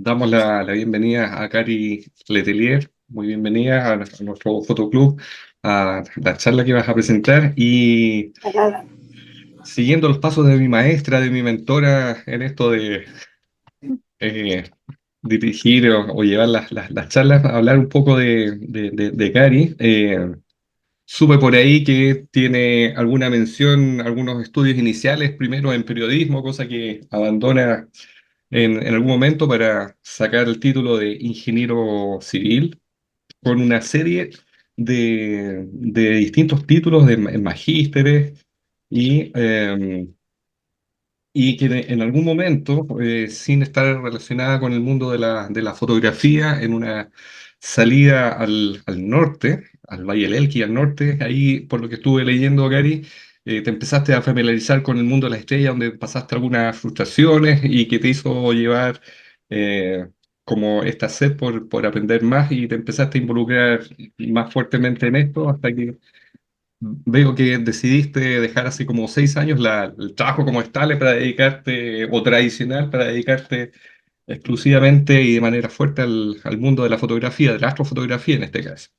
Damos la bienvenida a Cari Letelier, muy bienvenida a nuestro fotoclub, a la charla que vas a presentar y siguiendo los pasos de mi maestra, de mi mentora en esto de eh, dirigir o llevar las charlas, hablar un poco de Cari. Supe por ahí que tiene alguna mención, algunos estudios iniciales, primero en periodismo, cosa que abandona en algún momento para sacar el título de ingeniero civil, con una serie de distintos títulos de magísteres y, y que en algún momento, sin estar relacionada con el mundo de la fotografía, en una salida al norte, al Valle del Elqui, al norte, ahí por lo que estuve leyendo, Gary, te empezaste a familiarizar con el mundo de la estrella, donde pasaste algunas frustraciones y que te hizo llevar eh, como esta sed por aprender más y te empezaste a involucrar más fuertemente en esto hasta que veo que decidiste dejar hace como 6 años el trabajo como estable para dedicarte, o tradicional, para dedicarte exclusivamente y de manera fuerte al mundo de la fotografía, de la astrofotografía en este caso.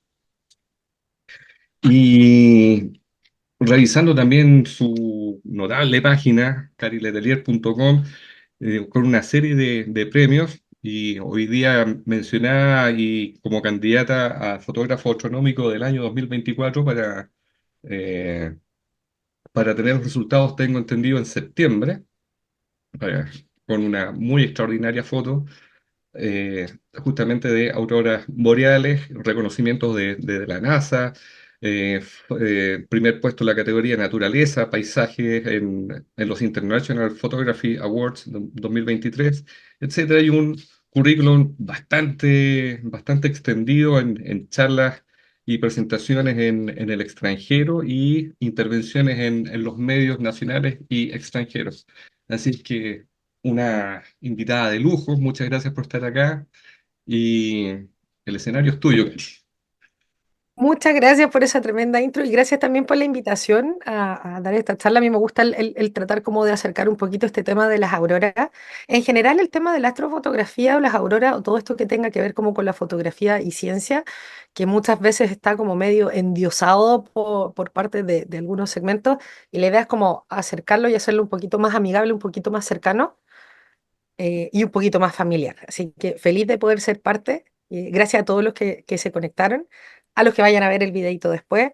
Y revisando también su notable página, cariletelier.com, con una serie de premios, y hoy día mencionada y como candidata a fotógrafo astronómico del año 2024 eh, para tener los resultados, tengo entendido, en septiembre, eh, con una muy extraordinaria foto, justamente de auroras boreales, reconocimientos de la NASA, primer puesto en la categoría naturaleza, paisaje en los International Photography Awards 2023, etcétera, y un currículum bastante extendido en charlas y presentaciones en el extranjero y intervenciones en los medios nacionales y extranjeros. Así que una invitada de lujo, muchas gracias por estar acá y el escenario es tuyo. Muchas gracias por esa tremenda intro y gracias también por la invitación a dar esta charla. A mí me gusta el tratar como de acercar un poquito este tema de las auroras. En general, el tema de la astrofotografía o las auroras o todo esto que tenga que ver como con la fotografía y ciencia, que muchas veces está como medio endiosado por parte de algunos segmentos, y la idea es como acercarlo y hacerlo un poquito más amigable, un poquito más cercano, y un poquito más familiar. Así que feliz de poder ser parte. Gracias a todos los que se conectaron, a los que vayan a ver el videito después.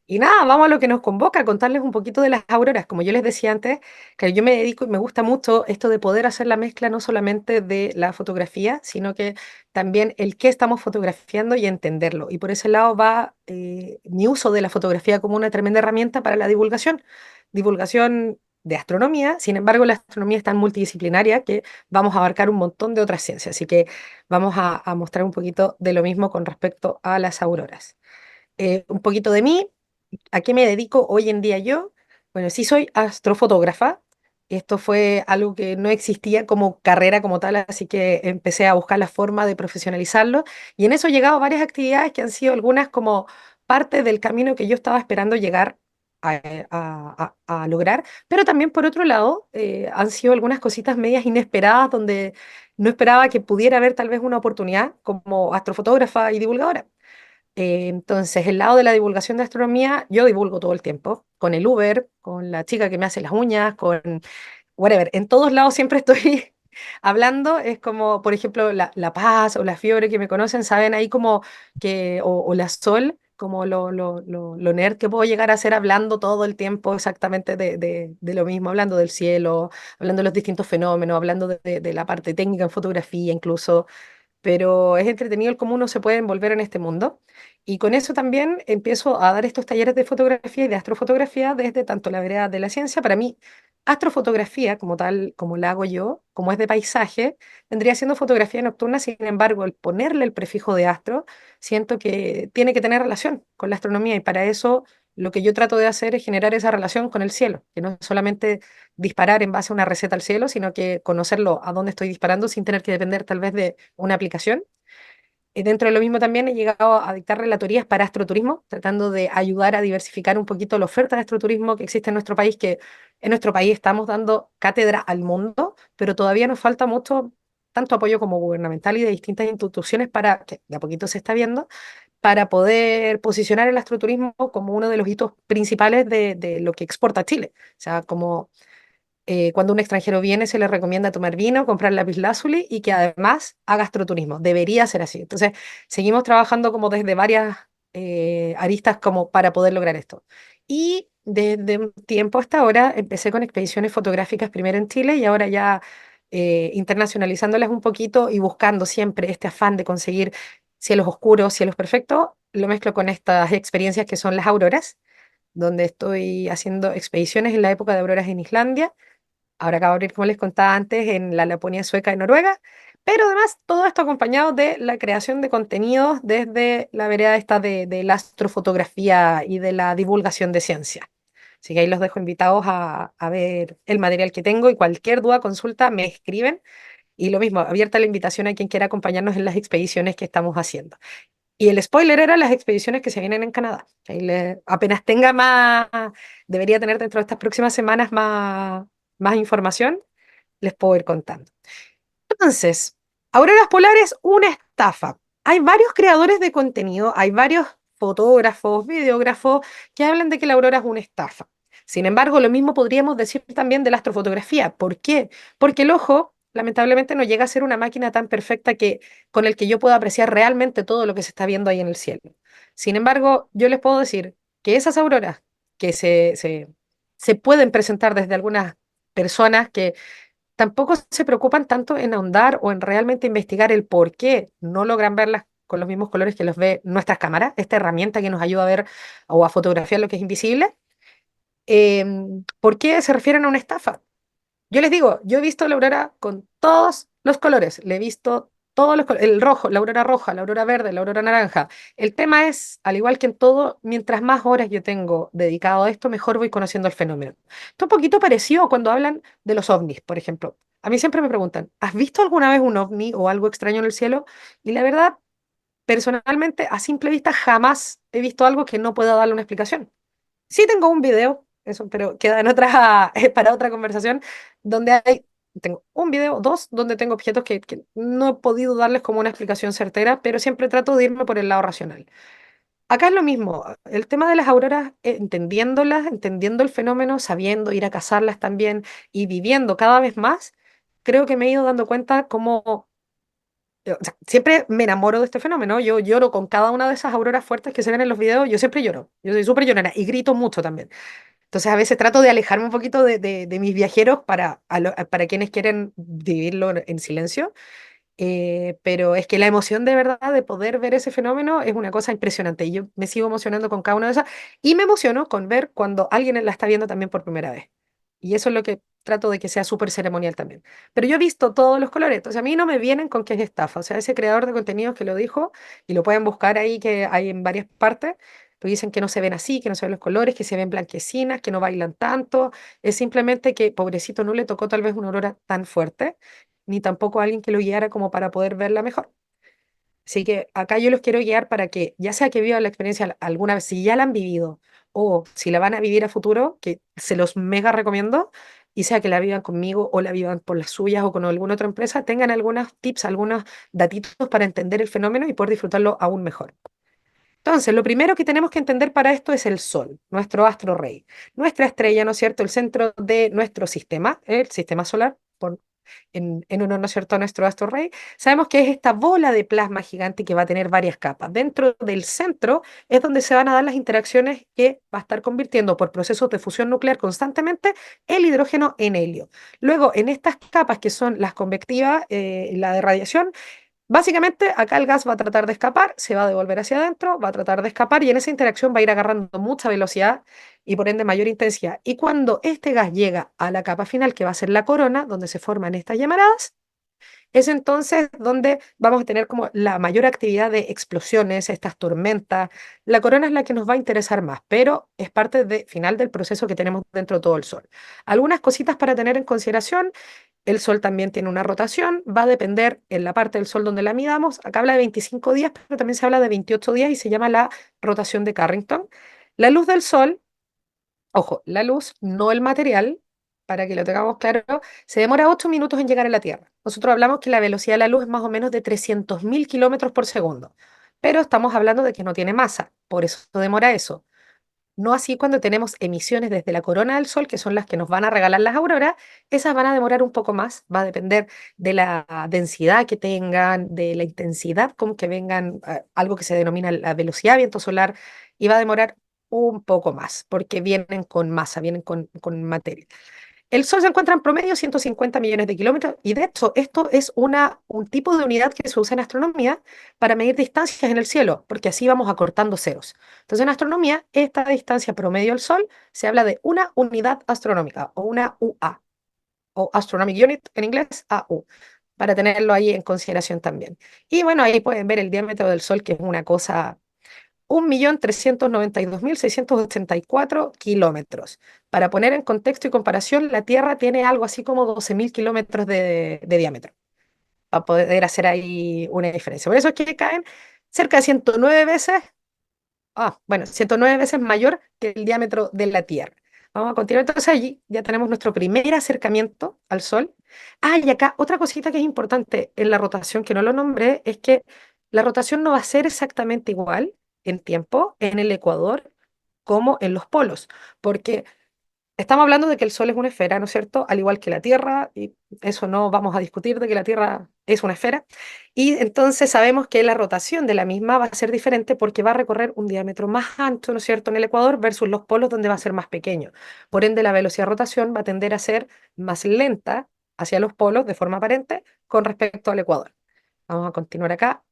Y nada, vamos a lo que nos convoca, a contarles un poquito de las auroras. Como yo les decía antes, que yo me dedico y me gusta mucho esto de poder hacer la mezcla no solamente de la fotografía, sino que también el qué estamos fotografiando y entenderlo. Y por ese lado va mi uso de la fotografía como una tremenda herramienta para la divulgación. Divulgación de astronomía, sin embargo, la astronomía es tan multidisciplinaria que vamos a abarcar un montón de otras ciencias. Así que vamos a mostrar un poquito de lo mismo con respecto a las auroras. Un poquito de mí. ¿A qué me dedico hoy en día yo? Bueno, sí soy astrofotógrafa. Esto fue algo que no existía como carrera como tal, así que empecé a buscar la forma de profesionalizarlo. Y en eso he llegado a varias actividades que han sido algunas como parte del camino que yo estaba esperando llegar a lograr. Pero también, por otro lado, han sido algunas cositas medias inesperadas donde no esperaba que pudiera haber tal vez una oportunidad como astrofotógrafa y divulgadora. Entonces, el lado de la divulgación de astronomía, yo divulgo todo el tiempo, con el Uber, con la chica que me hace las uñas, con whatever. En todos lados siempre estoy hablando. Es como, por ejemplo, la Paz o la Fiebre que me conocen, saben ahí como que, o la Sol, como lo nerd que puedo llegar a ser hablando todo el tiempo exactamente de lo mismo, hablando del cielo, hablando de los distintos fenómenos, hablando de la parte técnica en fotografía incluso, pero es entretenido el cómo uno se puede envolver en este mundo. Y con eso también empiezo a dar estos talleres de fotografía y de astrofotografía desde tanto la vereda de la ciencia. Para mí, astrofotografía, como tal, como la hago yo, como es de paisaje, vendría siendo fotografía nocturna. Sin embargo, el ponerle el prefijo de astro, siento que tiene que tener relación con la astronomía, y para eso lo que yo trato de hacer es generar esa relación con el cielo, que no es solamente disparar en base a una receta al cielo, sino que conocerlo a dónde estoy disparando sin tener que depender tal vez de una aplicación. Dentro de lo mismo también he llegado a dictar relatorías para astroturismo, tratando de ayudar a diversificar un poquito la oferta de astroturismo que existe en nuestro país, que en nuestro país estamos dando cátedra al mundo, pero todavía nos falta mucho tanto apoyo como gubernamental y de distintas instituciones para, que de a poquito se está viendo, para poder posicionar el astroturismo como uno de los hitos principales de lo que exporta Chile. O sea, como cuando un extranjero viene se le recomienda tomar vino, comprar lapislázuli y que además haga astroturismo. Debería ser así. Entonces, seguimos trabajando como desde varias aristas como para poder lograr esto. Y desde un tiempo hasta ahora empecé con expediciones fotográficas primero en Chile y ahora ya internacionalizándolas un poquito y buscando siempre este afán de conseguir cielos oscuros, cielos perfectos, lo mezclo con estas experiencias que son las auroras, donde estoy haciendo expediciones en la época de auroras en Islandia. Ahora acabo de abrir, como les contaba antes, en la Laponia sueca y Noruega, pero además todo esto acompañado de la creación de contenidos desde la vereda esta de la astrofotografía y de la divulgación de ciencia. Así que ahí los dejo invitados a ver el material que tengo y cualquier duda, consulta, me escriben. Y lo mismo, abierta la invitación a quien quiera acompañarnos en las expediciones que estamos haciendo. Y el spoiler era las expediciones que se vienen en Canadá. Apenas tenga más, debería tener dentro de estas próximas semanas más información, les puedo ir contando. Entonces, auroras polares, una estafa. Hay varios creadores de contenido, hay varios fotógrafos, videógrafos que hablan de que la aurora es una estafa. Sin embargo, lo mismo podríamos decir también de la astrofotografía. ¿Por qué? Porque el ojo, lamentablemente, no llega a ser una máquina tan perfecta que con el que yo pueda apreciar realmente todo lo que se está viendo ahí en el cielo. Sin embargo, yo les puedo decir que esas auroras que se pueden presentar desde algunas personas que tampoco se preocupan tanto en ahondar o en realmente investigar el por qué no logran verlas con los mismos colores que los ve nuestras cámaras, esta herramienta que nos ayuda a ver o a fotografiar lo que es invisible. ¿Por qué se refieren a una estafa? Yo les digo, yo he visto la aurora con todos los colores, le he visto todos los colores, el rojo, la aurora roja, la aurora verde, la aurora naranja. El tema es, al igual que en todo, mientras más horas yo tengo dedicado a esto, mejor voy conociendo el fenómeno. Esto es un poquito parecido cuando hablan de los ovnis, por ejemplo. A mí siempre me preguntan, ¿has visto alguna vez un ovni o algo extraño en el cielo? Y la verdad, personalmente, a simple vista, jamás he visto algo que no pueda darle una explicación. Sí tengo un video, eso, pero queda en otra, para otra conversación, donde tengo un video, dos, donde tengo objetos que no he podido darles como una explicación certera, pero siempre trato de irme por el lado racional. Acá es lo mismo, el tema de las auroras, entendiéndolas, entendiendo el fenómeno, sabiendo ir a cazarlas también y viviendo cada vez más, creo que me he ido dando cuenta cómo o sea, siempre me enamoro de este fenómeno. Yo lloro con cada una de esas auroras fuertes que se ven en los videos. Yo siempre lloro. Yo soy súper llorona y grito mucho también. Entonces a veces trato de alejarme un poquito de mis viajeros para quienes quieren vivirlo en silencio. Pero es que la emoción de verdad de poder ver ese fenómeno es una cosa impresionante. Y yo me sigo emocionando con cada una de esas. Y me emociono con ver cuando alguien la está viendo también por primera vez. Y eso es lo que trato de que sea súper ceremonial también. Pero yo he visto todos los colores, entonces a mí no me vienen con que es estafa. O sea, ese creador de contenidos que lo dijo, y lo pueden buscar ahí, que hay en varias partes, lo dicen que no se ven así, que no se ven los colores, que se ven blanquecinas, que no bailan tanto. Es simplemente que, pobrecito, no le tocó tal vez una aurora tan fuerte, ni tampoco a alguien que lo guiara como para poder verla mejor. Así que acá yo los quiero guiar para que, ya sea que vivan la experiencia alguna vez, si ya la han vivido o si la van a vivir a futuro, que se los mega recomiendo, y sea que la vivan conmigo o la vivan por las suyas o con alguna otra empresa, tengan algunos tips, algunos datitos para entender el fenómeno y poder disfrutarlo aún mejor. Entonces, lo primero que tenemos que entender para esto es el Sol, nuestro astro rey, nuestra estrella, ¿no es cierto? El centro de nuestro sistema, el sistema solar, en honor, ¿no es cierto?, a nuestro astro rey. Sabemos que es esta bola de plasma gigante que va a tener varias capas. Dentro del centro es donde se van a dar las interacciones que va a estar convirtiendo por procesos de fusión nuclear constantemente el hidrógeno en helio. Luego, en estas capas que son las convectivas, la de radiación, básicamente, acá el gas va a tratar de escapar, se va a devolver hacia adentro, va a tratar de escapar y en esa interacción va a ir agarrando mucha velocidad y por ende mayor intensidad. Y cuando este gas llega a la capa final, que va a ser la corona, donde se forman estas llamaradas, es entonces donde vamos a tener como la mayor actividad de explosiones, estas tormentas. La corona es la que nos va a interesar más, pero es parte final del proceso que tenemos dentro de todo el Sol. Algunas cositas para tener en consideración. El Sol también tiene una rotación, va a depender en la parte del Sol donde la midamos. Acá habla de 25 días, pero también se habla de 28 días y se llama la rotación de Carrington. La luz del Sol, ojo, la luz, no el material, para que lo tengamos claro, se demora 8 minutos en llegar a la Tierra. Nosotros hablamos que la velocidad de la luz es más o menos de 300.000 kilómetros por segundo, pero estamos hablando de que no tiene masa, por eso demora eso. No así cuando tenemos emisiones desde la corona del Sol, que son las que nos van a regalar las auroras, esas van a demorar un poco más, va a depender de la densidad que tengan, de la intensidad con que vengan, algo que se denomina la velocidad de viento solar, y va a demorar un poco más, porque vienen con masa, vienen con materia. El Sol se encuentra en promedio 150 millones de kilómetros y de hecho esto es un tipo de unidad que se usa en astronomía para medir distancias en el cielo, porque así vamos acortando ceros. Entonces en astronomía esta distancia promedio al Sol se habla de una unidad astronómica o una UA o Astronomic Unit en inglés, AU, para tenerlo ahí en consideración también. Y bueno, ahí pueden ver el diámetro del Sol, que es una cosa 1.392.684 kilómetros. Para poner en contexto y comparación, la Tierra tiene algo así como 12.000 kilómetros de diámetro, para poder hacer ahí una diferencia. Por eso es que caen cerca de 109 veces, bueno, 109 veces mayor que el diámetro de la Tierra. Vamos a continuar entonces allí, ya tenemos nuestro primer acercamiento al Sol. Y acá otra cosita que es importante en la rotación, que no lo nombré, es que la rotación no va a ser exactamente igual en tiempo en el ecuador como en los polos, porque estamos hablando de que el Sol es una esfera, ¿no es cierto? Al igual que la Tierra, y eso no vamos a discutir de que la Tierra es una esfera. Y entonces sabemos que la rotación de la misma va a ser diferente porque va a recorrer un diámetro más ancho, ¿no es cierto?, en el ecuador versus los polos donde va a ser más pequeño. Por ende, la velocidad de rotación va a tender a ser más lenta hacia los polos de forma aparente con respecto al ecuador. Vamos a continuar acá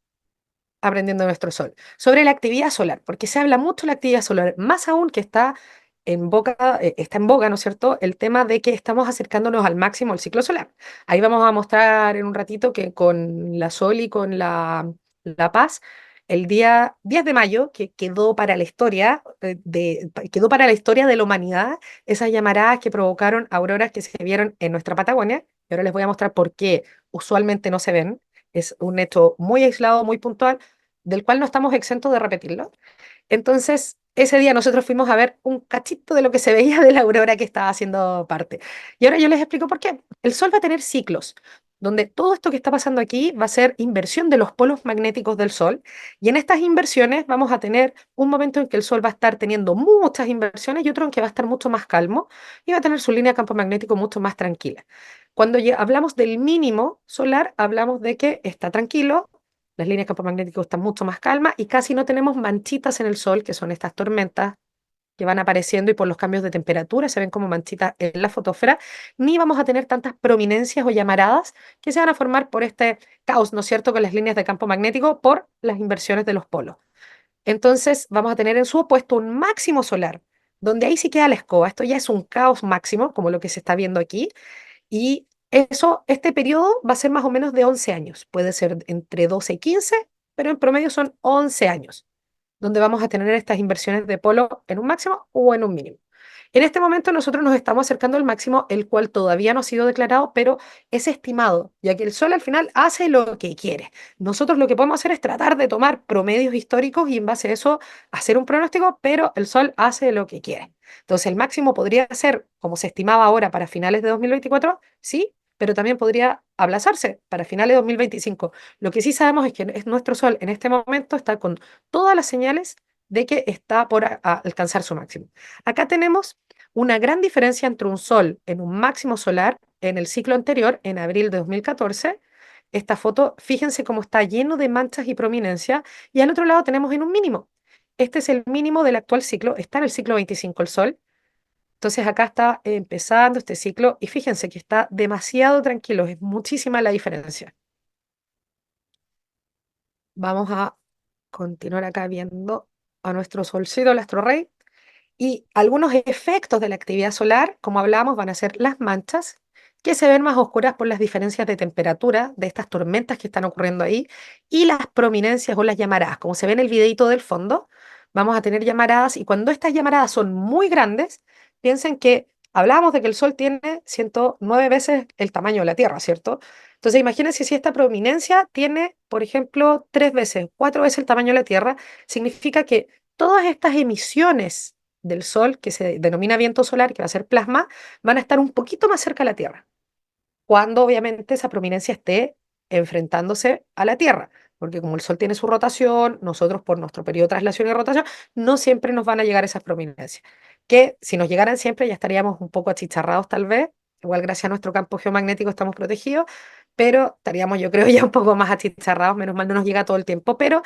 aprendiendo nuestro Sol. Sobre la actividad solar, porque se habla mucho de la actividad solar, más aún que está en boga, ¿no es cierto?, el tema de que estamos acercándonos al máximo del ciclo solar. Ahí vamos a mostrar en un ratito que con la Sol y con la Paz, el día 10 de mayo, que quedó para la historia, quedó para la historia de la humanidad, esas llamaradas que provocaron auroras que se vieron en nuestra Patagonia. Y ahora les voy a mostrar por qué usualmente no se ven. Es un hecho muy aislado, muy puntual, del cual no estamos exentos de repetirlo. Entonces, ese día nosotros fuimos a ver un cachito de lo que se veía de la aurora que estaba haciendo parte. Y ahora yo les explico por qué. El Sol va a tener ciclos, donde todo esto que está pasando aquí va a ser inversión de los polos magnéticos del Sol. Y en estas inversiones vamos a tener un momento en que el Sol va a estar teniendo muchas inversiones y otro en que va a estar mucho más calmo y va a tener su línea de campo magnético mucho más tranquila. Cuando hablamos del mínimo solar, hablamos de que está tranquilo, las líneas de campo magnético están mucho más calmas y casi no tenemos manchitas en el Sol, que son estas tormentas que van apareciendo y por los cambios de temperatura se ven como manchitas en la fotosfera, ni vamos a tener tantas prominencias o llamaradas que se van a formar por este caos, ¿no es cierto?, con las líneas de campo magnético por las inversiones de los polos. Entonces vamos a tener en su opuesto un máximo solar, donde ahí sí queda la escoba. Esto ya es un caos máximo, como lo que se está viendo aquí, y eso, este periodo va a ser más o menos de 11 años. Puede ser entre 12 y 15, pero en promedio son 11 años, donde vamos a tener estas inversiones de polo en un máximo o en un mínimo. En este momento nosotros nos estamos acercando al máximo, el cual todavía no ha sido declarado, pero es estimado, ya que el Sol al final hace lo que quiere. Nosotros lo que podemos hacer es tratar de tomar promedios históricos y en base a eso hacer un pronóstico, pero el Sol hace lo que quiere. Entonces el máximo podría ser, como se estimaba ahora, para finales de 2024, sí, pero también podría aplazarse para finales de 2025. Lo que sí sabemos es que nuestro Sol en este momento está con todas las señales de que está por alcanzar su máximo. Acá tenemos una gran diferencia entre un Sol en un máximo solar en el ciclo anterior, en abril de 2014. Esta foto, fíjense cómo está lleno de manchas y prominencias, y al otro lado tenemos en un mínimo. Este es el mínimo del actual ciclo, está en el ciclo 25 el Sol. Entonces acá está empezando este ciclo y fíjense que está demasiado tranquilo, es muchísima la diferencia. Vamos a continuar acá viendo a nuestro solcito, el astro rey. Y algunos efectos de la actividad solar, como hablamos, van a ser las manchas, que se ven más oscuras por las diferencias de temperatura de estas tormentas que están ocurriendo ahí, y las prominencias o las llamaradas. Como se ve en el videito del fondo, vamos a tener llamaradas, y cuando estas llamaradas son muy grandes, piensen que hablábamos de que el Sol tiene 109 veces el tamaño de la Tierra, ¿cierto? Entonces imagínense si esta prominencia tiene, por ejemplo, 3 veces, 4 veces el tamaño de la Tierra, significa que todas estas emisiones del Sol, que se denomina viento solar, que va a ser plasma, van a estar un poquito más cerca de la Tierra, cuando obviamente esa prominencia esté enfrentándose a la Tierra, porque como el Sol tiene su rotación, nosotros por nuestro periodo de traslación y rotación, no siempre nos van a llegar esas prominencias, que si nos llegaran siempre ya estaríamos un poco achicharrados tal vez, igual gracias a nuestro campo geomagnético estamos protegidos, pero estaríamos yo creo ya un poco más achicharrados, menos mal no nos llega todo el tiempo, pero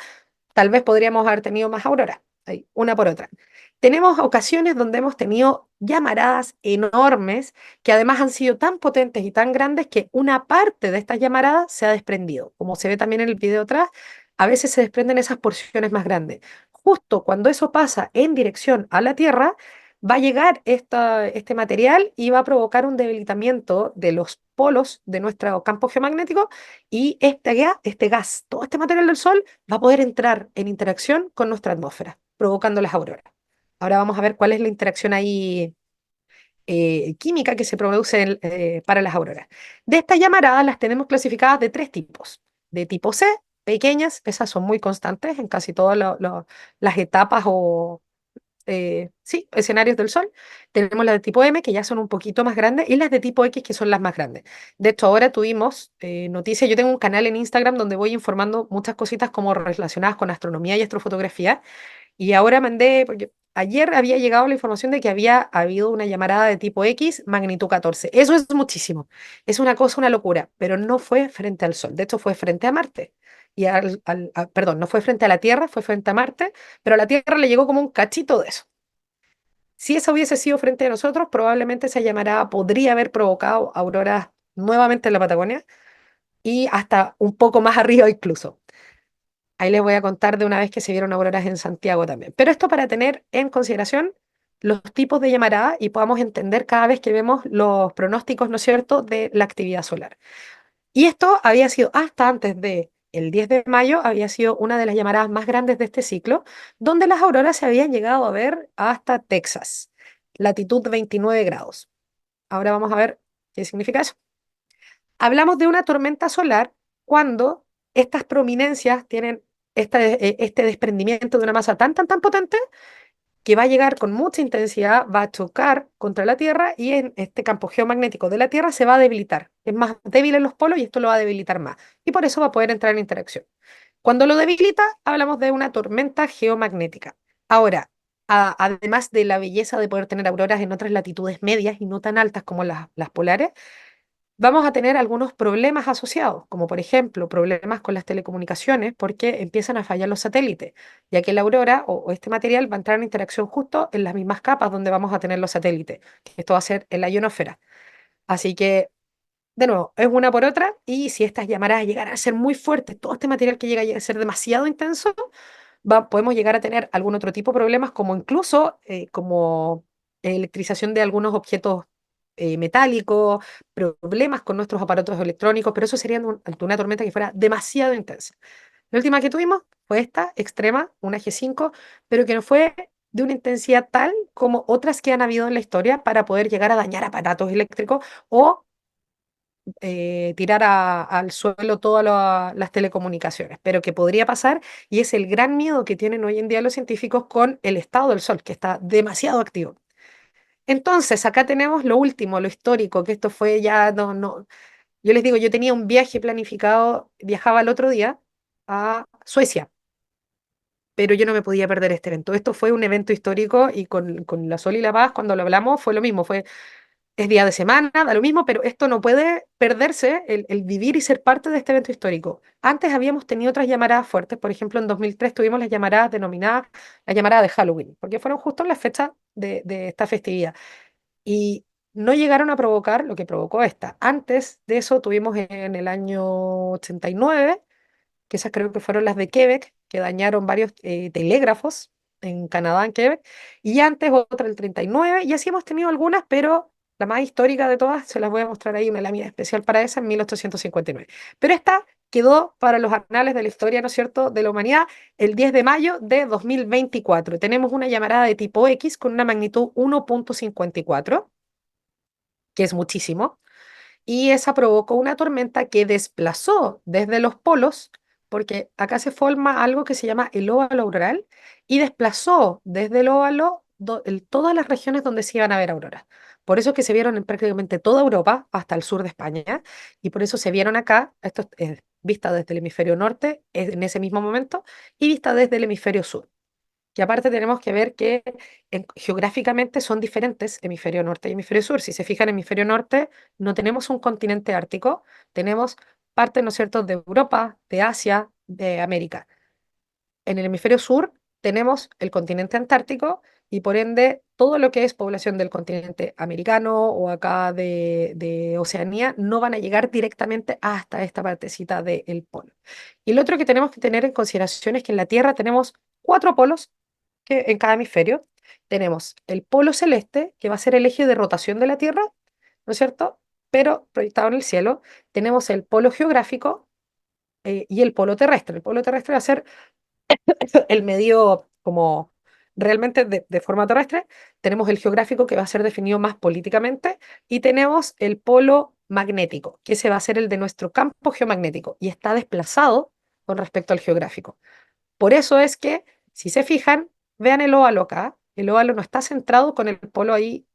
tal vez podríamos haber tenido más auroras, ahí, una por otra. Tenemos ocasiones donde hemos tenido llamaradas enormes que además han sido tan potentes y tan grandes que una parte de estas llamaradas se ha desprendido. Como se ve también en el video atrás, a veces se desprenden esas porciones más grandes. Justo cuando eso pasa en dirección a la Tierra, va a llegar este material y va a provocar un debilitamiento de los polos de nuestro campo geomagnético y este gas, todo este material del Sol va a poder entrar en interacción con nuestra atmósfera, provocando las auroras. Ahora vamos a ver cuál es la interacción ahí química que se produce para las auroras. De estas llamaradas las tenemos clasificadas de tres tipos. De tipo C, pequeñas, esas son muy constantes en casi todas las etapas o sí, escenarios del Sol. Tenemos las de tipo M, que ya son un poquito más grandes, y las de tipo X, que son las más grandes. De hecho, ahora tuvimos noticias. Yo tengo un canal en Instagram donde voy informando muchas cositas como relacionadas con astronomía y astrofotografía. Y ahora mandé, porque ayer había llegado la información de que había habido una llamarada de tipo X, magnitud 14. Eso es muchísimo. Es una cosa, una locura, pero no fue frente al Sol. De hecho, fue frente a Marte. Perdón, no fue frente a la Tierra, fue frente a Marte, pero a la Tierra le llegó como un cachito de eso. Si eso hubiese sido frente a nosotros, probablemente esa llamarada podría haber provocado auroras nuevamente en la Patagonia y hasta un poco más arriba incluso. Ahí les voy a contar de una vez que se vieron auroras en Santiago también. Pero esto para tener en consideración los tipos de llamarada y podamos entender cada vez que vemos los pronósticos, ¿no es cierto?, de la actividad solar. Y esto había sido hasta antes de el 10 de mayo, había sido una de las llamaradas más grandes de este ciclo, donde las auroras se habían llegado a ver hasta Texas, latitud 29 grados. Ahora vamos a ver qué significa eso. Hablamos de una tormenta solar cuando estas prominencias tienen este desprendimiento de una masa tan potente que va a llegar con mucha intensidad, va a chocar contra la Tierra y en este campo geomagnético de la Tierra se va a debilitar. Es más débil en los polos y esto lo va a debilitar más. Y por eso va a poder entrar en interacción. Cuando lo debilita, hablamos de una tormenta geomagnética. Ahora, además de la belleza de poder tener auroras en otras latitudes medias y no tan altas como las polares, vamos a tener algunos problemas asociados, como por ejemplo problemas con las telecomunicaciones porque empiezan a fallar los satélites, ya que la aurora o este material va a entrar en interacción justo en las mismas capas donde vamos a tener los satélites, que esto va a ser en la ionosfera. Así que, de nuevo, es una por otra y si estas llamadas llegaran a ser muy fuertes, todo este material que llega a ser demasiado intenso, podemos llegar a tener algún otro tipo de problemas, como incluso como electrización de algunos objetos metálicos, problemas con nuestros aparatos electrónicos, pero eso sería ante una tormenta que fuera demasiado intensa. La última que tuvimos fue esta, extrema, una G5, pero que no fue de una intensidad tal como otras que han habido en la historia para poder llegar a dañar aparatos eléctricos o tirar al suelo todas las telecomunicaciones, pero que podría pasar y es el gran miedo que tienen hoy en día los científicos con el estado del Sol, que está demasiado activo. Entonces, acá tenemos lo último, lo histórico, que esto fue ya, no, yo les digo, yo tenía un viaje planificado, viajaba el otro día a Suecia, pero yo no me podía perder este evento. Esto fue un evento histórico y con la Sol y la Paz, cuando lo hablamos, fue lo mismo, es día de semana, da lo mismo, pero esto no puede perderse, el vivir y ser parte de este evento histórico. Antes habíamos tenido otras llamaradas fuertes, por ejemplo, en 2003 tuvimos las llamaradas denominadas la llamada de Halloween, porque fueron justo en la fecha de esta festividad. Y no llegaron a provocar lo que provocó esta. Antes de eso tuvimos en el año 89 que esas creo que fueron las de Quebec, que dañaron varios telégrafos en Canadá, en Quebec, y antes otra el 39, y así hemos tenido algunas, pero la más histórica de todas, se las voy a mostrar ahí, una lámina especial para esa en 1859. Pero esta quedó para los anales de la historia, ¿no es cierto?, de la humanidad, el 10 de mayo de 2024. Tenemos una llamarada de tipo X con una magnitud 1.54, que es muchísimo, y esa provocó una tormenta que desplazó desde los polos, porque acá se forma algo que se llama el óvalo auroral, y desplazó desde el óvalo todas las regiones donde se iban a ver auroras. Por eso es que se vieron en prácticamente toda Europa, hasta el sur de España, y por eso se vieron acá, esto es vista desde el hemisferio norte en ese mismo momento, y vista desde el hemisferio sur. Que aparte tenemos que ver que geográficamente son diferentes hemisferio norte y hemisferio sur. Si se fijan, hemisferio norte no tenemos un continente ártico, tenemos parte, ¿no es cierto?, de Europa, de Asia, de América. En el hemisferio sur tenemos el continente antártico y por ende todo lo que es población del continente americano o acá de Oceanía no van a llegar directamente hasta esta partecita del polo. Y lo otro que tenemos que tener en consideración es que en la Tierra tenemos cuatro polos que en cada hemisferio. Tenemos el polo celeste, que va a ser el eje de rotación de la Tierra, ¿no es cierto? Pero proyectado en el cielo. Tenemos el polo geográfico y el polo terrestre. El polo terrestre va a ser el medio como realmente de forma terrestre. Tenemos el geográfico que va a ser definido más políticamente y tenemos el polo magnético, que ese va a ser el de nuestro campo geomagnético y está desplazado con respecto al geográfico. Por eso es que, si se fijan, vean el óvalo acá. El óvalo no está centrado con el polo ahí,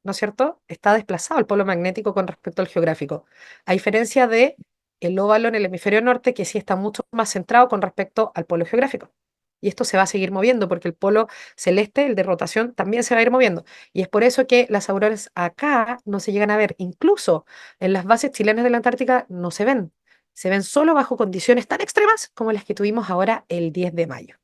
¿no es cierto? Está desplazado el polo magnético con respecto al geográfico. A diferencia de el óvalo en el hemisferio norte, que sí está mucho más centrado con respecto al polo geográfico. Y esto se va a seguir moviendo porque el polo celeste, el de rotación, también se va a ir moviendo. Y es por eso que las auroras acá no se llegan a ver. Incluso en las bases chilenas de la Antártica no se ven. Se ven solo bajo condiciones tan extremas como las que tuvimos ahora el 10 de mayo,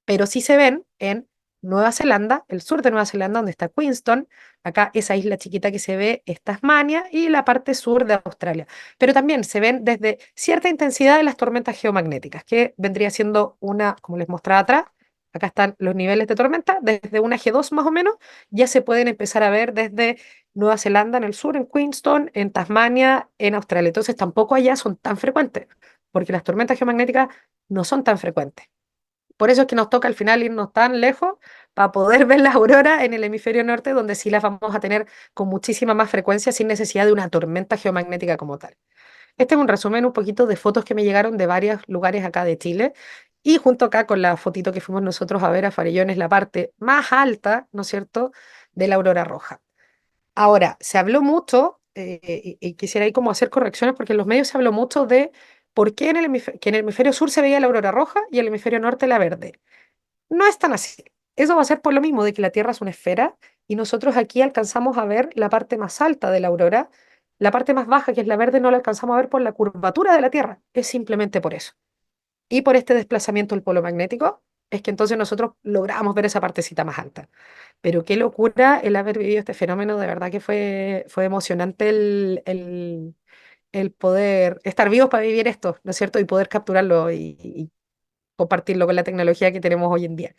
pero sí se ven en Nueva Zelanda, el sur de Nueva Zelanda, donde está Queenstown, acá esa isla chiquita que se ve es Tasmania y la parte sur de Australia. Pero también se ven desde cierta intensidad de las tormentas geomagnéticas, que vendría siendo una, como les mostraba atrás, acá están los niveles de tormenta, desde una G2 más o menos, ya se pueden empezar a ver desde Nueva Zelanda en el sur, en Queenstown, en Tasmania, en Australia. Entonces tampoco allá son tan frecuentes, porque las tormentas geomagnéticas no son tan frecuentes. Por eso es que nos toca al final irnos tan lejos para poder ver las auroras en el hemisferio norte, donde sí las vamos a tener con muchísima más frecuencia sin necesidad de una tormenta geomagnética como tal. Este es un resumen un poquito de fotos que me llegaron de varios lugares acá de Chile y junto acá con la fotito que fuimos nosotros a ver a Farellones, la parte más alta, ¿no es cierto?, de la aurora roja. Ahora, se habló mucho, y quisiera ahí como hacer correcciones, porque en los medios se habló mucho de por qué que en el hemisferio sur se veía la aurora roja y en el hemisferio norte la verde. No es tan así. Eso va a ser por lo mismo de que la Tierra es una esfera y nosotros aquí alcanzamos a ver la parte más alta de la aurora. La parte más baja, que es la verde, no la alcanzamos a ver por la curvatura de la Tierra. Es simplemente por eso. Y por este desplazamiento del polo magnético, es que entonces nosotros logramos ver esa partecita más alta. Pero qué locura el haber vivido este fenómeno, de verdad que fue emocionante el poder estar vivos para vivir esto, ¿no es cierto? Y poder capturarlo y compartirlo con la tecnología que tenemos hoy en día.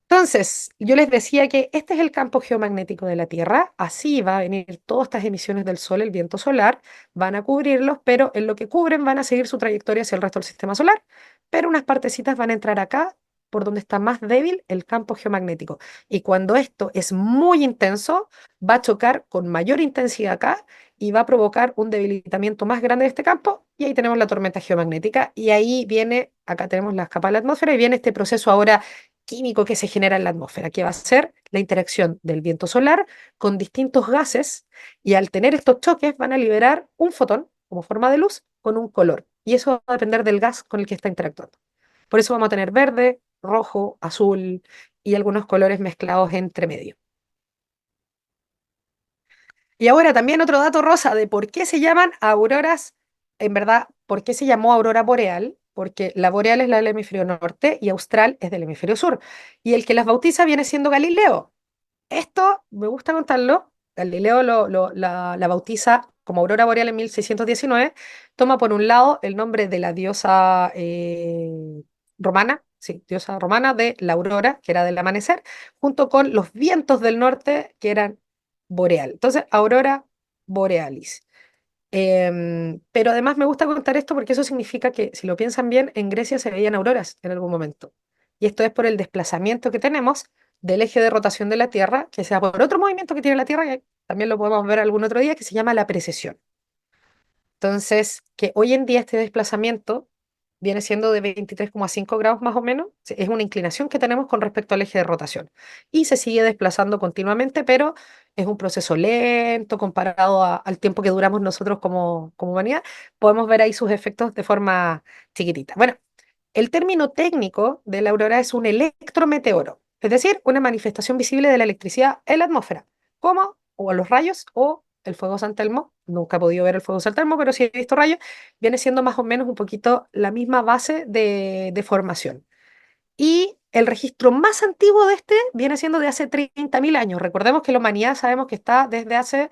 Entonces, yo les decía que este es el campo geomagnético de la Tierra, así va a venir todas estas emisiones del Sol, el viento solar, van a cubrirlos, pero en lo que cubren van a seguir su trayectoria hacia el resto del sistema solar, pero unas partecitas van a entrar acá por donde está más débil el campo geomagnético. Y cuando esto es muy intenso, va a chocar con mayor intensidad acá y va a provocar un debilitamiento más grande de este campo, y ahí tenemos la tormenta geomagnética, y ahí viene, acá tenemos las capas de la atmósfera, y viene este proceso ahora químico que se genera en la atmósfera, que va a ser la interacción del viento solar con distintos gases y al tener estos choques van a liberar un fotón como forma de luz con un color y eso va a depender del gas con el que está interactuando. Por eso vamos a tener verde, rojo, azul y algunos colores mezclados entre medio. Y ahora también otro dato rosa de por qué se llaman auroras, en verdad, por qué se llamó aurora boreal, porque la boreal es la del hemisferio norte y austral es del hemisferio sur. Y el que las bautiza viene siendo Galileo. Esto me gusta contarlo. Galileo la bautiza como aurora boreal en 1619. Toma por un lado el nombre de la diosa romana, sí, diosa romana de la aurora, que era del amanecer, junto con los vientos del norte, que eran boreal. Entonces, aurora borealis. Pero además me gusta contar esto porque eso significa que, si lo piensan bien, en Grecia se veían auroras en algún momento. Y esto es por el desplazamiento que tenemos del eje de rotación de la Tierra, que sea por otro movimiento que tiene la Tierra, que también lo podemos ver algún otro día, que se llama la precesión. Entonces, que hoy en día este desplazamiento viene siendo de 23,5 grados más o menos. Es una inclinación que tenemos con respecto al eje de rotación. Y se sigue desplazando continuamente, pero es un proceso lento comparado al tiempo que duramos nosotros como humanidad. Podemos ver ahí sus efectos de forma chiquitita. Bueno, el término técnico de la aurora es un electrometeoro, es decir, una manifestación visible de la electricidad en la atmósfera, como o los rayos o el fuego San Telmo. Nunca he podido ver el fuego San Telmo, pero sí he visto rayos. Viene siendo más o menos un poquito la misma base de formación. Y el registro más antiguo de este viene siendo de hace 30.000 años. Recordemos que la humanidad sabemos que está desde hace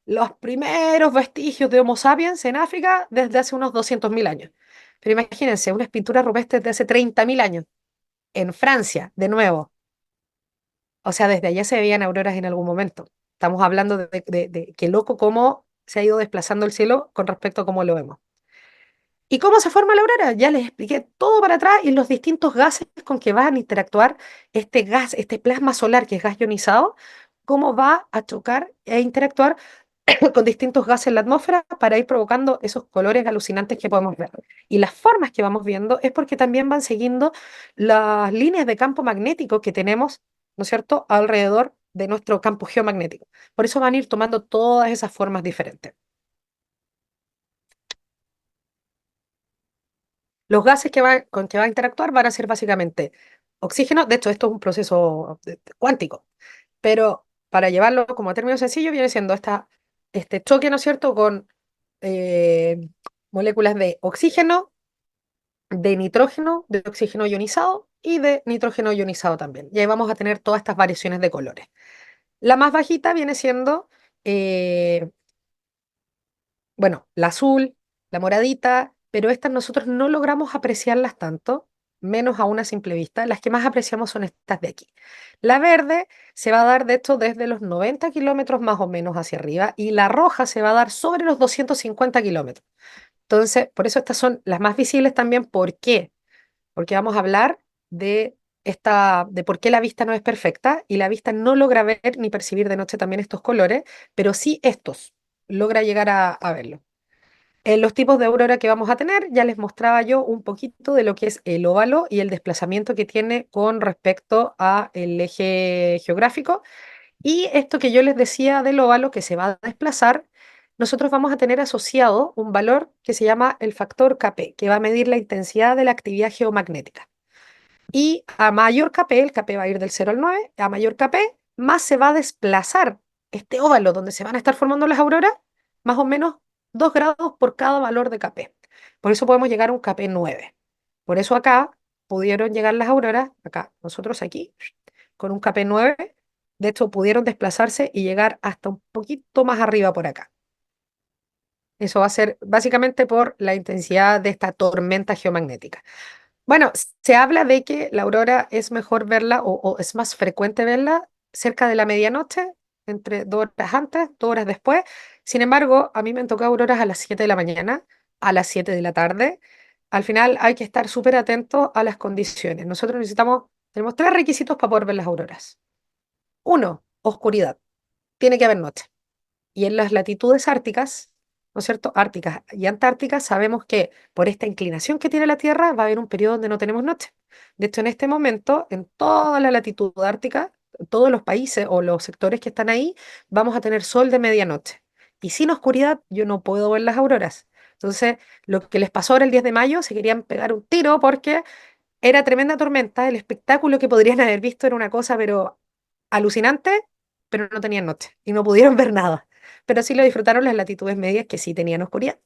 los primeros vestigios de Homo sapiens en África desde hace unos 200.000 años. Pero imagínense, unas pinturas rupestres de hace 30.000 años, en Francia, de nuevo. O sea, desde allá se veían auroras en algún momento. Estamos hablando de qué loco cómo se ha ido desplazando el cielo con respecto a cómo lo vemos. ¿Y cómo se forma la aurora? Ya les expliqué todo para atrás y los distintos gases con que van a interactuar este gas, este plasma solar que es gas ionizado, cómo va a chocar e interactuar con distintos gases en la atmósfera para ir provocando esos colores alucinantes que podemos ver. Y las formas que vamos viendo es porque también van siguiendo las líneas de campo magnético que tenemos, ¿no es cierto?, alrededor de nuestro campo geomagnético. Por eso van a ir tomando todas esas formas diferentes. Los gases con que va a interactuar van a ser básicamente oxígeno. De hecho, esto es un proceso cuántico, pero para llevarlo como a término sencillo viene siendo este choque, ¿no es cierto?, con eh, moléculas de oxígeno, de nitrógeno, de oxígeno ionizado y de nitrógeno ionizado también. Y ahí vamos a tener todas estas variaciones de colores. La más bajita viene siendo, eh, bueno, la azul, la moradita, pero estas nosotros no logramos apreciarlas tanto, menos a una simple vista. Las que más apreciamos son estas de aquí. La verde se va a dar, de hecho, desde los 90 kilómetros más o menos hacia arriba, y la roja se va a dar sobre los 250 kilómetros. Entonces, por eso estas son las más visibles también. ¿Por qué? Porque vamos a hablar de por qué la vista no es perfecta y la vista no logra ver ni percibir de noche también estos colores, pero sí estos logra llegar a verlo. En los tipos de aurora que vamos a tener, ya les mostraba yo un poquito de lo que es el óvalo y el desplazamiento que tiene con respecto al eje geográfico. Y esto que yo les decía del óvalo que se va a desplazar, nosotros vamos a tener asociado un valor que se llama el factor Kp, que va a medir la intensidad de la actividad geomagnética. Y a mayor Kp, el Kp va a ir del 0 al 9, a mayor Kp, más se va a desplazar este óvalo donde se van a estar formando las auroras, más o menos 2 grados por cada valor de Kp. Por eso podemos llegar a un Kp 9. Por eso acá pudieron llegar las auroras, acá, nosotros aquí, con un Kp 9. De hecho, pudieron desplazarse y llegar hasta un poquito más arriba por acá. Eso va a ser básicamente por la intensidad de esta tormenta geomagnética. Bueno, se habla de que la aurora es mejor verla o es más frecuente verla cerca de la medianoche, entre 2 horas antes, 2 horas después. Sin embargo, a mí me han tocado auroras a las 7 de la mañana, a las 7 de la tarde. Al final hay que estar súper atentos a las condiciones. Nosotros tenemos 3 requisitos para poder ver las auroras. Uno, oscuridad. Tiene que haber noche. Y en las latitudes árticas, ¿no es cierto? Árticas y antárticas, sabemos que por esta inclinación que tiene la Tierra va a haber un periodo donde no tenemos noche. De hecho, en este momento, en toda la latitud ártica, todos los países o los sectores que están ahí, vamos a tener sol de medianoche. Y sin oscuridad yo no puedo ver las auroras. Entonces, lo que les pasó ahora el 10 de mayo, se querían pegar un tiro porque era tremenda tormenta. El espectáculo que podrían haber visto era una cosa, pero alucinante, pero no tenían noche y no pudieron ver nada. Pero sí lo disfrutaron las latitudes medias que sí tenían oscuridad.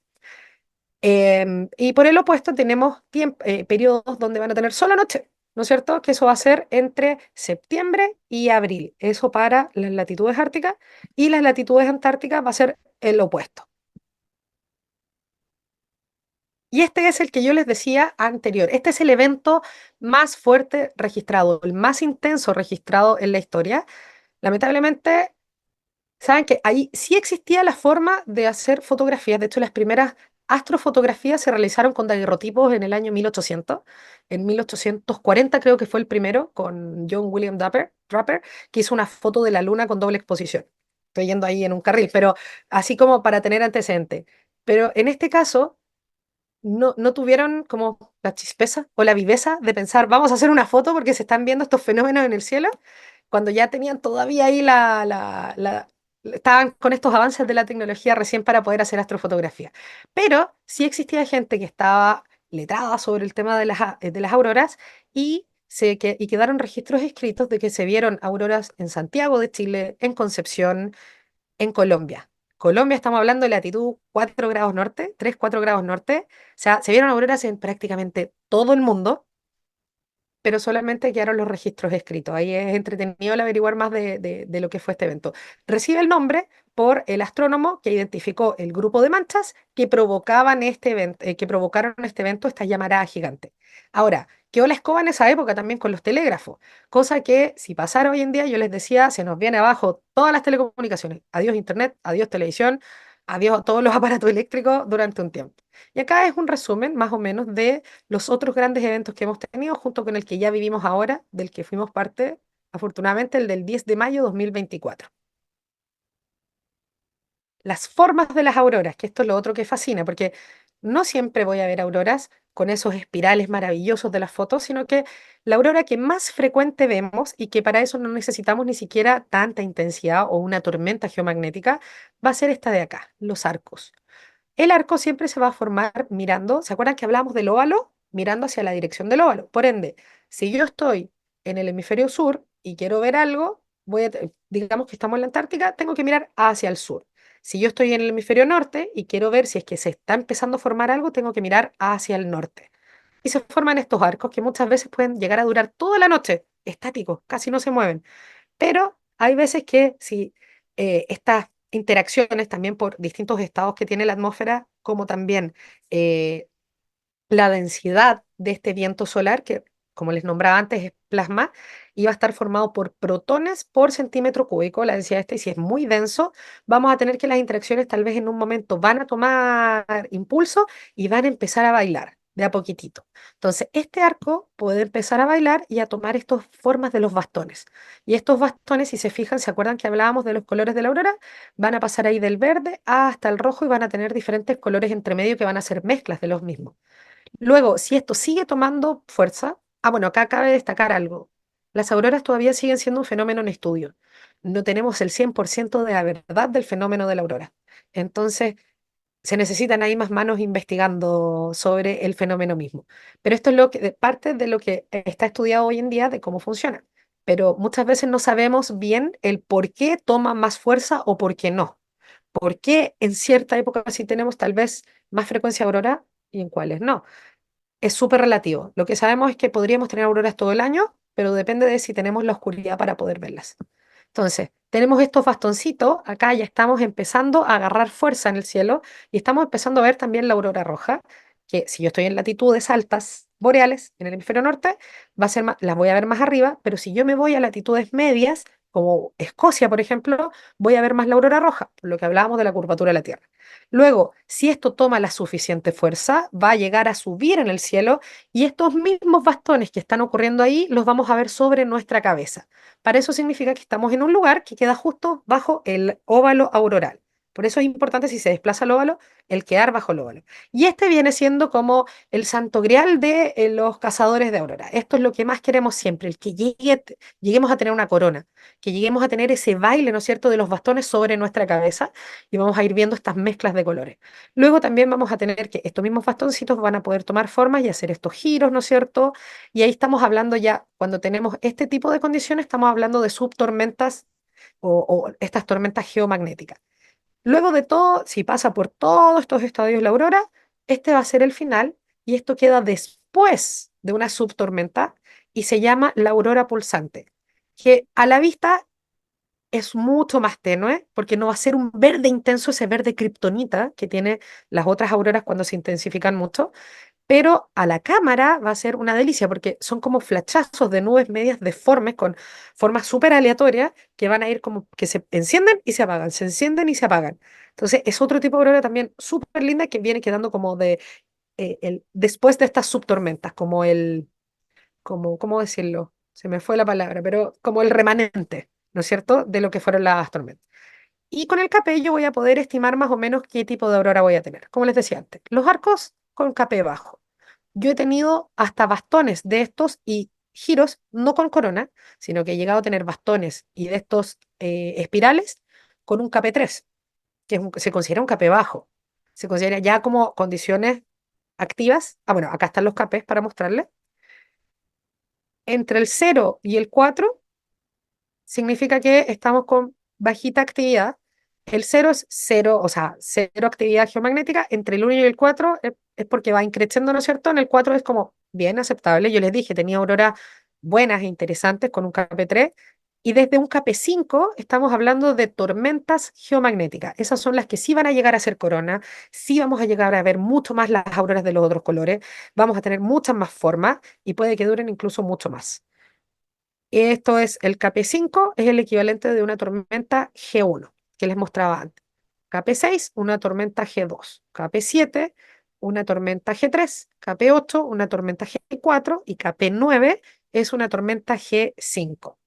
Y por el opuesto tenemos periodos donde van a tener sola noche, ¿no es cierto? Que eso va a ser entre septiembre y abril. Eso para las latitudes árticas, y las latitudes antárticas va a ser el opuesto. Y este es el que yo les decía anterior. Este es el evento más fuerte registrado, el más intenso registrado en la historia. Lamentablemente, saben que ahí sí existía la forma de hacer fotografías. De hecho, las primeras astrofotografías se realizaron con daguerrotipos en el año 1800. En 1840 creo que fue el primero, con John William Draper, que hizo una foto de la luna con doble exposición. Estoy yendo ahí en un carril, pero así como para tener antecedente. Pero en este caso no tuvieron como la chispeza o la viveza de pensar, vamos a hacer una foto porque se están viendo estos fenómenos en el cielo, cuando ya tenían todavía ahí estaban con estos avances de la tecnología recién para poder hacer astrofotografía. Pero sí existía gente que estaba letrada sobre el tema de las auroras y quedaron registros escritos de que se vieron auroras en Santiago de Chile, en Concepción, en Colombia. Colombia, estamos hablando de latitud 4 grados norte, 3 4 grados norte. O sea, se vieron auroras en prácticamente todo el mundo, pero solamente quedaron los registros escritos. Ahí es entretenido el averiguar más de lo que fue este evento. Recibe el nombre por el astrónomo que identificó el grupo de manchas que provocaban este evento, que provocaron este evento, esta llamarada gigante. Ahora, quedó la escoba en esa época también con los telégrafos, cosa que si pasara hoy en día, yo les decía, se nos viene abajo todas las telecomunicaciones. Adiós internet, adiós televisión, adiós a todos los aparatos eléctricos durante un tiempo. Y acá es un resumen más o menos de los otros grandes eventos que hemos tenido, junto con el que ya vivimos ahora, del que fuimos parte, afortunadamente, el del 10 de mayo de 2024. Las formas de las auroras, que esto es lo otro que fascina, porque no siempre voy a ver auroras con esos espirales maravillosos de las fotos, sino que la aurora que más frecuente vemos y que para eso no necesitamos ni siquiera tanta intensidad o una tormenta geomagnética, va a ser esta de acá, los arcos. El arco siempre se va a formar mirando, ¿se acuerdan que hablamos del óvalo? Mirando hacia la dirección del óvalo. Por ende, si yo estoy en el hemisferio sur y quiero ver algo, digamos que estamos en la Antártica, tengo que mirar hacia el sur. Si yo estoy en el hemisferio norte y quiero ver si es que se está empezando a formar algo, tengo que mirar hacia el norte. Y se forman estos arcos que muchas veces pueden llegar a durar toda la noche, estáticos, casi no se mueven. Pero hay veces que si estas interacciones también por distintos estados que tiene la atmósfera, como también eh, la densidad de este viento solar, que como les nombraba antes es plasma, y va a estar formado por protones por centímetro cúbico, la densidad de este, y si es muy denso, vamos a tener que las interacciones tal vez en un momento van a tomar impulso y van a empezar a bailar de a poquitito. Entonces, este arco puede empezar a bailar y a tomar estas formas de los bastones. Y estos bastones, si se fijan, ¿se acuerdan que hablábamos de los colores de la aurora? Van a pasar ahí del verde hasta el rojo y van a tener diferentes colores entre medio que van a ser mezclas de los mismos. Luego, si esto sigue tomando fuerza, bueno, acá cabe destacar algo. Las auroras todavía siguen siendo un fenómeno en estudio. No tenemos el 100% de la verdad del fenómeno de la aurora. Entonces, se necesitan ahí más manos investigando sobre el fenómeno mismo. Pero esto es parte de lo que está estudiado hoy en día de cómo funciona. Pero muchas veces no sabemos bien el por qué toma más fuerza o por qué no. ¿Por qué en cierta época sí tenemos tal vez más frecuencia de aurora y en cuáles no? Es súper relativo. Lo que sabemos es que podríamos tener auroras todo el año, pero depende de si tenemos la oscuridad para poder verlas. Entonces, tenemos estos bastoncitos, acá ya estamos empezando a agarrar fuerza en el cielo y estamos empezando a ver también la aurora roja, que si yo estoy en latitudes altas boreales, en el hemisferio norte, las voy a ver más arriba, pero si yo me voy a latitudes medias, como Escocia, por ejemplo, voy a ver más la aurora roja, por lo que hablábamos de la curvatura de la Tierra. Luego, si esto toma la suficiente fuerza, va a llegar a subir en el cielo y estos mismos bastones que están ocurriendo ahí los vamos a ver sobre nuestra cabeza. Para eso significa que estamos en un lugar que queda justo bajo el óvalo auroral. Por eso es importante si se desplaza el óvalo, el quedar bajo el óvalo. Y este viene siendo como el santo grial de los cazadores de aurora. Esto es lo que más queremos siempre, el que lleguemos a tener una corona, que lleguemos a tener ese baile, ¿no es cierto?, de los bastones sobre nuestra cabeza y vamos a ir viendo estas mezclas de colores. Luego también vamos a tener que estos mismos bastoncitos van a poder tomar formas y hacer estos giros, ¿no es cierto? Y ahí estamos hablando ya, cuando tenemos este tipo de condiciones, estamos hablando de subtormentas o estas tormentas geomagnéticas. Luego de todo, si pasa por todos estos estadios la aurora, este va a ser el final y esto queda después de una subtormenta y se llama la aurora pulsante, que a la vista es mucho más tenue porque no va a ser un verde intenso, ese verde kriptonita que tiene las otras auroras cuando se intensifican mucho, pero a la cámara va a ser una delicia porque son como flachazos de nubes medias deformes con formas súper aleatorias que van a ir como que se encienden y se apagan, se encienden y se apagan. Entonces es otro tipo de aurora también súper linda que viene quedando como después de estas subtormentas, ¿cómo decirlo? Se me fue la palabra, pero como el remanente, ¿no es cierto?, de lo que fueron las tormentas. Y con el capello voy a poder estimar más o menos qué tipo de aurora voy a tener. Como les decía antes, los arcos con capé bajo. Yo he tenido hasta bastones de estos y giros, no con corona, sino que he llegado a tener bastones y de estos espirales con un KP3, que se considera un KP bajo. Se considera ya como condiciones activas. Ah, bueno, acá están los KPs para mostrarles. Entre el 0 y el 4 significa que estamos con bajita actividad. El 0 es cero, o sea, cero actividad geomagnética. Entre el 1 y el 4 es porque va increciendo, ¿no es cierto? En el 4 es como bien aceptable. Yo les dije, tenía auroras buenas e interesantes con un KP3. Y desde un KP5 estamos hablando de tormentas geomagnéticas. Esas son las que sí van a llegar a ser corona, sí vamos a llegar a ver mucho más las auroras de los otros colores, vamos a tener muchas más formas y puede que duren incluso mucho más. Esto es el KP5, es el equivalente de una tormenta G1 que les mostraba antes. KP6, una tormenta G2. KP7, una tormenta G3. KP8, una tormenta G4. Y KP9 es una tormenta G5.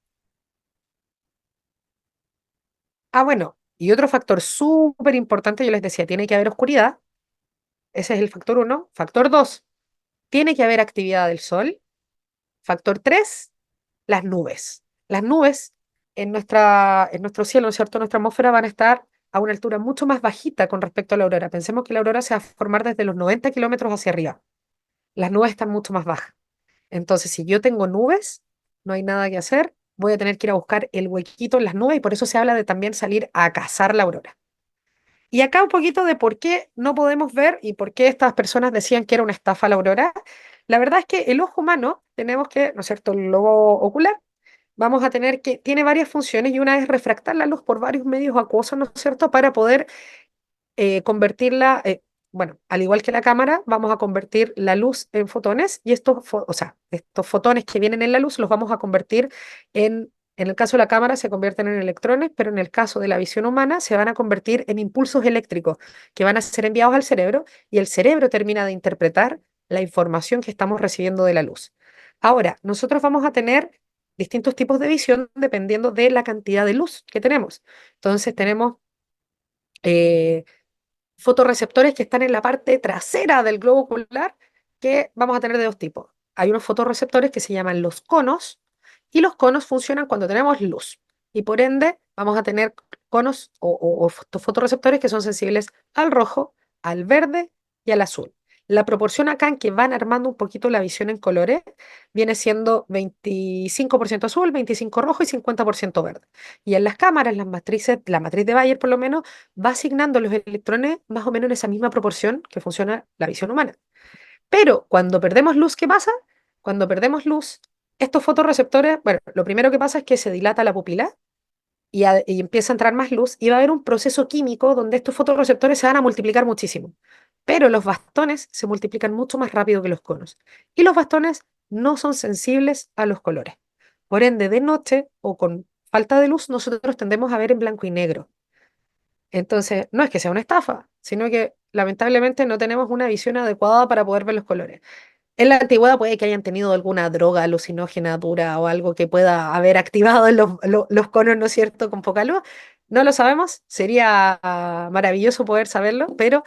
Ah, bueno, y otro factor súper importante, yo les decía, tiene que haber oscuridad. Ese es el factor 1. Factor 2, tiene que haber actividad del sol. Factor 3, las nubes. Las nubes en nuestro cielo, ¿no es cierto? Nuestra atmósfera van a estar a una altura mucho más bajita con respecto a la aurora. Pensemos que la aurora se va a formar desde los 90 kilómetros hacia arriba. Las nubes están mucho más bajas. Entonces, si yo tengo nubes, no hay nada que hacer, voy a tener que ir a buscar el huequito en las nubes y por eso se habla de también salir a cazar la aurora. Y acá un poquito de por qué no podemos ver y por qué estas personas decían que era una estafa la aurora. La verdad es que el ojo humano, tenemos que, ¿no es cierto?, el globo ocular, vamos a tener que, tiene varias funciones y una es refractar la luz por varios medios acuosos, ¿no es cierto?, para poder convertirla, bueno, al igual que la cámara, vamos a convertir la luz en fotones y estos, o sea, estos fotones que vienen en la luz los vamos a convertir en el caso de la cámara se convierten en electrones, pero en el caso de la visión humana se van a convertir en impulsos eléctricos que van a ser enviados al cerebro y el cerebro termina de interpretar la información que estamos recibiendo de la luz. Ahora, nosotros vamos a tener distintos tipos de visión dependiendo de la cantidad de luz que tenemos. Entonces tenemos eh, fotorreceptores que están en la parte trasera del globo ocular, que vamos a tener de dos tipos. Hay unos fotorreceptores que se llaman los conos, y los conos funcionan cuando tenemos luz. Y por ende, vamos a tener conos o fotorreceptores que son sensibles al rojo, al verde y al azul. La proporción acá en que van armando un poquito la visión en colores viene siendo 25% azul, 25% rojo y 50% verde. Y en las cámaras, las matrices, la matriz de Bayer por lo menos, va asignando los electrones más o menos en esa misma proporción que funciona la visión humana. Pero cuando perdemos luz, ¿qué pasa? Cuando perdemos luz, estos fotorreceptores, bueno, lo primero que pasa es que se dilata la pupila y empieza a entrar más luz y va a haber un proceso químico donde estos fotorreceptores se van a multiplicar muchísimo. Pero los bastones se multiplican mucho más rápido que los conos. Y los bastones no son sensibles a los colores. Por ende, de noche o con falta de luz, nosotros tendemos a ver en blanco y negro. Entonces, no es que sea una estafa, sino que lamentablemente no tenemos una visión adecuada para poder ver los colores. En la antigüedad puede que hayan tenido alguna droga alucinógena dura o algo que pueda haber activado en los conos, ¿no es cierto?, con poca luz. No lo sabemos, sería maravilloso poder saberlo, pero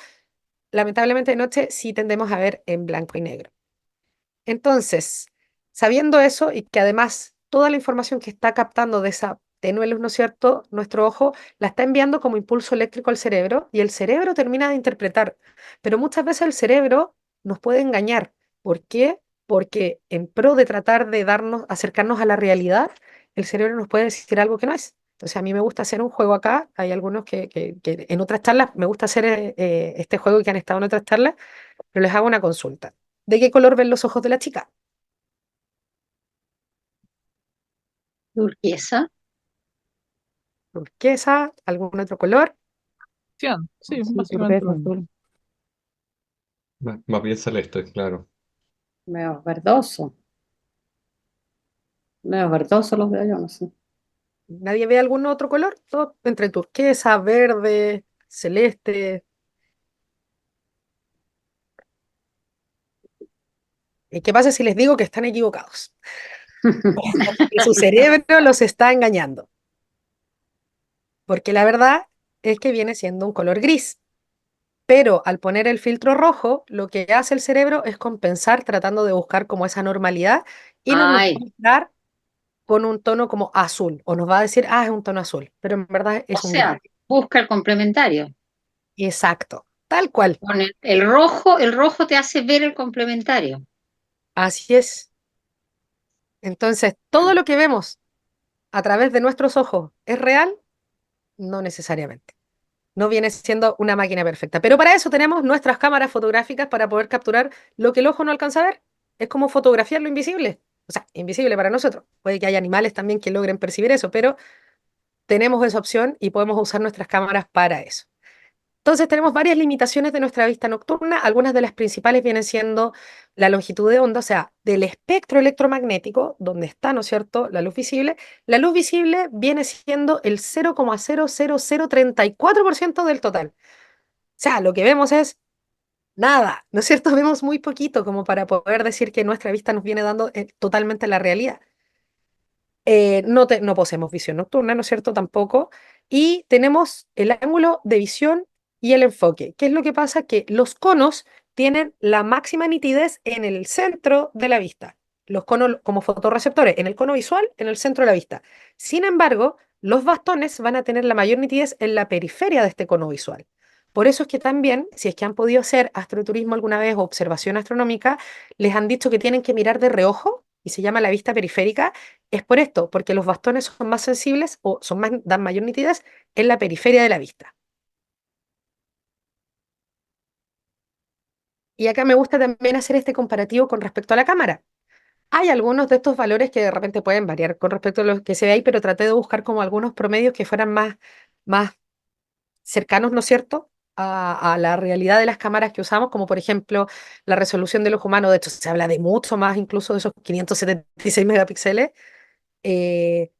lamentablemente de noche sí tendemos a ver en blanco y negro. Entonces, sabiendo eso y que además toda la información que está captando de esa tenue luz, ¿no es cierto?, nuestro ojo la está enviando como impulso eléctrico al cerebro y el cerebro termina de interpretar. Pero muchas veces el cerebro nos puede engañar. ¿Por qué? Porque en pro de tratar de darnos, acercarnos a la realidad, el cerebro nos puede decir algo que no es. Entonces a mí me gusta hacer un juego acá, hay algunos que en otras charlas me gusta hacer este juego que han estado en otras charlas, pero les hago una consulta. ¿De qué color ven los ojos de la chica? Turquesa. ¿Turquesa? ¿Algún otro color? Cian, sí, Sí, básicamente turquesa lo mismo. azul. Más bien celeste, claro. Medio verdoso. Medio verdoso los veo yo, no sé. ¿Nadie ve algún otro color? Todo entre turquesa, verde, celeste. ¿Y qué pasa si les digo que están equivocados? Que su cerebro los está engañando. Porque la verdad es que viene siendo un color gris. Pero al poner el filtro rojo, lo que hace el cerebro es compensar tratando de buscar como esa normalidad y nos va a Ay, mostrar con un tono como azul, o nos va a decir, ah, es un tono azul, pero en verdad o es un sea, gris. busca el complementario. Exacto, tal cual. Con el rojo te hace ver el complementario. Así es. Entonces, todo lo que vemos a través de nuestros ojos es real, no necesariamente. No viene siendo una máquina perfecta. Pero para eso tenemos nuestras cámaras fotográficas para poder capturar lo que el ojo no alcanza a ver. Es como fotografiar lo invisible. O sea, invisible para nosotros. Puede que haya animales también que logren percibir eso, pero tenemos esa opción y podemos usar nuestras cámaras para eso. Entonces tenemos varias limitaciones de nuestra vista nocturna. Algunas de las principales vienen siendo la longitud de onda, o sea, del espectro electromagnético, donde está, ¿no es cierto?, la luz visible. La luz visible viene siendo el 0,00034% del total. O sea, lo que vemos es nada, ¿no es cierto? Vemos muy poquito como para poder decir que nuestra vista nos viene dando totalmente la realidad. No poseemos visión nocturna, ¿no es cierto? Tampoco. Y tenemos el ángulo de visión y el enfoque. ¿Qué es lo que pasa? Que los conos tienen la máxima nitidez en el centro de la vista. Los conos como fotorreceptores, en el cono visual, en el centro de la vista. Sin embargo, los bastones van a tener la mayor nitidez en la periferia de este cono visual. Por eso es que también, si es que han podido hacer astroturismo alguna vez o observación astronómica, les han dicho que tienen que mirar de reojo y se llama la vista periférica es por esto, porque los bastones son más sensibles o dan mayor nitidez en la periferia de la vista. Y acá me gusta también hacer este comparativo con respecto a la cámara. Hay algunos de estos valores que de repente pueden variar con respecto a los que se ve ahí, pero traté de buscar como algunos promedios que fueran más cercanos, ¿no es cierto?, a la realidad de las cámaras que usamos, como por ejemplo la resolución del ojo humano. De hecho, se habla de mucho más, incluso de esos 576 megapíxeles.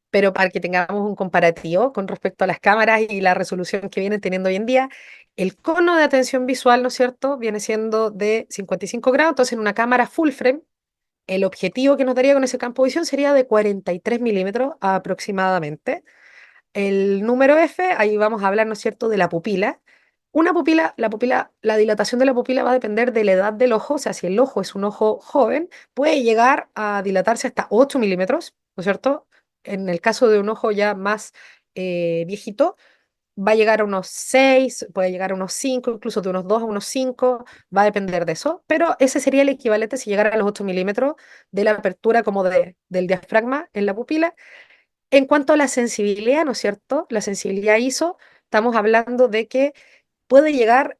Pero para que tengamos un comparativo con respecto a las cámaras y la resolución que vienen teniendo hoy en día, el cono de atención visual, ¿no es cierto?, viene siendo de 55 grados, entonces en una cámara full frame, el objetivo que nos daría con ese campo de visión sería de 43 milímetros aproximadamente. El número F, ahí vamos a hablar, ¿no es cierto?, de la pupila. La dilatación de la pupila va a depender de la edad del ojo, o sea, si el ojo es un ojo joven, puede llegar a dilatarse hasta 8 milímetros, ¿no es cierto? En el caso de un ojo ya más viejito, va a llegar a unos 6, puede llegar a unos 5, incluso de unos 2 a unos 5, va a depender de eso, pero ese sería el equivalente si llegara a los 8 milímetros de la apertura como del diafragma en la pupila. En cuanto a la sensibilidad, ¿no es cierto? La sensibilidad ISO, estamos hablando de que puede llegar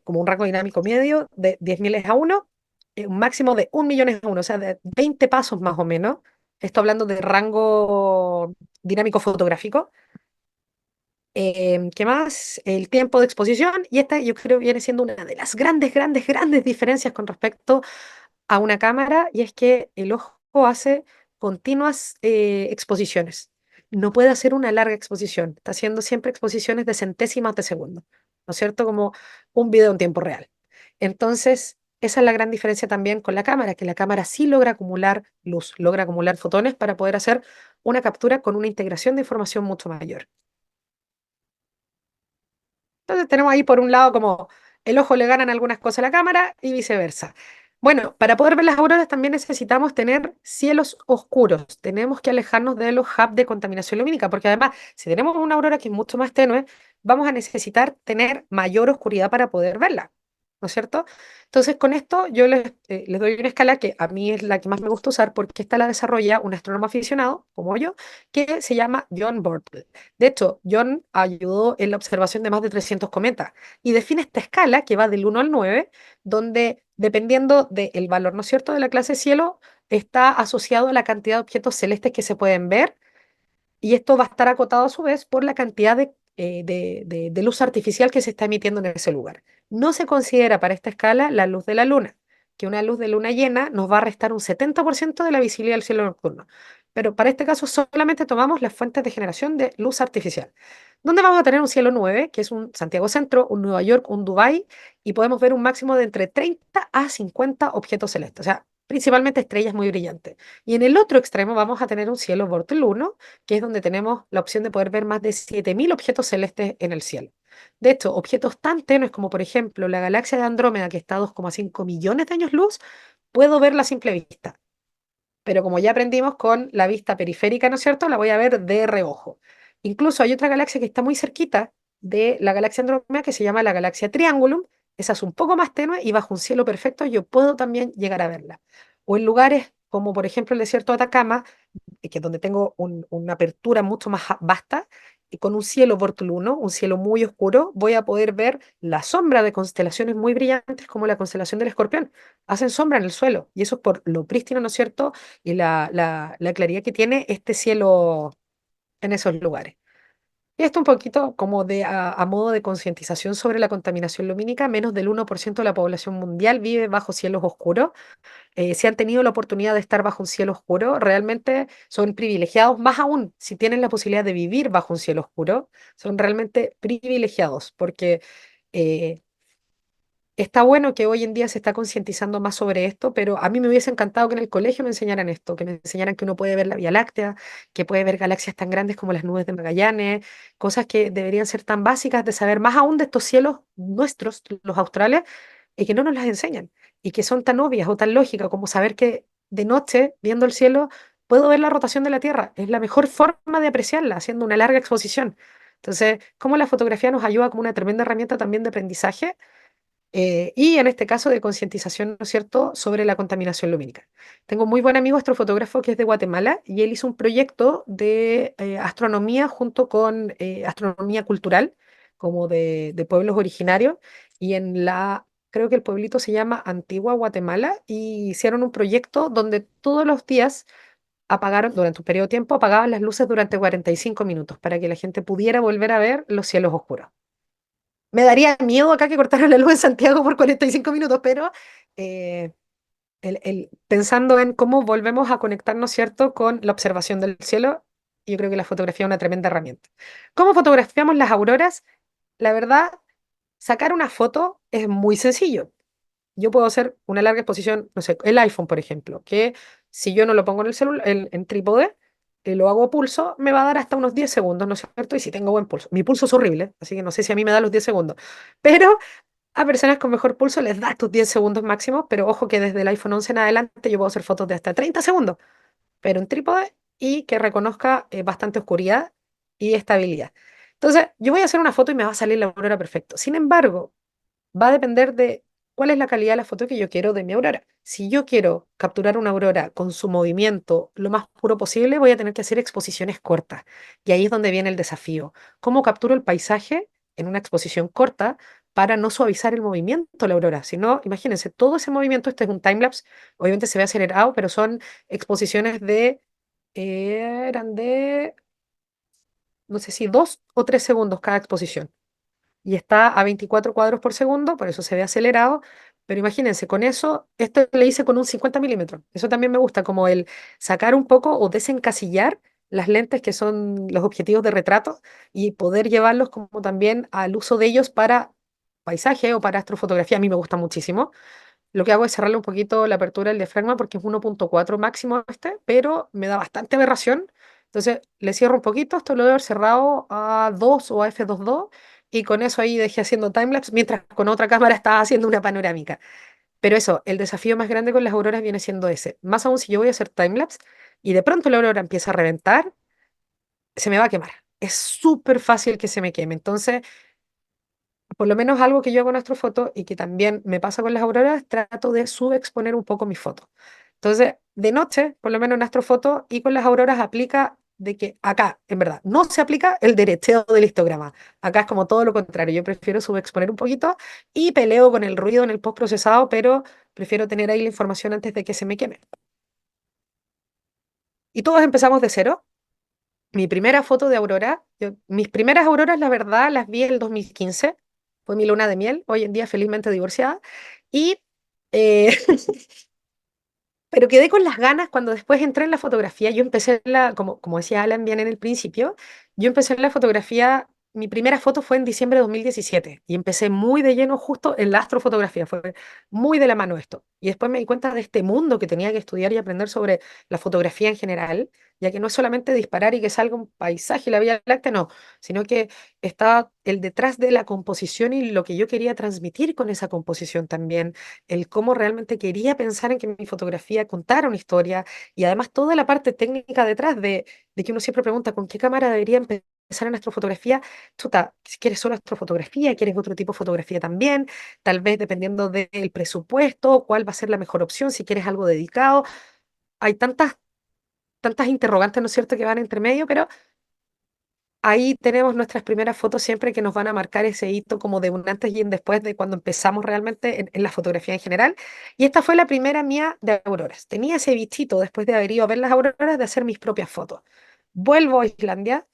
como un rango dinámico medio de 10.000 a 1, un máximo de 1 millón a 1, o sea, de 20 pasos más o menos. Esto hablando de rango dinámico fotográfico. ¿Qué más? El tiempo de exposición, y esta yo creo viene siendo una de las grandes diferencias con respecto a una cámara, y es que el ojo hace continuas exposiciones. No puede hacer una larga exposición, está haciendo siempre exposiciones de centésimas de segundo, ¿no es cierto? Como un video en tiempo real. Entonces, esa es la gran diferencia también con la cámara, que la cámara sí logra acumular luz, logra acumular fotones para poder hacer una captura con una integración de información mucho mayor. Entonces tenemos ahí por un lado como el ojo le ganan algunas cosas a la cámara y viceversa. Bueno, para poder ver las auroras también necesitamos tener cielos oscuros. Tenemos que alejarnos de los hubs de contaminación lumínica, porque además, si tenemos una aurora que es mucho más tenue, vamos a necesitar tener mayor oscuridad para poder verla, ¿no es cierto? Entonces, con esto yo les doy una escala que a mí es la que más me gusta usar, porque esta la desarrolla un astrónomo aficionado, como yo, que se llama John Bortle. De hecho, John ayudó en la observación de más de 300 cometas y define esta escala que va del 1 al 9, donde dependiendo del valor, ¿no es cierto?, de la clase cielo, está asociado a la cantidad de objetos celestes que se pueden ver, y esto va a estar acotado a su vez por la cantidad de luz artificial que se está emitiendo en ese lugar. No se considera para esta escala la luz de la luna, que una luz de luna llena nos va a restar un 70% de la visibilidad del cielo nocturno. Pero para este caso solamente tomamos las fuentes de generación de luz artificial, donde vamos a tener un cielo 9, que es un Santiago Centro, un Nueva York, un Dubái, y podemos ver un máximo de entre 30 a 50 objetos celestes, o sea, principalmente estrellas muy brillantes. Y en el otro extremo vamos a tener un cielo Bortle 1, que es donde tenemos la opción de poder ver más de 7.000 objetos celestes en el cielo. De hecho, objetos tan tenues como por ejemplo la galaxia de Andrómeda, que está a 2,5 millones de años luz, puedo verla a simple vista. Pero como ya aprendimos con la vista periférica, ¿no es cierto? La voy a ver de reojo. Incluso hay otra galaxia que está muy cerquita de la galaxia Andrómeda que se llama la galaxia Triangulum. Esa es un poco más tenue y bajo un cielo perfecto yo puedo también llegar a verla. O en lugares como por ejemplo el desierto de Atacama, que es donde tengo una apertura mucho más vasta, y con un cielo bortoluno, un cielo muy oscuro, voy a poder ver la sombra de constelaciones muy brillantes como la constelación del Escorpión. Hacen sombra en el suelo y eso es por lo prístino, ¿no es cierto? Y la claridad que tiene este cielo en esos lugares. Y esto un poquito como a modo de concientización sobre la contaminación lumínica, menos del 1% de la población mundial vive bajo cielos oscuros. Si han tenido la oportunidad de estar bajo un cielo oscuro, realmente son privilegiados, más aún si tienen la posibilidad de vivir bajo un cielo oscuro, son realmente privilegiados, porque eh, está bueno que hoy en día se está concientizando más sobre esto, pero a mí me hubiese encantado que en el colegio me enseñaran esto, que me enseñaran que uno puede ver la Vía Láctea, que puede ver galaxias tan grandes como las nubes de Magallanes, cosas que deberían ser tan básicas de saber, más aún de estos cielos nuestros, los australes, y que no nos las enseñan, y que son tan obvias o tan lógicas como saber que de noche, viendo el cielo, puedo ver la rotación de la Tierra. Es la mejor forma de apreciarla, haciendo una larga exposición. Entonces, cómo la fotografía nos ayuda como una tremenda herramienta también de aprendizaje y en este caso de concientización, ¿no es cierto?, sobre la contaminación lumínica. Tengo un muy buen amigo astrofotógrafo que es de Guatemala y él hizo un proyecto de astronomía junto con astronomía cultural, como de pueblos originarios, y creo que el pueblito se llama Antigua Guatemala, y hicieron un proyecto donde todos los días apagaron, durante un periodo de tiempo, apagaban las luces durante 45 minutos para que la gente pudiera volver a ver los cielos oscuros. Me daría miedo acá que cortaran la luz en Santiago por 45 minutos, pero eh, pensando en cómo volvemos a conectarnos, ¿cierto?, con la observación del cielo, yo creo que la fotografía es una tremenda herramienta. ¿Cómo fotografiamos las auroras? La verdad, sacar una foto es muy sencillo. Yo puedo hacer una larga exposición, no sé, el iPhone, por ejemplo, que si yo no lo pongo en el celular, en trípode, lo hago a pulso, me va a dar hasta unos 10 segundos, ¿no es cierto? Y si tengo buen pulso. Mi pulso es horrible, así que no sé si a mí me da los 10 segundos. Pero a personas con mejor pulso les da estos 10 segundos máximos, pero ojo que desde el iPhone 11 en adelante yo puedo hacer fotos de hasta 30 segundos, pero en trípode y que reconozca bastante oscuridad y estabilidad. Entonces, yo voy a hacer una foto y me va a salir la aurora perfecto. Sin embargo, va a depender de cuál es la calidad de la foto que yo quiero de mi aurora. Si yo quiero capturar una aurora con su movimiento lo más puro posible, voy a tener que hacer exposiciones cortas. Y ahí es donde viene el desafío. ¿Cómo capturo el paisaje en una exposición corta para no suavizar el movimiento de la aurora? Si no, imagínense, todo ese movimiento, este es un timelapse, obviamente se ve acelerado, pero son exposiciones eran de, no sé si 2 o 3 segundos cada exposición y está a 24 cuadros por segundo, por eso se ve acelerado. Pero imagínense, con eso, esto le hice con un 50 milímetros. Eso también me gusta, como el sacar un poco o desencasillar las lentes que son los objetivos de retrato y poder llevarlos como también al uso de ellos para paisaje o para astrofotografía. A mí me gusta muchísimo. Lo que hago es cerrarle un poquito la apertura del diafragma porque es 1,4 máximo este, pero me da bastante aberración. Entonces le cierro un poquito, esto lo debo haber cerrado a 2 o a f2.2 y con eso ahí dejé haciendo timelapse mientras con otra cámara estaba haciendo una panorámica. Pero eso, el desafío más grande con las auroras viene siendo ese. Más aún si yo voy a hacer timelapse y de pronto la aurora empieza a reventar, se me va a quemar. Es súper fácil que se me queme. Entonces por lo menos algo que yo hago en Astrofoto y que también me pasa con las auroras, trato de subexponer un poco mis fotos. Entonces, de noche, por lo menos en Astrofoto y con las auroras aplica de que acá, en verdad, no se aplica el derecho del histograma. Acá es como todo lo contrario. Yo prefiero subexponer un poquito y peleo con el ruido en el postprocesado, pero prefiero tener ahí la información antes de que se me queme. Y todos empezamos de cero. Mi primera foto de aurora, mis primeras auroras, la verdad, las vi en el 2015. Fue mi luna de miel, hoy en día felizmente divorciada. Y, eh, pero quedé con las ganas cuando después entré en la fotografía. Yo empecé como decía Alan bien en el principio, yo empecé en la fotografía mi primera foto fue en diciembre de 2017 y empecé muy de lleno justo en la astrofotografía, fue muy de la mano esto. Y después me di cuenta de este mundo que tenía que estudiar y aprender sobre la fotografía en general, ya que no es solamente disparar y que salga un paisaje y la Vía Láctea, no, sino que está el detrás de la composición y lo que yo quería transmitir con esa composición también, el cómo realmente quería pensar en que mi fotografía contara una historia y además toda la parte técnica detrás de que uno siempre pregunta con qué cámara debería empezar en astrofotografía. Chuta, si quieres solo astrofotografía, quieres otro tipo de fotografía también, tal vez dependiendo del presupuesto, cuál va a ser la mejor opción, si quieres algo dedicado. Hay tantas interrogantes, ¿no es cierto?, que van entre medio, pero ahí tenemos nuestras primeras fotos siempre que nos van a marcar ese hito como de un antes y un después de cuando empezamos realmente en la fotografía en general. Y esta fue la primera mía de auroras. Tenía ese bichito después de haber ido a ver las auroras de hacer mis propias fotos. Vuelvo a Islandia,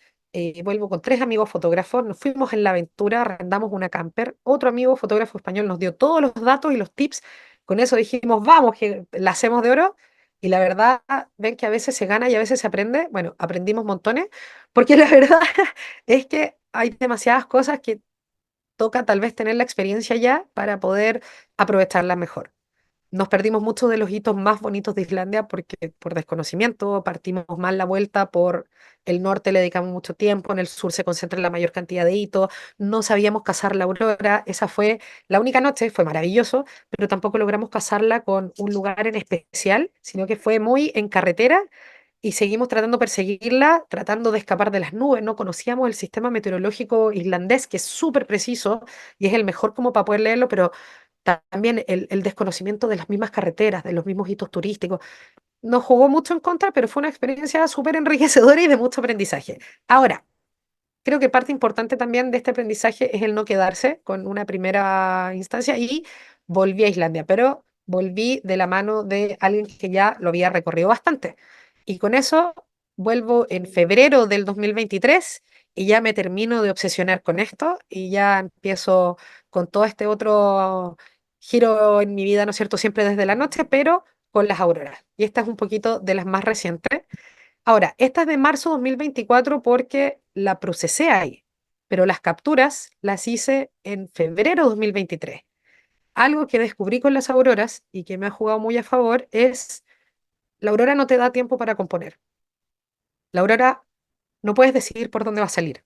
vuelvo con tres amigos fotógrafos, nos fuimos en la aventura, arrendamos una camper, otro amigo fotógrafo español nos dio todos los datos y los tips, con eso dijimos, vamos, que la hacemos de oro, y la verdad, ven que a veces se gana y a veces se aprende, bueno, aprendimos montones, porque la verdad es que hay demasiadas cosas que toca tal vez tener la experiencia ya para poder aprovecharlas mejor. Nos perdimos muchos de los hitos más bonitos de Islandia porque por desconocimiento partimos mal la vuelta, por el norte le dedicamos mucho tiempo, en el sur se concentra la mayor cantidad de hitos, no sabíamos cazar la aurora, esa fue la única noche, fue maravilloso, pero tampoco logramos cazarla con un lugar en especial, sino que fue muy en carretera y seguimos tratando de perseguirla, tratando de escapar de las nubes. No conocíamos el sistema meteorológico islandés, que es súper preciso y es el mejor como para poder leerlo, pero también el desconocimiento de las mismas carreteras, de los mismos hitos turísticos, nos jugó mucho en contra, pero fue una experiencia súper enriquecedora y de mucho aprendizaje. Ahora, creo que parte importante también de este aprendizaje es el no quedarse con una primera instancia y volví a Islandia, pero volví de la mano de alguien que ya lo había recorrido bastante. Y con eso vuelvo en febrero del 2023 y ya me termino de obsesionar con esto y ya empiezo con todo este otro giro en mi vida, ¿no es cierto? Siempre desde la noche, pero con las auroras. Y esta es un poquito de las más recientes. Ahora, esta es de marzo 2024 porque la procesé ahí, pero las capturas las hice en febrero 2023. Algo que descubrí con las auroras y que me ha jugado muy a favor es la aurora no te da tiempo para componer. La aurora no puedes decidir por dónde va a salir.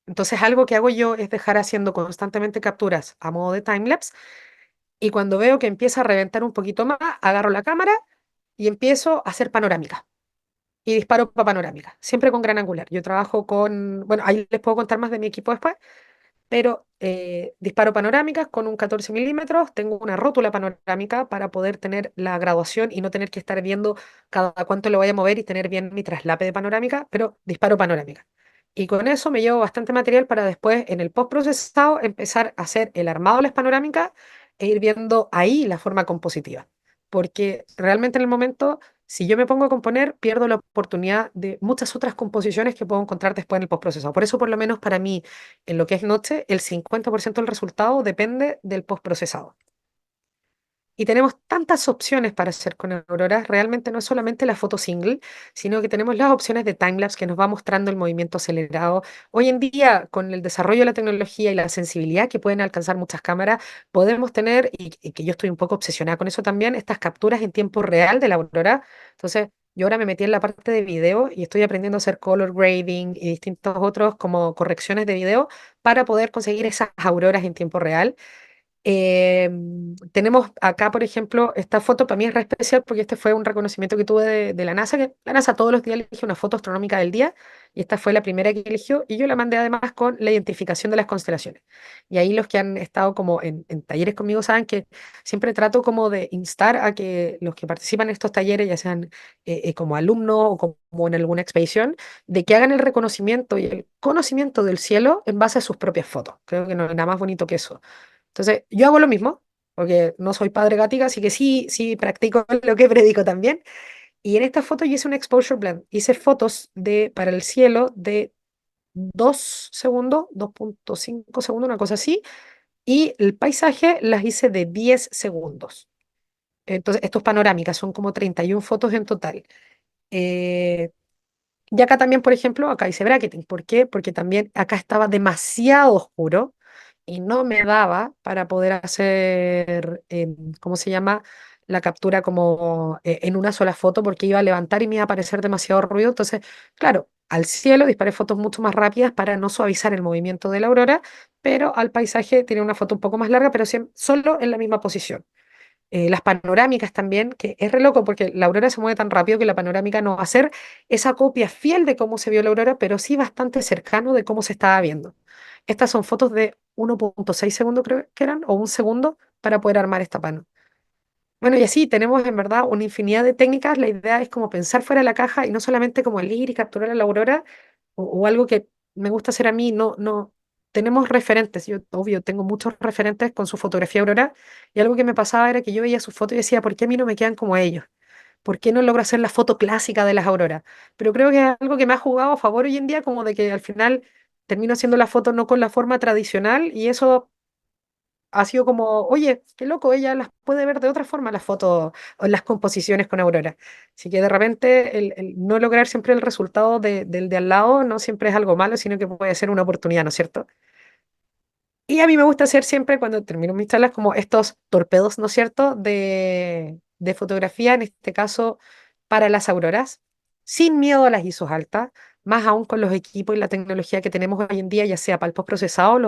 Entonces, algo que hago yo es dejar haciendo constantemente capturas a modo de timelapse y cuando veo que empieza a reventar un poquito más, agarro la cámara y empiezo a hacer panorámica. Y disparo para panorámica, siempre con gran angular. Yo trabajo con, bueno, ahí les puedo contar más de mi equipo después, pero disparo panorámicas con un 14 milímetros, tengo una rótula panorámica para poder tener la graduación y no tener que estar viendo cada cuánto lo voy a mover y tener bien mi traslape de panorámica, pero disparo panorámica. Y con eso me llevo bastante material para después, en el postprocesado, empezar a hacer el armado de las panorámicas e ir viendo ahí la forma compositiva. Porque realmente en el momento, si yo me pongo a componer, pierdo la oportunidad de muchas otras composiciones que puedo encontrar después en el postprocesado. Por eso, por lo menos para mí, en lo que es noche, el 50% del resultado depende del postprocesado. Y tenemos tantas opciones para hacer con Aurora, realmente no es solamente la foto single, sino que tenemos las opciones de timelapse que nos va mostrando el movimiento acelerado. Hoy en día, con el desarrollo de la tecnología y la sensibilidad que pueden alcanzar muchas cámaras, podemos tener, y que yo estoy un poco obsesionada con eso también, estas capturas en tiempo real de la Aurora. Entonces, yo ahora me metí en la parte de video y estoy aprendiendo a hacer color grading y distintos otros como correcciones de video para poder conseguir esas auroras en tiempo real. Tenemos acá, por ejemplo, esta foto para mí es re especial porque este fue un reconocimiento que tuve de la NASA, que la NASA todos los días elige una foto astronómica del día y esta fue la primera que eligió y yo la mandé además con la identificación de las constelaciones. Y ahí los que han estado como en talleres conmigo saben que siempre trato como de instar a que los que participan en estos talleres, ya sean como alumnos o como en alguna expedición, de que hagan el reconocimiento y el conocimiento del cielo en base a sus propias fotos. Creo que no hay nada más bonito que eso. Entonces, yo hago lo mismo, porque no soy padre gatica, así que sí practico lo que predico también. Y en esta foto yo hice un exposure blend. Hice fotos para el cielo de 2 segundos, 2,5 segundos, una cosa así. Y el paisaje las hice de 10 segundos. Entonces, esto es panorámica, son como 31 fotos en total. Eh, Y acá también, por ejemplo, acá hice bracketing. ¿Por qué? Porque también acá estaba demasiado oscuro y no me daba para poder hacer, ¿cómo se llama? La captura como en una sola foto porque iba a levantar y me iba a aparecer demasiado ruido. Entonces, claro, al cielo disparé fotos mucho más rápidas para no suavizar el movimiento de la aurora, pero al paisaje tiene una foto un poco más larga, pero solo en la misma posición. Las panorámicas también, que es re loco porque la aurora se mueve tan rápido que la panorámica no va a ser esa copia fiel de cómo se vio la aurora, pero sí bastante cercano de cómo se estaba viendo. Estas son fotos de 1,6 segundos, creo que eran, o un segundo, para poder armar esta pano. Bueno, y así tenemos en verdad una infinidad de técnicas. La idea es como pensar fuera de la caja y no solamente como elegir y capturar a la aurora o algo que me gusta hacer a mí. No, no, tenemos referentes. Yo, obvio, tengo muchos referentes con su fotografía aurora y algo que me pasaba era que yo veía sus fotos y decía, ¿por qué a mí no me quedan como ellos? ¿Por qué no logro hacer la foto clásica de las auroras? Pero creo que es algo que me ha jugado a favor hoy en día, como de que al final termino haciendo la foto no con la forma tradicional y eso ha sido como, oye, qué loco, ella las puede ver de otra forma las fotos o las composiciones con Aurora. Así que de repente el no lograr siempre el resultado del de al lado no siempre es algo malo, sino que puede ser una oportunidad, ¿no es cierto? Y a mí me gusta hacer siempre, cuando termino mis charlas, como estos torpedos, ¿no es cierto?, de fotografía, en este caso para las auroras, sin miedo a las ISOs altas, más aún con los equipos y la tecnología que tenemos hoy en día, ya sea para el postprocesado,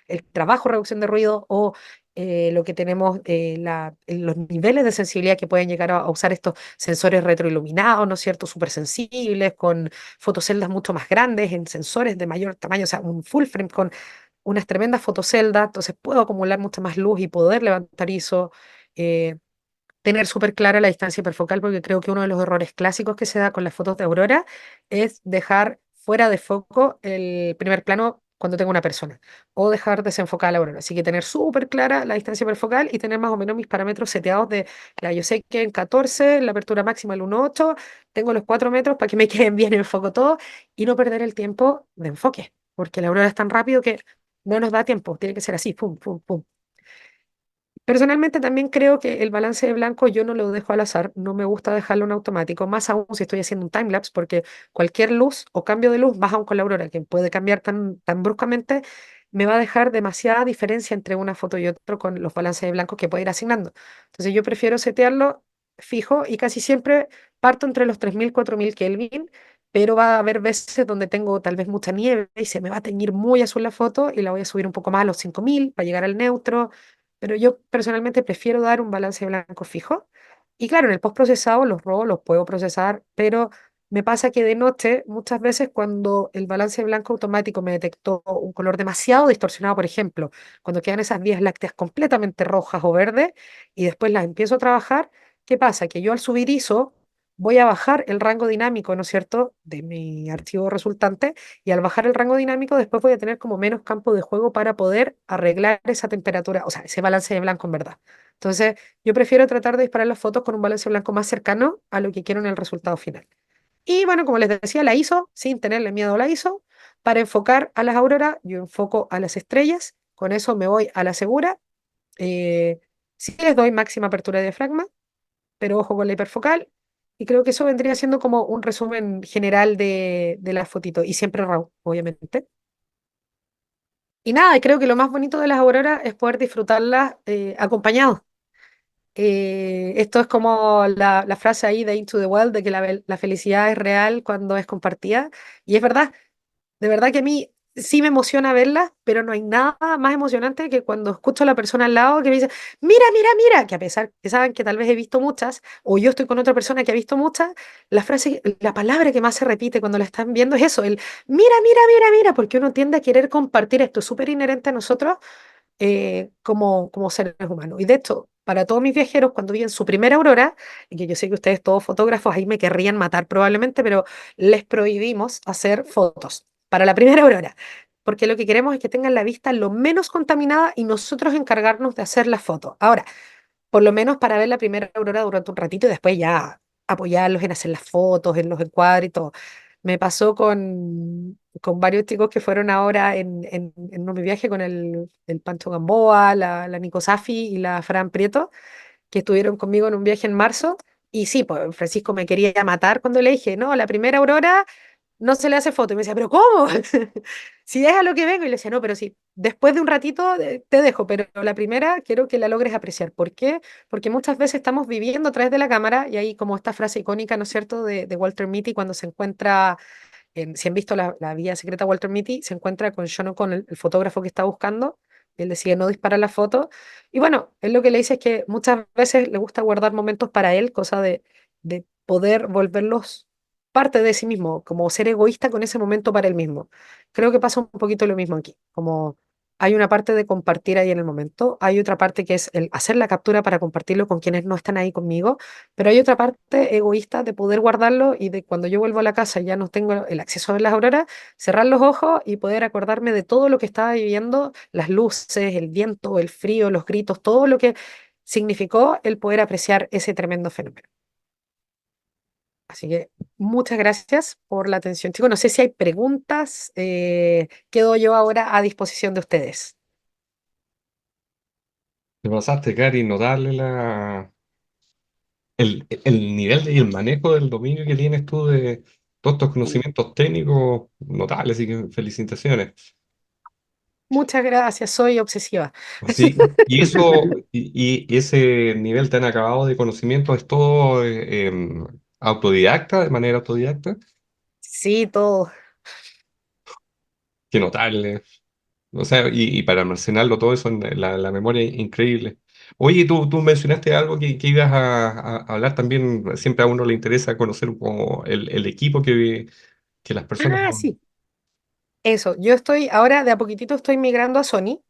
el trabajo, reducción de ruido o lo que tenemos, los niveles de sensibilidad que pueden llegar a usar estos sensores retroiluminados, ¿no es cierto?, súper sensibles, con fotoceldas mucho más grandes, en sensores de mayor tamaño, o sea, un full frame con unas tremendas fotoceldas, entonces puedo acumular mucha más luz y poder levantar ISO, eh, tener súper clara la distancia hiperfocal, porque creo que uno de los errores clásicos que se da con las fotos de aurora es dejar fuera de foco el primer plano cuando tengo una persona, o dejar desenfocada la aurora. Así que tener súper clara la distancia hiperfocal y tener más o menos mis parámetros seteados de, ya, yo sé que en 14, la apertura máxima el 1,8, tengo los 4 metros para que me queden bien en foco todo y no perder el tiempo de enfoque, porque la aurora es tan rápido que no nos da tiempo, tiene que ser así, pum, pum, pum. Personalmente también creo que el balance de blanco yo no lo dejo al azar, no me gusta dejarlo en automático, más aún si estoy haciendo un timelapse, porque cualquier luz o cambio de luz, más aún con la aurora, que puede cambiar tan bruscamente, me va a dejar demasiada diferencia entre una foto y otra con los balances de blanco que puedo ir asignando. Entonces yo prefiero setearlo fijo y casi siempre parto entre los 3000 4000 Kelvin, pero va a haber veces donde tengo tal vez mucha nieve y se me va a teñir muy azul la foto y la voy a subir un poco más a los 5000 para llegar al neutro, pero yo personalmente prefiero dar un balance blanco fijo. Y claro, en el postprocesado los RAW los puedo procesar, pero me pasa que de noche, muchas veces cuando el balance blanco automático me detectó un color demasiado distorsionado, por ejemplo, cuando quedan esas vías lácteas completamente rojas o verdes y después las empiezo a trabajar, ¿qué pasa? Que yo al subir ISO voy a bajar el rango dinámico, ¿no es cierto?, de mi archivo resultante y al bajar el rango dinámico después voy a tener como menos campo de juego para poder arreglar esa temperatura, o sea, ese balance de blanco en verdad. Entonces, yo prefiero tratar de disparar las fotos con un balance blanco más cercano a lo que quiero en el resultado final. Y bueno, como les decía, la ISO, sin tenerle miedo a la ISO, para enfocar a las auroras, yo enfoco a las estrellas, con eso me voy a la segura. Eh, sí les doy máxima apertura de diafragma, pero ojo con la hiperfocal. Y creo que eso vendría siendo como un resumen general de la fotito. Y siempre RAW, obviamente. Y nada, y creo que lo más bonito de las auroras es poder disfrutarlas acompañados. Esto es como la frase ahí de Into the Wild, de que la felicidad es real cuando es compartida. Y es verdad, de verdad que a mí sí me emociona verlas, pero no hay nada más emocionante que cuando escucho a la persona al lado que me dice, mira, mira, mira, que a pesar que saben que tal vez he visto muchas, o yo estoy con otra persona que ha visto muchas, la frase, la palabra que más se repite cuando la están viendo es eso, el mira, mira, mira, mira, porque uno tiende a querer compartir esto, es súper inherente a nosotros como seres humanos. Y de hecho, para todos mis viajeros, cuando vi en su primera aurora, y que yo sé que ustedes todos fotógrafos ahí me querrían matar probablemente, pero les prohibimos hacer fotos para la primera aurora, porque lo que queremos es que tengan la vista lo menos contaminada y nosotros encargarnos de hacer la foto. Ahora, por lo menos para ver la primera aurora durante un ratito y después ya apoyarlos en hacer las fotos, en los encuadres y todo. Me pasó con varios chicos que fueron ahora en un viaje con el Pancho Gamboa, la Nico Safi y la Fran Prieto, que estuvieron conmigo en un viaje en marzo. Y sí, pues Francisco me quería matar cuando le dije, no, la primera aurora no se le hace foto. Y me decía, ¿pero cómo? Si es a lo que vengo. Y le decía, no, pero sí, después de un ratito te dejo, pero la primera quiero que la logres apreciar. ¿Por qué? Porque muchas veces estamos viviendo a través de la cámara y hay como esta frase icónica, ¿no es cierto?, de Walter Mitty cuando se encuentra, si han visto la vía secreta de Walter Mitty, se encuentra con John O'Connell, el fotógrafo que está buscando. Y él decide no disparar la foto. Y bueno, él lo que le dice es que muchas veces le gusta guardar momentos para él, cosa de poder volverlos parte de sí mismo, como ser egoísta con ese momento para él mismo. Creo que pasa un poquito lo mismo aquí, como hay una parte de compartir ahí en el momento, hay otra parte que es el hacer la captura para compartirlo con quienes no están ahí conmigo, pero hay otra parte egoísta de poder guardarlo y de cuando yo vuelvo a la casa y ya no tengo el acceso a ver las auroras, cerrar los ojos y poder acordarme de todo lo que estaba viviendo, las luces, el viento, el frío, los gritos, todo lo que significó el poder apreciar ese tremendo fenómeno. Así que muchas gracias por la atención, chicos. No sé si hay preguntas. Quedo yo ahora a disposición de ustedes. Te pasaste, Cari, notable el nivel y el manejo del dominio que tienes tú de todos estos conocimientos técnicos notables, así que felicitaciones. Muchas gracias, soy obsesiva. Sí, y eso, y ese nivel tan acabado de conocimiento es todo autodidacta, de manera autodidacta. Sí, todo. Qué notable. O sea, y para almacenarlo todo eso en la memoria increíble. Oye, tú mencionaste algo que ibas a hablar también. Siempre a uno le interesa conocer como el equipo que las personas. Ah, sí. Eso, yo estoy ahora de a poquitito estoy migrando a Sony,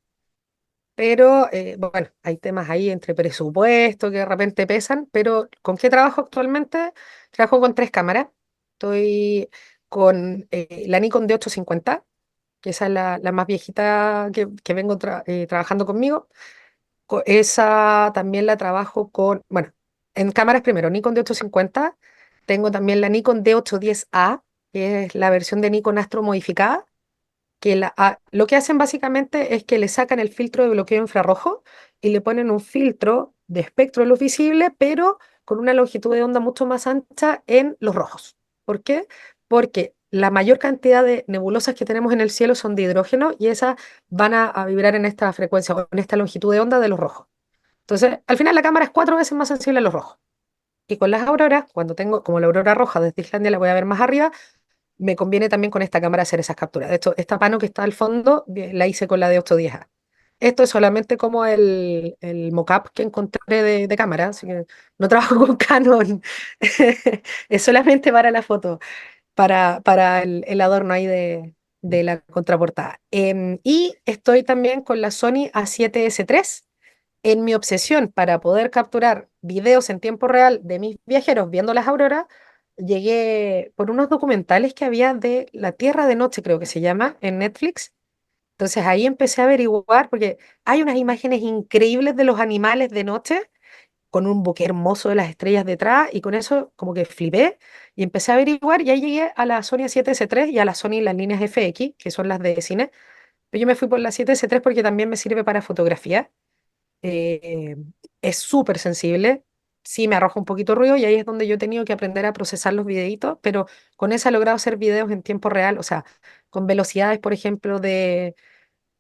pero bueno, hay temas ahí entre presupuesto que de repente pesan, pero ¿con qué trabajo actualmente? Trabajo con tres cámaras. Estoy con la Nikon D850, que esa es la más viejita que vengo trabajando conmigo. Esa también la trabajo con, bueno, en cámaras primero, Nikon D850. Tengo también la Nikon D810A, que es la versión de Nikon Astro modificada, que lo que hacen básicamente es que le sacan el filtro de bloqueo infrarrojo y le ponen un filtro de espectro de luz visible, pero con una longitud de onda mucho más ancha en los rojos. ¿Por qué? Porque la mayor cantidad de nebulosas que tenemos en el cielo son de hidrógeno y esas van a vibrar en esta frecuencia o en esta longitud de onda de los rojos. Entonces, al final la cámara es 4 veces más sensible a los rojos. Y con las auroras, cuando tengo, como la aurora roja desde Islandia la voy a ver más arriba, me conviene también con esta cámara hacer esas capturas. De hecho, esta pano que está al fondo la hice con la de 810A. Esto es solamente como el mockup que encontré de cámara, así que no trabajo con Canon. Es solamente para la foto, para el adorno ahí de la contraportada. Y estoy también con la Sony A7S3 en mi obsesión para poder capturar videos en tiempo real de mis viajeros viendo las auroras, llegué por unos documentales que había de La Tierra de Noche, creo que se llama, en Netflix. Entonces ahí empecé a averiguar, porque hay unas imágenes increíbles de los animales de noche, con un buque hermoso de las estrellas detrás, y con eso como que flipé y empecé a averiguar, y ahí llegué a la Sony 7S3 y a la Sony las líneas FX, que son las de cine. Pero yo me fui por la 7S3 porque también me sirve para fotografía. eh, es súper sensible, sí me arroja un poquito de ruido y ahí es donde yo he tenido que aprender a procesar los videitos, pero con esa he logrado hacer videos en tiempo real, o sea, con velocidades, por ejemplo, de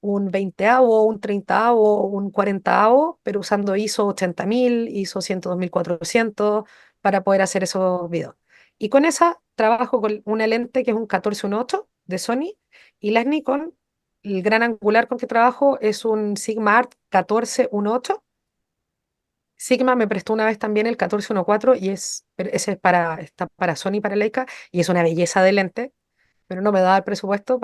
un veinteavo, un treintaavo, un cuarentaavo, pero usando ISO 80.000, ISO 102.400 para poder hacer esos videos. Y con esa trabajo con una lente que es un 14-1.8 de Sony y las Nikon, el gran angular con que trabajo es un Sigma Art 14-1.8. Sigma me prestó una vez también el 14-1.4 y pero ese es está para Sony, para Leica, y es una belleza de lente, pero no me daba el presupuesto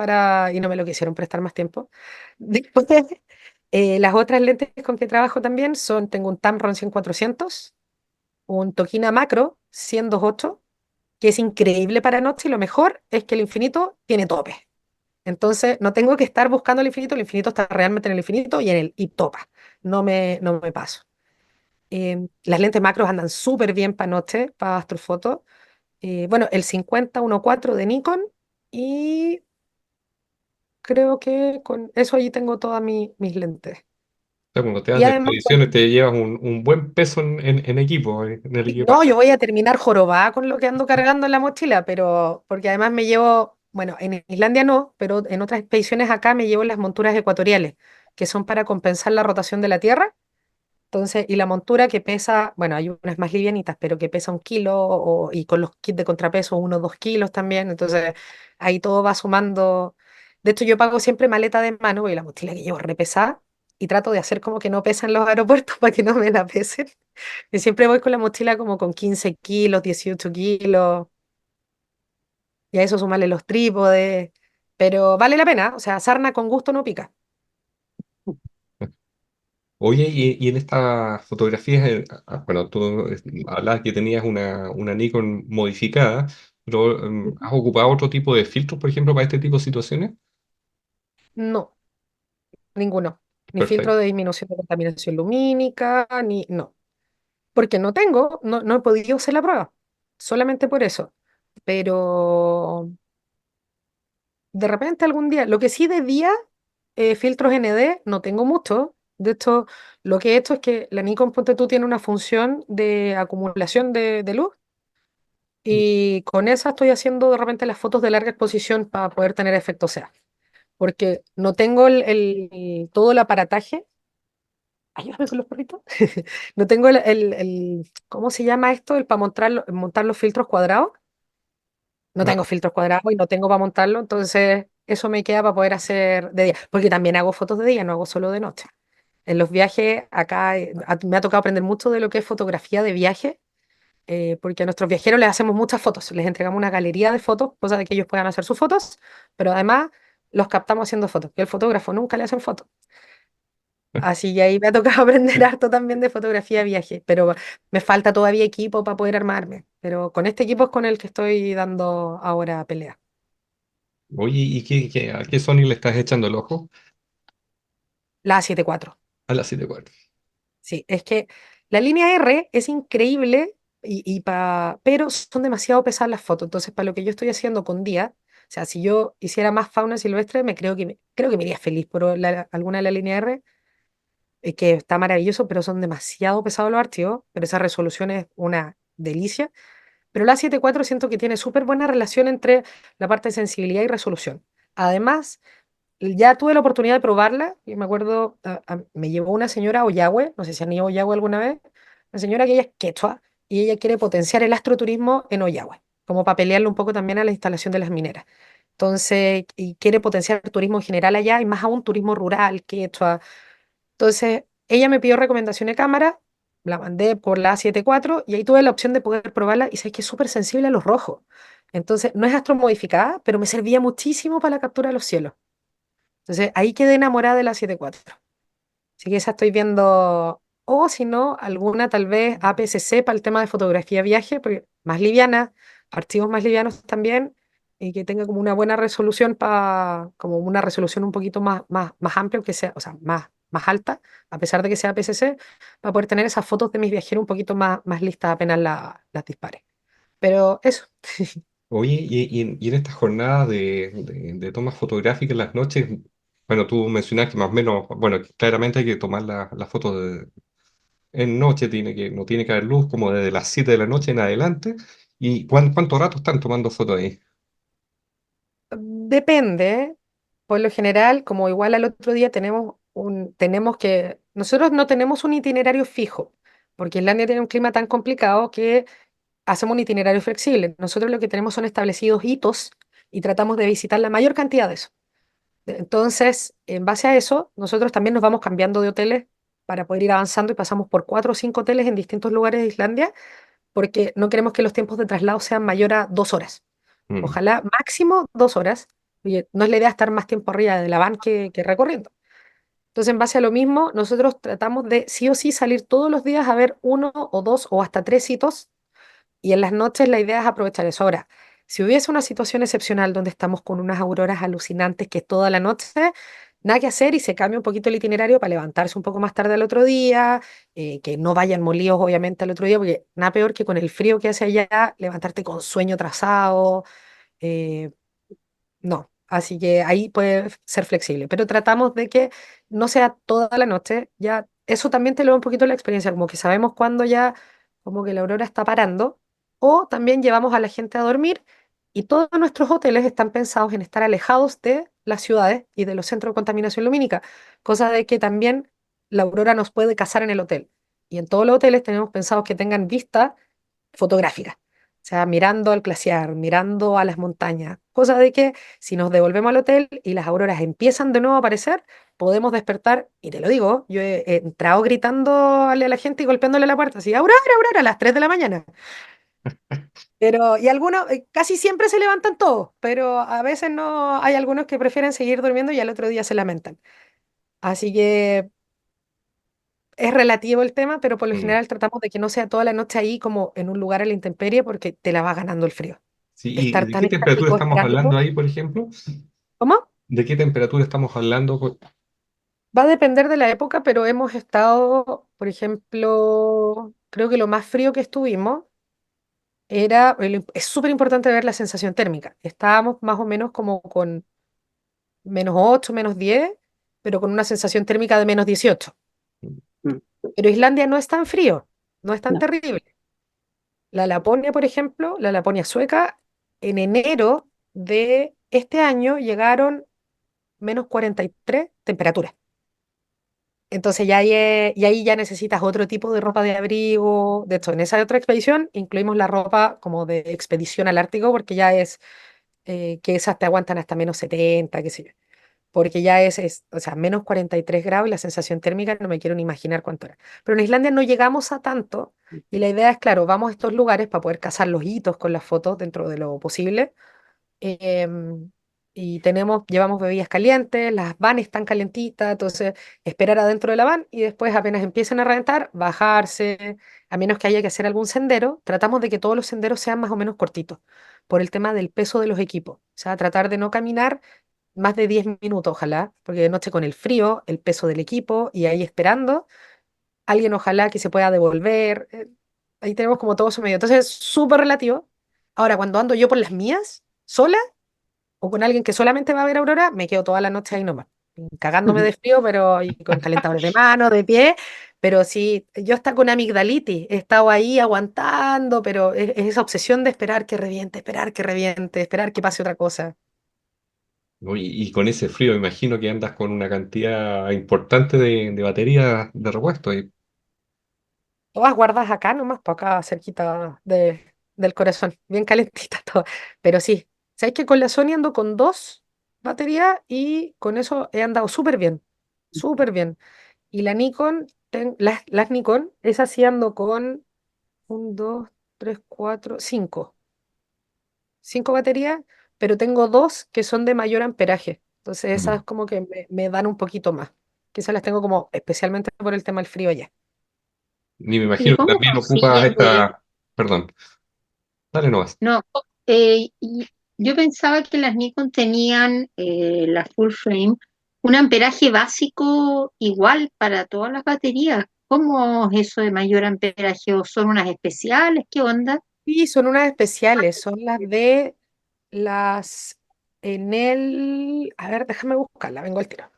y no me lo quisieron prestar más tiempo. Después, las otras lentes con que trabajo también tengo un Tamron 100-400, un Tokina Macro 100-2.8, que es increíble para noche y lo mejor es que el infinito tiene tope. Entonces no tengo que estar buscando el infinito está realmente en el infinito y topa, no me paso. Las lentes macros andan súper bien para noche, para astrofoto. Bueno, el 50-1.4 de Nikon y creo que con eso allí tengo todas mis lentes. sea, cuando te Y das de además, bueno, expediciones te llevas un buen peso en equipo, en el y no, yo equipaje. voy a terminar jorobada con lo que ando cargando en la mochila, pero porque además me llevo, bueno, en Islandia no, pero en otras expediciones acá me llevo las monturas ecuatoriales, que son para compensar la rotación de la Tierra. Entonces, y la montura que pesa, bueno, hay unas más livianitas, pero que pesa 1 kilo y con los kits de contrapeso 1 o 2 kilos también. Entonces, ahí todo va sumando. De hecho, yo pago siempre maleta de mano y la mochila que llevo repesada y trato de hacer como que no pesa en los aeropuertos para que no me la pesen. Y siempre voy con la mochila como con 15 kilos, 18 kilos y a eso sumarle los trípodes. Pero vale la pena, o sea, sarna con gusto no pica. Oye, y en estas fotografías, bueno, tú hablabas que tenías una Nikon modificada, pero ¿has ocupado otro tipo de filtros, por ejemplo, para este tipo de situaciones? No, ninguno. Ni filtro Perfecto. de disminución de contaminación lumínica, ni no. Porque no he podido hacer la prueba, solamente por eso. Pero de repente algún día, lo que sí de día, filtros ND no tengo mucho. De hecho, lo que he hecho es que la Nikon Ponte tú tiene una función de acumulación de luz y con esa estoy haciendo de repente las fotos de larga exposición para poder tener efecto SEA. Porque no tengo todo el aparataje. Ayúdame con los perritos. No tengo ¿cómo se llama esto? El para montar los filtros cuadrados. No tengo Ah, filtros cuadrados y no tengo para montarlo, entonces eso me queda para poder hacer de día, porque también hago fotos de día, no hago solo de noche. En los viajes, acá me ha tocado aprender mucho de lo que es fotografía de viaje, porque a nuestros viajeros les hacemos muchas fotos, les entregamos una galería de fotos, cosa de que ellos puedan hacer sus fotos, pero además los captamos haciendo fotos, y el fotógrafo nunca le hacen fotos. Así que ahí me ha tocado aprender harto también de fotografía de viaje, pero me falta todavía equipo para poder armarme. Pero con este equipo es con el que estoy dando ahora pelea. oye, ¿y a qué Sony le estás echando el ojo? La A7 IV. A la 7 4. Sí, es que la línea R es increíble, pero son demasiado pesadas las fotos. Entonces, para lo que yo estoy haciendo con día, o sea, si yo hiciera más fauna silvestre, creo que me iría feliz por alguna de la línea R, que está maravilloso, pero son demasiado pesados los archivos, pero esa resolución es una delicia. Pero la A7 IV siento que tiene súper buena relación entre la parte de sensibilidad y resolución. Además, ya tuve la oportunidad de probarla y me acuerdo, me llevó una señora a Oyagüe, no sé si han ido a Oyagüe alguna vez, una señora que ella es quechua y ella quiere potenciar el astroturismo en Oyagüe, como para pelearle un poco también a la instalación de las mineras. Entonces, y quiere potenciar el turismo en general allá y más aún turismo rural, quechua. Entonces, ella me pidió recomendación de cámara, la mandé por la A7 IV y ahí tuve la opción de poder probarla y sabes que es súper sensible a los rojos. Entonces, no es astromodificada, pero me servía muchísimo para la captura de los cielos. Entonces, ahí quedé enamorada de la 7 IV. Así que esa estoy viendo, o si no, alguna tal vez APS-C para el tema de fotografía viaje, porque más liviana, archivos más livianos también, y que tenga como una buena resolución como una resolución un poquito más amplia, aunque sea, o sea, más alta, a pesar de que sea APS-C, para poder tener esas fotos de mis viajeros un poquito más listas apenas las dispare. Pero eso. Oye, y en estas jornadas de tomas fotográficas en las noches, bueno, tú mencionas que más o menos, bueno, que claramente hay que tomar la foto en noche, no tiene que haber luz, como desde las 7 de la noche en adelante. ¿Y cuánto rato están tomando fotos ahí? Depende, por lo general, como igual al otro día nosotros no tenemos un itinerario fijo, porque Islandia tiene un clima tan complicado que hacemos un itinerario flexible. Nosotros lo que tenemos son establecidos hitos y tratamos de visitar la mayor cantidad de eso. Entonces, en base a eso, nosotros también nos vamos cambiando de hoteles para poder ir avanzando y pasamos por 4 o 5 hoteles en distintos lugares de Islandia, porque no queremos que los tiempos de traslado sean mayor a 2 horas. Mm. Ojalá máximo 2 horas. Oye, no es la idea estar más tiempo arriba de la van que recorriendo. Entonces, en base a lo mismo, nosotros tratamos de sí o sí salir todos los días a ver 1 o 2 o hasta 3 hitos y en las noches la idea es aprovechar eso. Ahora, si hubiese una situación excepcional donde estamos con unas auroras alucinantes que es toda la noche, nada que hacer y se cambia un poquito el itinerario para levantarse un poco más tarde al otro día, que no vayan molidos obviamente al otro día, porque nada peor que con el frío que hace allá, levantarte con sueño trazado. eh, no, Así que ahí puede ser flexible, pero tratamos de que no sea toda la noche. Ya eso también te lo da un poquito la experiencia, como que sabemos cuándo ya como que la aurora está parando, o también llevamos a la gente a dormir y todos nuestros hoteles están pensados en estar alejados de las ciudades y de los centros de contaminación lumínica, cosa de que también la aurora nos puede cazar en el hotel. Y en todos los hoteles tenemos pensados que tengan vista fotográfica, o sea, mirando al glaciar, mirando a las montañas, cosa de que si nos devolvemos al hotel y las auroras empiezan de nuevo a aparecer, podemos despertar, y te lo digo, yo he entrado gritándole a la gente y golpeándole la puerta, así, Aurora, Aurora, a las 3 de la mañana. Pero, y algunos, casi siempre se levantan todos, pero a veces no, hay algunos que prefieren seguir durmiendo y al otro día se lamentan. Así que es relativo el tema, pero por lo Mm. general tratamos de que no sea toda la noche ahí como en un lugar a la intemperie porque te la va ganando el frío. Sí, ¿y Estar de tan qué temperatura estático estamos hablando esperando. ahí, por ejemplo? ¿Cómo? ¿De qué temperatura estamos hablando? Va a depender de la época, pero hemos estado, por ejemplo, creo que lo más frío que estuvimos era, es súper importante ver la sensación térmica. Estábamos más o menos como con -8, -10, pero con una sensación térmica de -18. Mm, Pero Islandia no es tan frío, no es tan no, terrible. La Laponia, por ejemplo, la Laponia sueca, en enero de este año llegaron -43 temperaturas. Entonces ya ahí, y ahí ya necesitas otro tipo de ropa de abrigo. De hecho, en esa otra expedición incluimos la ropa como de expedición al Ártico, porque ya es que esas te aguantan hasta -70, qué sé yo. Porque ya o sea, -43 grados y la sensación térmica no me quiero ni imaginar cuánto era. Pero en Islandia no llegamos a tanto y la idea es, claro, vamos a estos lugares para poder cazar los hitos con las fotos dentro de lo posible. em, y llevamos bebidas calientes, las van están calentitas, entonces esperar adentro de la van y después apenas empiecen a reventar, bajarse, a menos que haya que hacer algún sendero, tratamos de que todos los senderos sean más o menos cortitos, por el tema del peso de los equipos. O sea, tratar de no caminar más de 10 minutos, ojalá, porque de noche con el frío, el peso del equipo y ahí esperando, alguien ojalá que se pueda devolver. Ahí tenemos como todo eso medio. Entonces, es súper relativo. Ahora, cuando ando yo por las mías, sola o con alguien que solamente va a ver aurora, me quedo toda la noche ahí nomás, cagándome de frío, pero y con calentadores de mano, de pie. Pero sí, yo estaba con amigdalitis, he estado ahí aguantando, pero es esa obsesión de esperar que pase otra cosa. ¿No? Y con ese frío, me imagino que andas con una cantidad importante de baterías de repuesto. Todas guardadas acá nomás, por acá cerquita del corazón, bien calentita todo. Pero sí, sabes que con la Sony ando con dos baterías y con eso he andado súper bien, súper bien. Y la Nikon, las Nikon, esas sí ando con un, dos, tres, cuatro, cinco baterías, pero tengo dos que son de mayor amperaje. Entonces esas Mm. como que me dan un poquito más. Que esas las tengo como especialmente por el tema del frío allá. Ni me ¿y imagino que cómo también ocupas consiguen esta... Perdón, dale nomás. No, y yo pensaba que las Nikon tenían la full frame un amperaje básico igual para todas las baterías. ¿Cómo es eso de mayor amperaje? ¿O son unas especiales? ¿Qué onda? Sí, son unas especiales, son las a ver, déjame buscarla, vengo al tiro.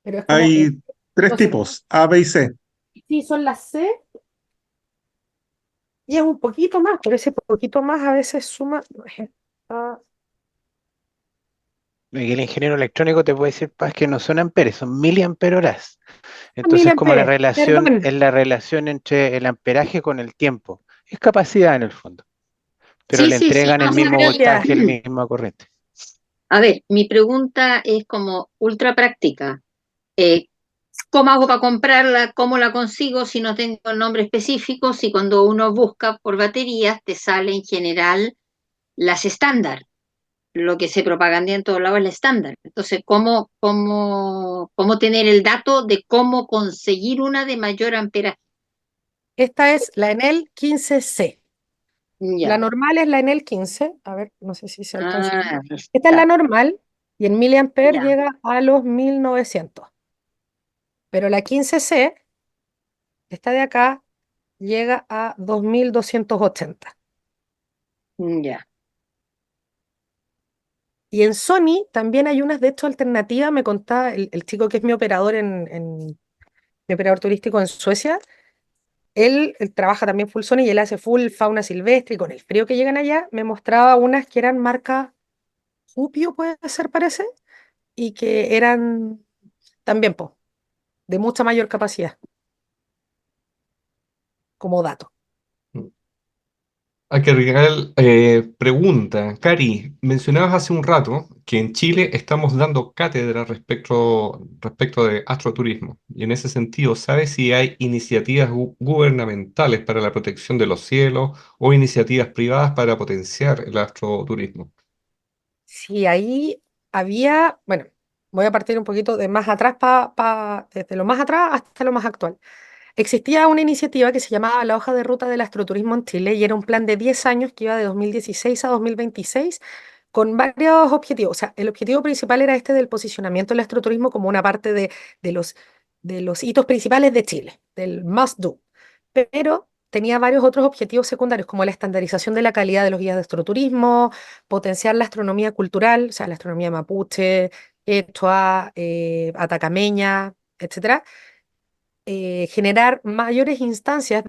Pero es como Hay tres no sé, tipos, A, B y C. sí, son las C y es un poquito más, pero ese poquito más a veces suma. Ah, Y el ingeniero electrónico te puede decir, "Pa, es que no son amperes, son miliamperoras. mil Entonces, como la amperes, relación perdón. es la relación entre el amperaje con el tiempo. Es capacidad en el fondo, pero Sí, le sí, sí, entregan no, el sí, mismo Gracias. voltaje, el mismo corriente. A ver, mi pregunta es como ultra práctica. Eh, ¿Cómo hago para comprarla? ¿Cómo la consigo si no tengo el nombre específico? Si cuando uno busca por baterías te sale en general las estándar. Lo que se propaganda en todos lados es la estándar. Entonces, ¿cómo tener el dato de cómo conseguir una de mayor amperaje? Esta es la Enel 15C. La Ya, normal es la Enel 15. A ver, no sé si se alcanza. ah, Esta es la está, normal y en miliamper ya, llega a los 1900. Pero la 15C, esta de acá, llega a 2280. ya. Y en Sony también hay unas, de hecho, alternativas. Me contaba el chico que es mi operador mi operador turístico en Suecia. Él trabaja también full Sony y él hace full fauna silvestre y con el frío que llegan allá, me mostraba unas que eran marca Jupio, puede ser, parece, y que eran también, po, de mucha mayor capacidad, como dato. Hay que agregar, pregunta. Cari, mencionabas hace un rato que en Chile estamos dando cátedra respecto de astroturismo. Y en ese sentido, ¿sabes si hay iniciativas gubernamentales para la protección de los cielos o iniciativas privadas para potenciar el astroturismo? Sí, ahí había, bueno, voy a partir un poquito de más atrás, desde lo más atrás hasta lo más actual. Existía una iniciativa que se llamaba la Hoja de Ruta del Astroturismo en Chile y era un plan de 10 años que iba de 2016 a 2026 con varios objetivos. O sea, el objetivo principal era este del posicionamiento del astroturismo como una parte de los hitos principales de Chile, del must do. Pero tenía varios otros objetivos secundarios, como la estandarización de la calidad de los guías de astroturismo, potenciar la astronomía cultural, o sea, la astronomía mapuche, quechua, atacameña, etcétera, generar mayores instancias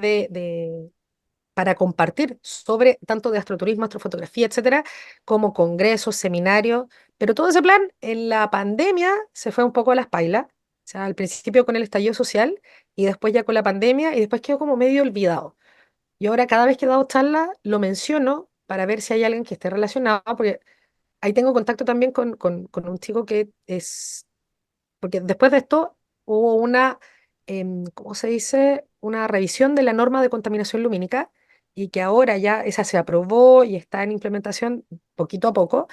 para compartir sobre tanto de astroturismo, astrofotografía, etcétera, como congresos, seminarios, pero todo ese plan en la pandemia se fue un poco a las pailas, o sea, al principio con el estallido social y después ya con la pandemia y después quedó como medio olvidado. Y ahora cada vez que he dado charla lo menciono para ver si hay alguien que esté relacionado, porque ahí tengo contacto también con un chico que es porque después de esto hubo una, ¿cómo se dice? Una revisión de la norma de contaminación lumínica y que ahora ya esa se aprobó y está en implementación poquito a poco.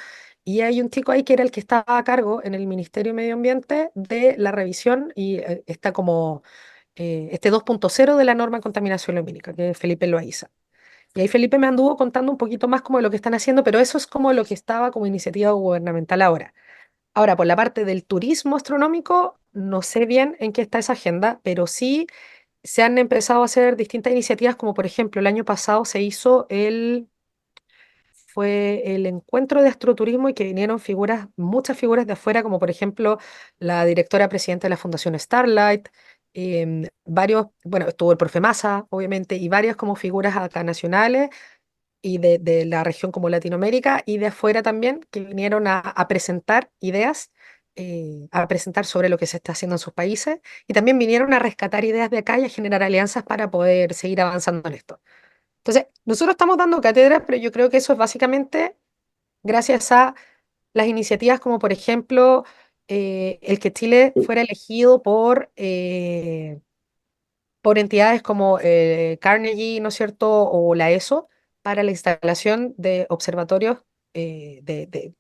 Y hay un chico ahí que era el que estaba a cargo en el Ministerio de Medio Ambiente de la revisión y está como este 2.0 de la norma de contaminación lumínica, que es Felipe Loaiza. Y ahí Felipe me anduvo contando un poquito más como de lo que están haciendo, pero eso es como lo que estaba como iniciativa gubernamental ahora. Ahora, por la parte del turismo astronómico, no sé bien en qué está esa agenda, pero sí se han empezado a hacer distintas iniciativas, como por ejemplo el año pasado se hizo fue el encuentro de astroturismo y que vinieron figuras, muchas figuras de afuera, como por ejemplo la directora presidenta de la Fundación Starlight, varios, bueno, estuvo el profe Massa, obviamente, y varias como figuras acá nacionales y de la región como Latinoamérica y de afuera también, que vinieron a presentar ideas, a presentar sobre lo que se está haciendo en sus países y también vinieron a rescatar ideas de acá y a generar alianzas para poder seguir avanzando en esto. Entonces, nosotros estamos dando cátedras, pero yo creo que eso es básicamente gracias a las iniciativas como, por ejemplo, el que Chile fuera elegido por entidades como Carnegie, ¿no es cierto?, o la ESO, para la instalación de observatorios de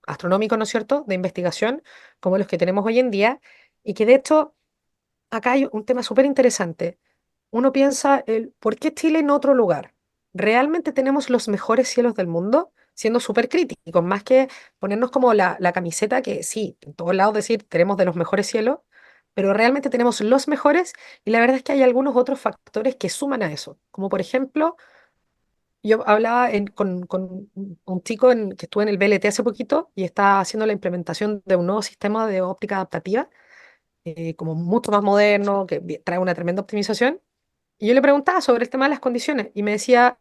astronómicos, ¿no es cierto?, de investigación, como los que tenemos hoy en día, y que de hecho acá hay un tema súper interesante. Uno piensa, ¿por qué Chile en otro lugar? ¿Realmente tenemos los mejores cielos del mundo? Siendo súper críticos, más que ponernos como la camiseta que sí, en todos lados decir tenemos de los mejores cielos, pero realmente tenemos los mejores y la verdad es que hay algunos otros factores que suman a eso, como por ejemplo, yo hablaba con un chico que estuvo en el BLT hace poquito y está haciendo la implementación de un nuevo sistema de óptica adaptativa, como mucho más moderno, que trae una tremenda optimización. Y yo le preguntaba sobre el tema de las condiciones y me decía,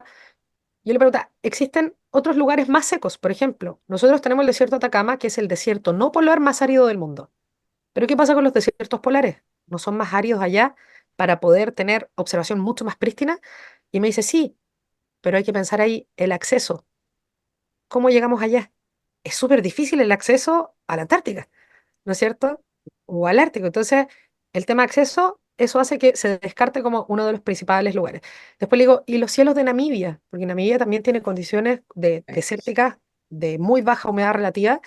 yo le preguntaba, ¿existen otros lugares más secos? Por ejemplo, nosotros tenemos el desierto de Atacama, que es el desierto no polar más árido del mundo. Pero ¿qué pasa con los desiertos polares? ¿No son más áridos allá para poder tener observación mucho más prístina? Y me dice, sí, pero hay que pensar ahí el acceso. ¿Cómo llegamos allá? Es súper difícil el acceso a la Antártica, ¿no es cierto? O al Ártico. Entonces, el tema acceso, eso hace que se descarte como uno de los principales lugares. Después le digo, ¿y los cielos de Namibia? Porque Namibia también tiene condiciones desérticas de muy baja humedad relativa.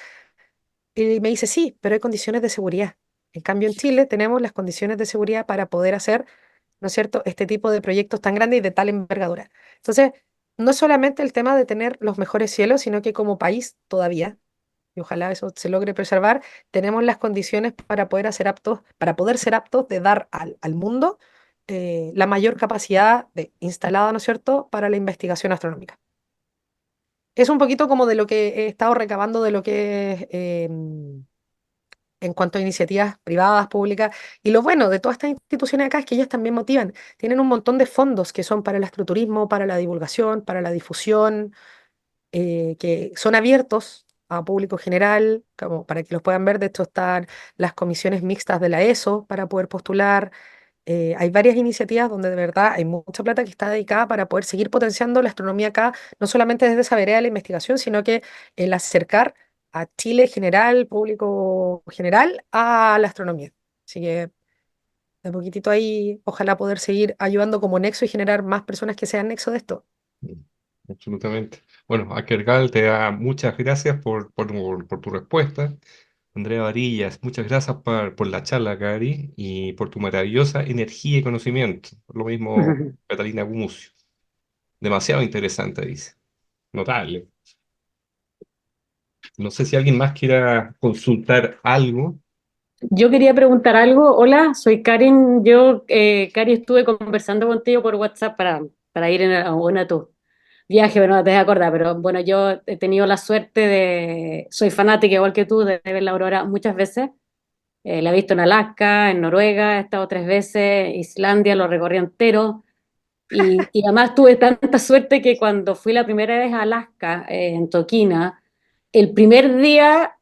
Y me dice, sí, pero hay condiciones de seguridad. En cambio, en Chile tenemos las condiciones de seguridad para poder hacer, ¿no es cierto?, este tipo de proyectos tan grandes y de tal envergadura. Entonces, no es solamente el tema de tener los mejores cielos, sino que como país todavía, y ojalá eso se logre preservar, tenemos las condiciones para poder ser aptos, de dar al mundo la mayor capacidad instalada, ¿no es cierto?, para la investigación astronómica. Es un poquito como de lo que he estado recabando de lo que es en cuanto a iniciativas privadas, públicas. Y lo bueno de todas estas instituciones acá es que ellas también motivan. Tienen un montón de fondos que son para el astroturismo, para la divulgación, para la difusión, que son abiertos a público general, como para que los puedan ver. De hecho, están las comisiones mixtas de la ESO para poder postular. Hay varias iniciativas donde de verdad hay mucha plata que está dedicada para poder seguir potenciando la astronomía acá, no solamente desde esa vereda de la investigación, sino que el acercar a Chile general, público general, a la astronomía. Así que de poquitito ahí, ojalá poder seguir ayudando como nexo y generar más personas que sean nexo de esto. Mm, absolutamente. Bueno, Akergal te da muchas gracias por tu respuesta. Andrea Varillas, muchas gracias por la charla, Cari, y por tu maravillosa energía y conocimiento. Lo mismo, Catalina Gumucio. Demasiado interesante, dice. Notable. No sé si alguien más quiera consultar algo. Yo quería preguntar algo. Hola, soy Karen. Cari, estuve conversando contigo por WhatsApp para ir a uno de tus viajes, pero no te vas a acordar. Pero bueno, yo he tenido la suerte soy fanática igual que tú, de ver la aurora muchas veces. La he visto en Alaska, en Noruega, he estado 3 veces, Islandia lo recorrí entero. Y además tuve tanta suerte que cuando fui la primera vez a Alaska, en Tokina, el primer día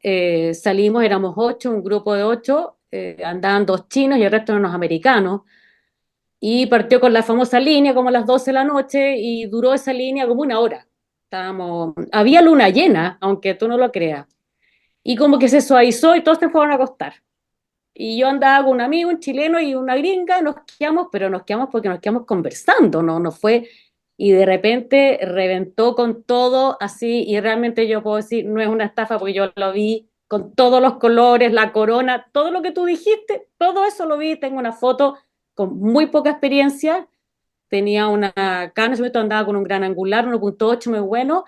salimos, éramos 8, un grupo de 8, andaban 2 chinos y el resto eran unos americanos, y partió con la famosa línea como a las 12 de la noche y duró esa línea como una hora. Había luna llena, aunque tú no lo creas, y como que se suavizó y todos se fueron a acostar. Y yo andaba con un amigo, un chileno y una gringa, nos quedamos, pero nos quedamos porque nos quedamos conversando, ¿no? No fue, y de repente reventó con todo así, y realmente yo puedo decir, no es una estafa porque yo lo vi con todos los colores, la corona, todo lo que tú dijiste, todo eso lo vi, tengo una foto con muy poca experiencia, tenía acá en ese momento andaba con un gran angular, 1.8 muy bueno,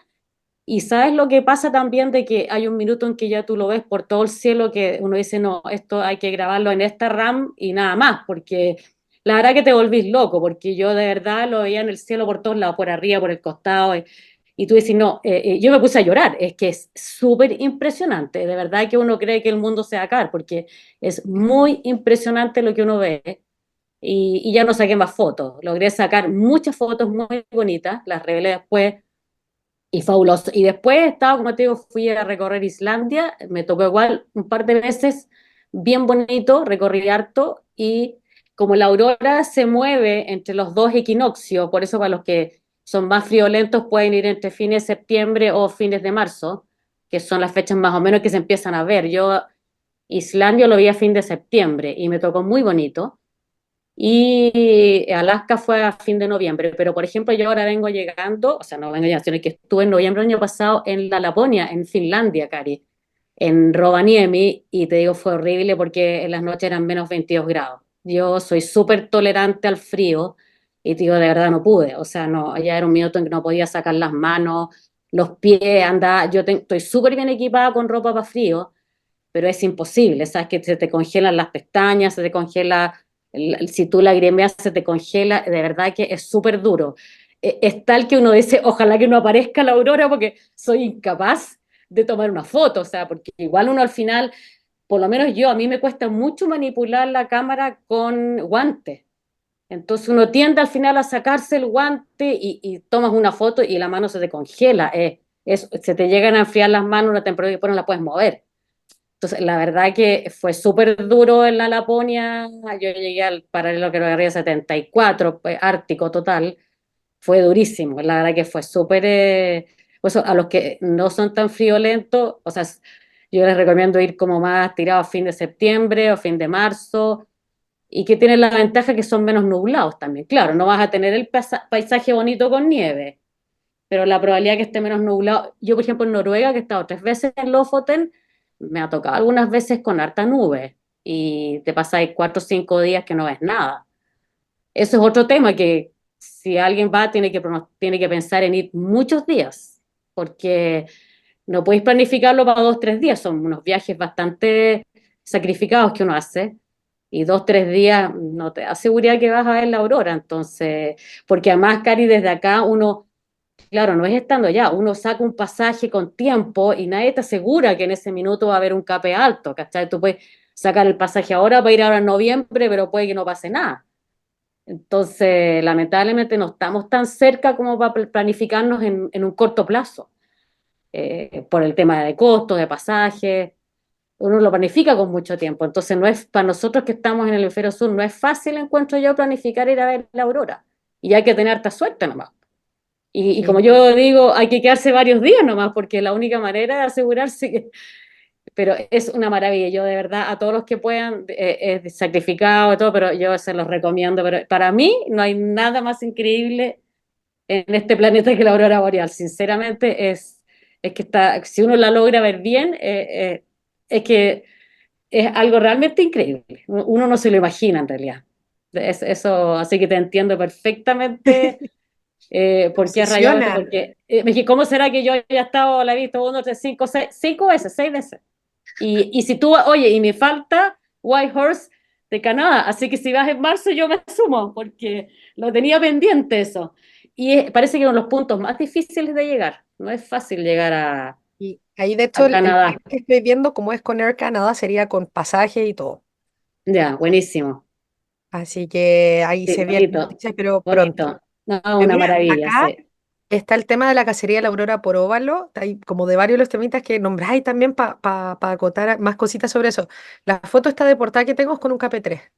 y sabes lo que pasa también de que hay un minuto en que ya tú lo ves por todo el cielo que uno dice, no, esto hay que grabarlo en esta RAM y nada más, porque la verdad que te volvís loco, porque yo de verdad lo veía en el cielo por todos lados, por arriba, por el costado, y tú dices, no, yo me puse a llorar, es que es súper impresionante, de verdad que uno cree que el mundo se va a acabar, porque es muy impresionante lo que uno ve, y ya no saqué más fotos, logré sacar muchas fotos muy bonitas, las revelé después y fabuloso. Y después estaba, como te digo, fui a recorrer Islandia, me tocó igual un par de veces, bien bonito, recorrí harto, y como la aurora se mueve entre los dos equinoccios, por eso para los que son más friolentos pueden ir entre fines de septiembre o fines de marzo, que son las fechas más o menos que se empiezan a ver. Yo Islandia lo vi a fin de septiembre y me tocó muy bonito. Y Alaska fue a fin de noviembre, pero por ejemplo yo ahora vengo llegando, o sea, no vengo llegando, sino que estuve en noviembre del año pasado en la Laponia, en Finlandia, Cari, en Rovaniemi, y te digo, fue horrible porque en las noches eran menos 22 grados. Yo soy súper tolerante al frío y te digo, de verdad no pude, o sea, no, ya era un minuto en que no podía sacar las manos, los pies, anda, estoy súper bien equipada con ropa para frío, pero es imposible, ¿sabes? Que se te congelan las pestañas, se te congela, si tú lagrimeas se te congela, de verdad que es súper duro. Es tal que uno dice, ojalá que no aparezca la aurora porque soy incapaz de tomar una foto, o sea, porque igual uno al final, por lo menos yo, a mí me cuesta mucho manipular la cámara con guantes. Entonces uno tiende al final a sacarse el guante y tomas una foto y la mano se te congela. Se te llegan a enfriar las manos, una temperatura que después no la puedes mover. Entonces, la verdad que fue súper duro en la Laponia. Yo llegué al paralelo que lo agarré a 74, pues, ártico total. Fue durísimo. La verdad que fue súper. Pues a los que no son tan friolentos, o sea, yo les recomiendo ir como más tirado a fin de septiembre o fin de marzo, y que tienen la ventaja que son menos nublados también. Claro, no vas a tener el paisaje bonito con nieve, pero la probabilidad que esté menos nublado. Yo, por ejemplo, en Noruega, que he estado 3 veces en Lofoten, me ha tocado algunas veces con harta nube y te pasáis 4 o 5 días que no ves nada. Eso es otro tema que si alguien va tiene que pensar en ir muchos días, porque no podéis planificarlo para 2 o 3 días, son unos viajes bastante sacrificados que uno hace. Y 2 o 3 días no te da seguridad que vas a ver la aurora, entonces, porque además, Cari, desde acá uno claro, no es estando allá, uno saca un pasaje con tiempo y nadie te asegura que en ese minuto va a haber un cape alto, ¿cachai? Tú puedes sacar el pasaje ahora para ir ahora en noviembre, pero puede que no pase nada. Entonces, lamentablemente no estamos tan cerca como para planificarnos en un corto plazo, por el tema de costos, de pasajes. Uno lo planifica con mucho tiempo. Entonces, no es para nosotros que estamos en el hemisferio sur, no es fácil, encuentro yo, planificar ir a ver la aurora. Y hay que tener harta suerte nomás. Y como Sí. yo digo, hay que quedarse varios días nomás, porque es la única manera de asegurarse que... Pero es una maravilla. Yo de verdad, a todos los que puedan, es sacrificado y todo, pero yo se los recomiendo. Pero para mí no hay nada más increíble en este planeta que la aurora boreal. Sinceramente, es que está, si uno la logra ver bien, es que es algo realmente increíble. Uno no se lo imagina en realidad. Eso, así que te entiendo perfectamente por qué has rayado esto, Obsesiona. porque me dije, ¿cómo será que yo haya estado, la he visto uno, tres, cinco, seis, cinco veces, seis veces? Y si tú, oye, y me falta White Horse de Canadá, así que si vas en marzo yo me sumo, porque lo tenía pendiente eso. Y parece que uno de los puntos más difíciles de llegar, no es fácil llegar Y ahí, de hecho, a el plan Canadá. que estoy viendo, como es con Air Canada, sería con pasaje y todo. Ya, buenísimo. Así que ahí Sí, se vienen bonito, noticias, pero pronto. bonito. No, Pero una mira, maravilla, acá sí. está el tema de la cacería de la aurora por óvalo, hay como de varios de los temitas que nombráis también para acotar más cositas sobre eso. La foto esta de portada que tengo es con un KP3.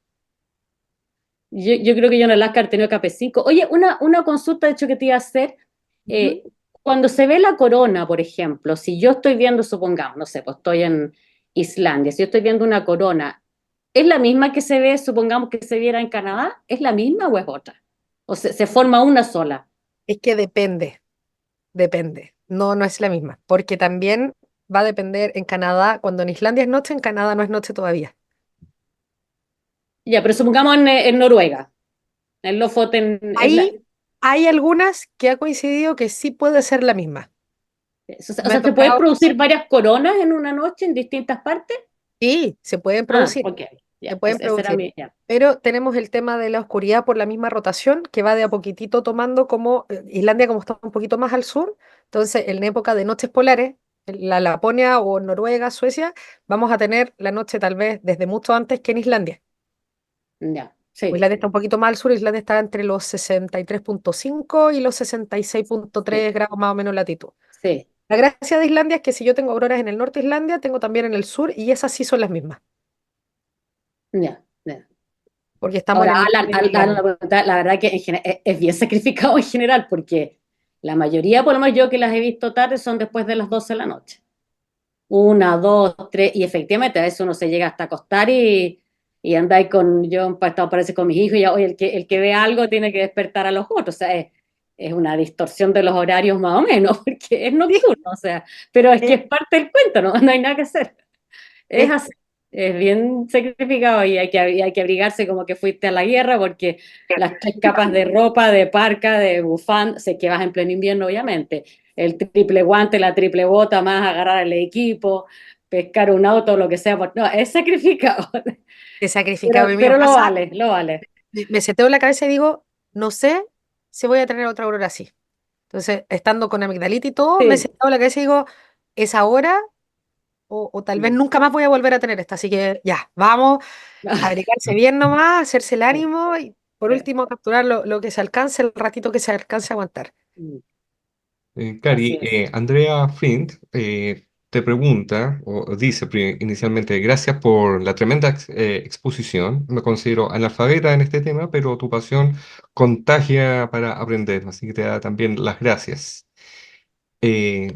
Yo creo que yo en Alaska he tenido KP5. Oye, una consulta de hecho que te iba a hacer. Ujú. eh, Cuando se ve la corona, por ejemplo, si yo estoy viendo, supongamos, no sé, pues estoy en Islandia, si yo estoy viendo una corona, ¿es la misma que se ve, supongamos que se viera en Canadá? ¿Es la misma o es otra? ¿O se forma una sola? Es que depende. No, no es la misma, porque también va a depender en Canadá, cuando en Islandia es noche, en Canadá no es noche todavía. Ya, pero supongamos en Noruega, en Lofoten, Ahí hay algunas que ha coincidido que sí puede ser la misma. o Me ha sea, ¿se pueden tocado, producir varias coronas en una noche en distintas partes? sí, se pueden Ah, producir. ok, Se ya, pueden ese era producir. mi... Ya. Pero tenemos el tema de la oscuridad por la misma rotación que va de a poquitito tomando como Islandia como está un poquito más al sur. Entonces, en época de noches polares, en la Laponia o Noruega, Suecia, vamos a tener la noche tal vez desde mucho antes que en Islandia. Ya, Pues sí, Islandia está un poquito más al sur, Islandia está entre los 63,5 y los sesenta y seis punto sí, tres grados más o menos latitud. sí, La gracia de Islandia es que si yo tengo auroras en el norte de Islandia, tengo también en el sur y esas sí son las mismas, ya, ya. porque estamos en Ahora, el mismo meridiano. La verdad que es bien sacrificado en general, porque la mayoría, por lo menos yo que las he visto tarde, son después de las 12 de la noche. Una, dos, tres, y efectivamente a veces uno se llega hasta acostar y andáis con, yo he estado parece con mis hijos, y ya, oye, el que ve algo tiene que despertar a los otros, o sea, es una distorsión de los horarios más o menos, porque es nocturno, o sea, pero es que Eh, es parte del cuento, ¿no? No hay nada que hacer. Es es así, es bien sacrificado y hay que abrigarse como que fuiste a la guerra porque las tres capas de ropa, de parca, de bufanda, sé que vas en pleno invierno obviamente, el triple guante, la triple bota, más agarrar el equipo, pescar un auto, lo que sea, no, es sacrificado, es sacrificado. pero, Y me pero lo pasa, vale, lo vale. me seteo la cabeza y digo, no sé si voy a tener otra aurora así. Entonces, estando con amigdalitis y todo, me Sí. seteo la cabeza y digo, es ahora o tal vez nunca más voy a volver a tener esta. Así que ya, vamos a abrigarse bien nomás, hacerse el Sí, ánimo y por sí. último capturar lo que se alcance, el ratito que se alcance a aguantar. Así Cari, es. Andrea Flint te pregunta, o dice inicialmente, gracias por la tremenda exposición. Me considero analfabeta en este tema, pero tu pasión contagia para aprender, así que te da también las gracias.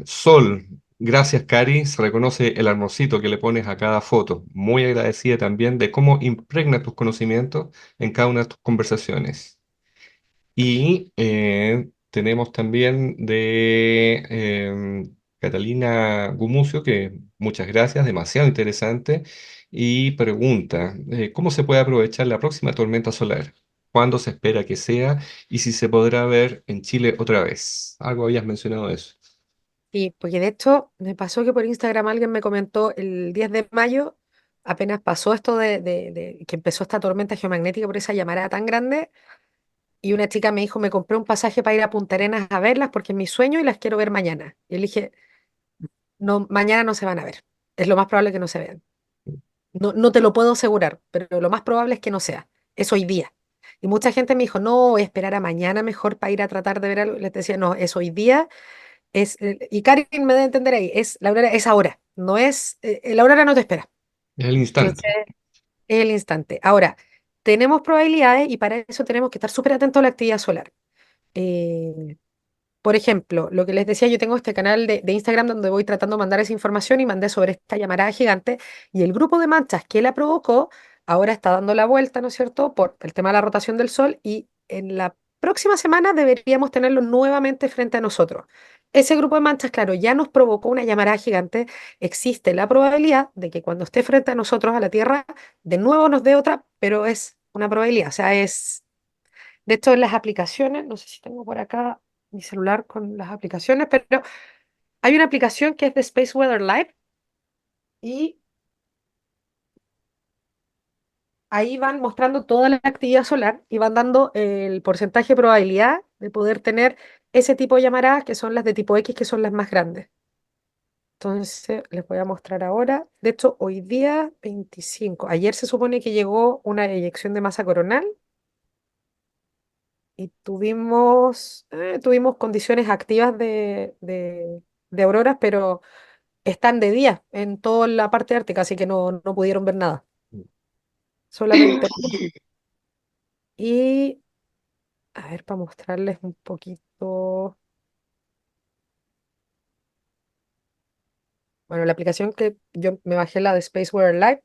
Sol, gracias Cari, se reconoce el amorcito que le pones a cada foto. Muy agradecida también de cómo impregnas tus conocimientos en cada una de tus conversaciones. Y tenemos también de Catalina Gumucio, que muchas gracias, demasiado interesante, y pregunta, ¿cómo se puede aprovechar la próxima tormenta solar? ¿Cuándo se espera que sea? Y si se podrá ver en Chile otra vez. Algo habías mencionado eso. Sí, porque de hecho me pasó que por Instagram alguien me comentó el 10 de mayo, apenas pasó esto de que empezó esta tormenta geomagnética por esa llamarada tan grande, Y una chica me dijo, me compré un pasaje para ir a Punta Arenas a verlas porque es mi sueño y las quiero ver mañana. Y le dije, no, mañana no se van a ver. Es lo más probable que no se vean. No, no te lo puedo asegurar, pero lo más probable es que no sea. Es hoy día. Y mucha gente me dijo, no, voy a esperar a mañana mejor para ir a tratar de ver algo. Les decía, no, es hoy día. Y Karin me debe entender ahí, la aurora es ahora, no es, la aurora no te espera. Es el Entonces, instante. es el instante. Ahora, tenemos probabilidades y para eso tenemos que estar súper atentos a la actividad solar. Eh, por ejemplo, lo que les decía, yo tengo este canal de Instagram donde voy tratando de mandar esa información y mandé sobre esta llamarada gigante y el grupo de manchas que la provocó ahora está dando la vuelta, ¿no es cierto?, por el tema de la rotación del Sol y en la próxima semana deberíamos tenerlo nuevamente frente a nosotros. Ese grupo de manchas, claro, ya nos provocó una llamarada gigante. Existe la probabilidad de que cuando esté frente a nosotros, a la Tierra, de nuevo nos dé otra, pero es una probabilidad, o sea, es de hecho, en las aplicaciones, no sé si tengo por acá mi celular con las aplicaciones, pero hay una aplicación que es de Space Weather Live y ahí van mostrando toda la actividad solar y van dando el porcentaje de probabilidad de poder tener ese tipo de llamaradas que son las de tipo X, que son las más grandes. Entonces, les voy a mostrar ahora. De hecho, hoy día 25. Ayer se supone que llegó una eyección de masa coronal y tuvimos condiciones activas de auroras, pero están de día en toda la parte ártica, así que no pudieron ver nada. Solamente. Y a ver, para mostrarles un poquito. Bueno, la aplicación que yo me bajé, la de Space Weather Live,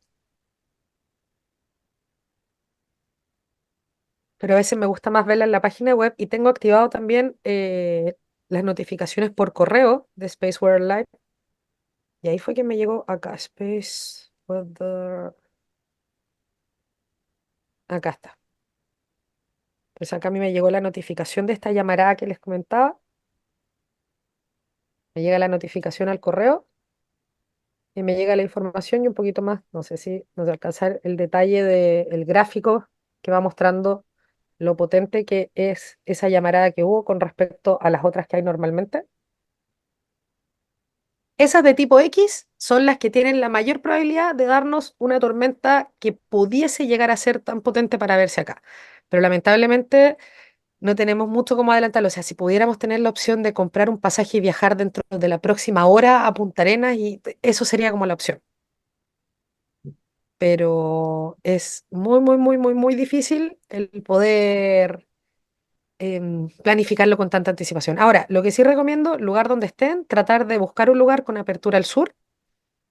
pero a veces me gusta más verla en la página web y tengo activado también las notificaciones por correo de Space Weather Live. Y ahí fue que me llegó acá, Space Weather. Acá está. Pues acá a mí me llegó la notificación de esta llamarada que les comentaba. Me llega la notificación al correo y me llega la información y un poquito más. No sé si nos alcanzar el detalle del gráfico que va mostrando lo potente que es esa llamarada que hubo con respecto a las otras que hay normalmente. Esas de tipo X son las que tienen la mayor probabilidad de darnos una tormenta que pudiese llegar a ser tan potente para verse acá. Pero lamentablemente no tenemos mucho como adelantarlo. O sea, si pudiéramos tener la opción de comprar un pasaje y viajar dentro de la próxima hora a Punta Arenas, y eso sería como la opción. Pero es muy, muy, muy, muy, muy difícil el poder planificarlo con tanta anticipación. Ahora, lo que sí recomiendo, lugar donde estén, tratar de buscar un lugar con apertura al sur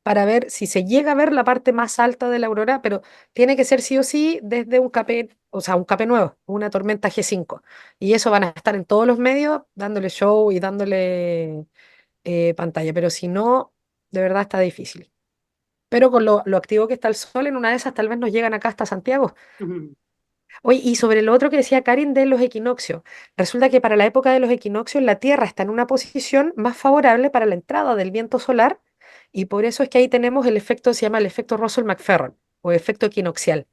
para ver si se llega a ver la parte más alta de la aurora, pero tiene que ser sí o sí desde un CAP, o sea, un CAP nuevo, una tormenta G5. Y eso van a estar en todos los medios dándole show y dándole pantalla, pero si no, de verdad está difícil. Pero con lo activo que está el sol, en una de esas tal vez nos llegan acá hasta Santiago. Ujú. Oye, y sobre lo otro que decía Karin de los equinoccios, resulta que para la época de los equinoccios la Tierra está en una posición más favorable para la entrada del viento solar y por eso es que ahí tenemos el efecto, se llama el efecto Russell-McPherron o efecto equinoccial.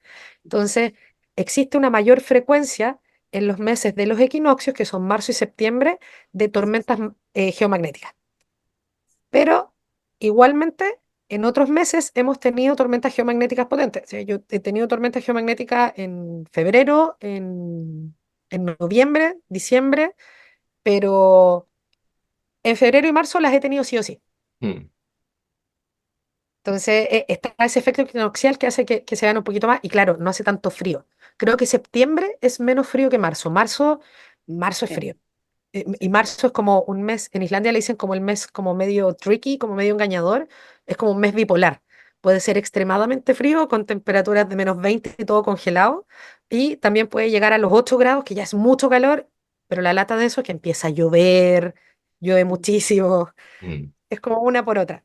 Entonces, existe una mayor frecuencia en los meses de los equinoccios, que son marzo y septiembre, de tormentas geomagnéticas. Pero igualmente, en otros meses hemos tenido tormentas geomagnéticas potentes. O sea, yo he tenido tormentas geomagnéticas en febrero, en noviembre, diciembre, pero en febrero y marzo las he tenido sí o sí. Mm. Entonces, está ese efecto equinoccial que hace que se vean un poquito más, y claro, no hace tanto frío. Creo que septiembre es menos frío que marzo. Marzo es Sí. frío. Y marzo es como un mes, en Islandia le dicen como el mes como medio tricky, como medio engañador, es como un mes bipolar. Puede ser extremadamente frío con temperaturas de -20 y todo congelado, y también puede llegar a los 8 grados, que ya es mucho calor, pero la lata de eso es que empieza a llover, llueve muchísimo, Mm. es como una por otra.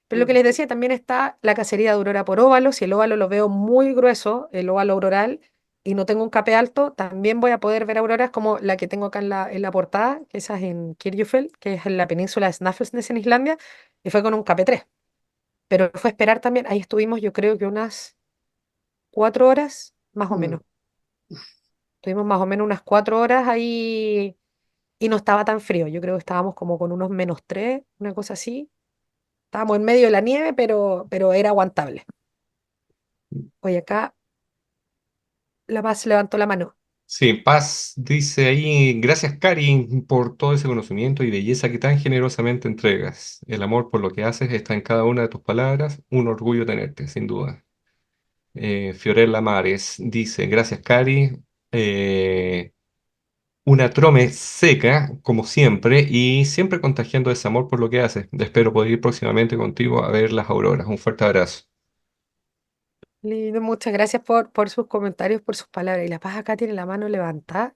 Pero lo que les decía, también está la cacería de aurora por óvalo. Si el óvalo lo veo muy grueso, el óvalo auroral, y no tengo un cape alto, también voy a poder ver auroras como la que tengo acá en la portada, que esa es en Kirjufell, que es en la península de Snafflesnes en Islandia, y fue con un cape 3. Pero fue esperar también, ahí estuvimos yo creo que unas 4 horas, más o Mm. menos. Estuvimos más o menos unas 4 horas ahí y no estaba tan frío. Yo creo que estábamos como con unos -3, una cosa así. Estábamos en medio de la nieve, pero era aguantable. Hoy acá La Paz levantó la mano. Sí, Paz dice ahí, gracias Cari por todo ese conocimiento y belleza que tan generosamente entregas. El amor por lo que haces está en cada una de tus palabras, un orgullo tenerte, sin duda. Fiorella Mares dice, gracias Cari, una trome seca, como siempre, y siempre contagiando ese amor por lo que haces. Espero poder ir próximamente contigo a ver las auroras. Un fuerte abrazo. Lindo, muchas gracias por sus comentarios, por sus palabras. Y La Paz acá tiene la mano levantada.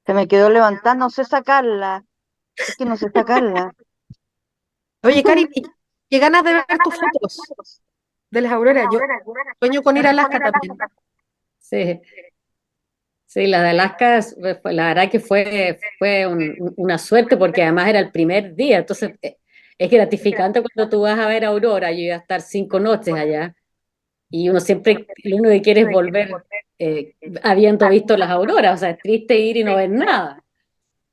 Se me quedó levantada, no sé sacarla. Es que no sé sacarla. Oye, Cari, qué ganas de ver tus fotos de las auroras. Yo sueño con ir a Alaska también. Sí, sí, la de Alaska, la verdad que fue una suerte porque además era el primer día, entonces es gratificante cuando tú vas a ver aurora. Yo iba a estar 5 noches allá y uno siempre, lo único que quiere es volver eh, habiendo visto las auroras, o sea, es triste ir y no ver nada.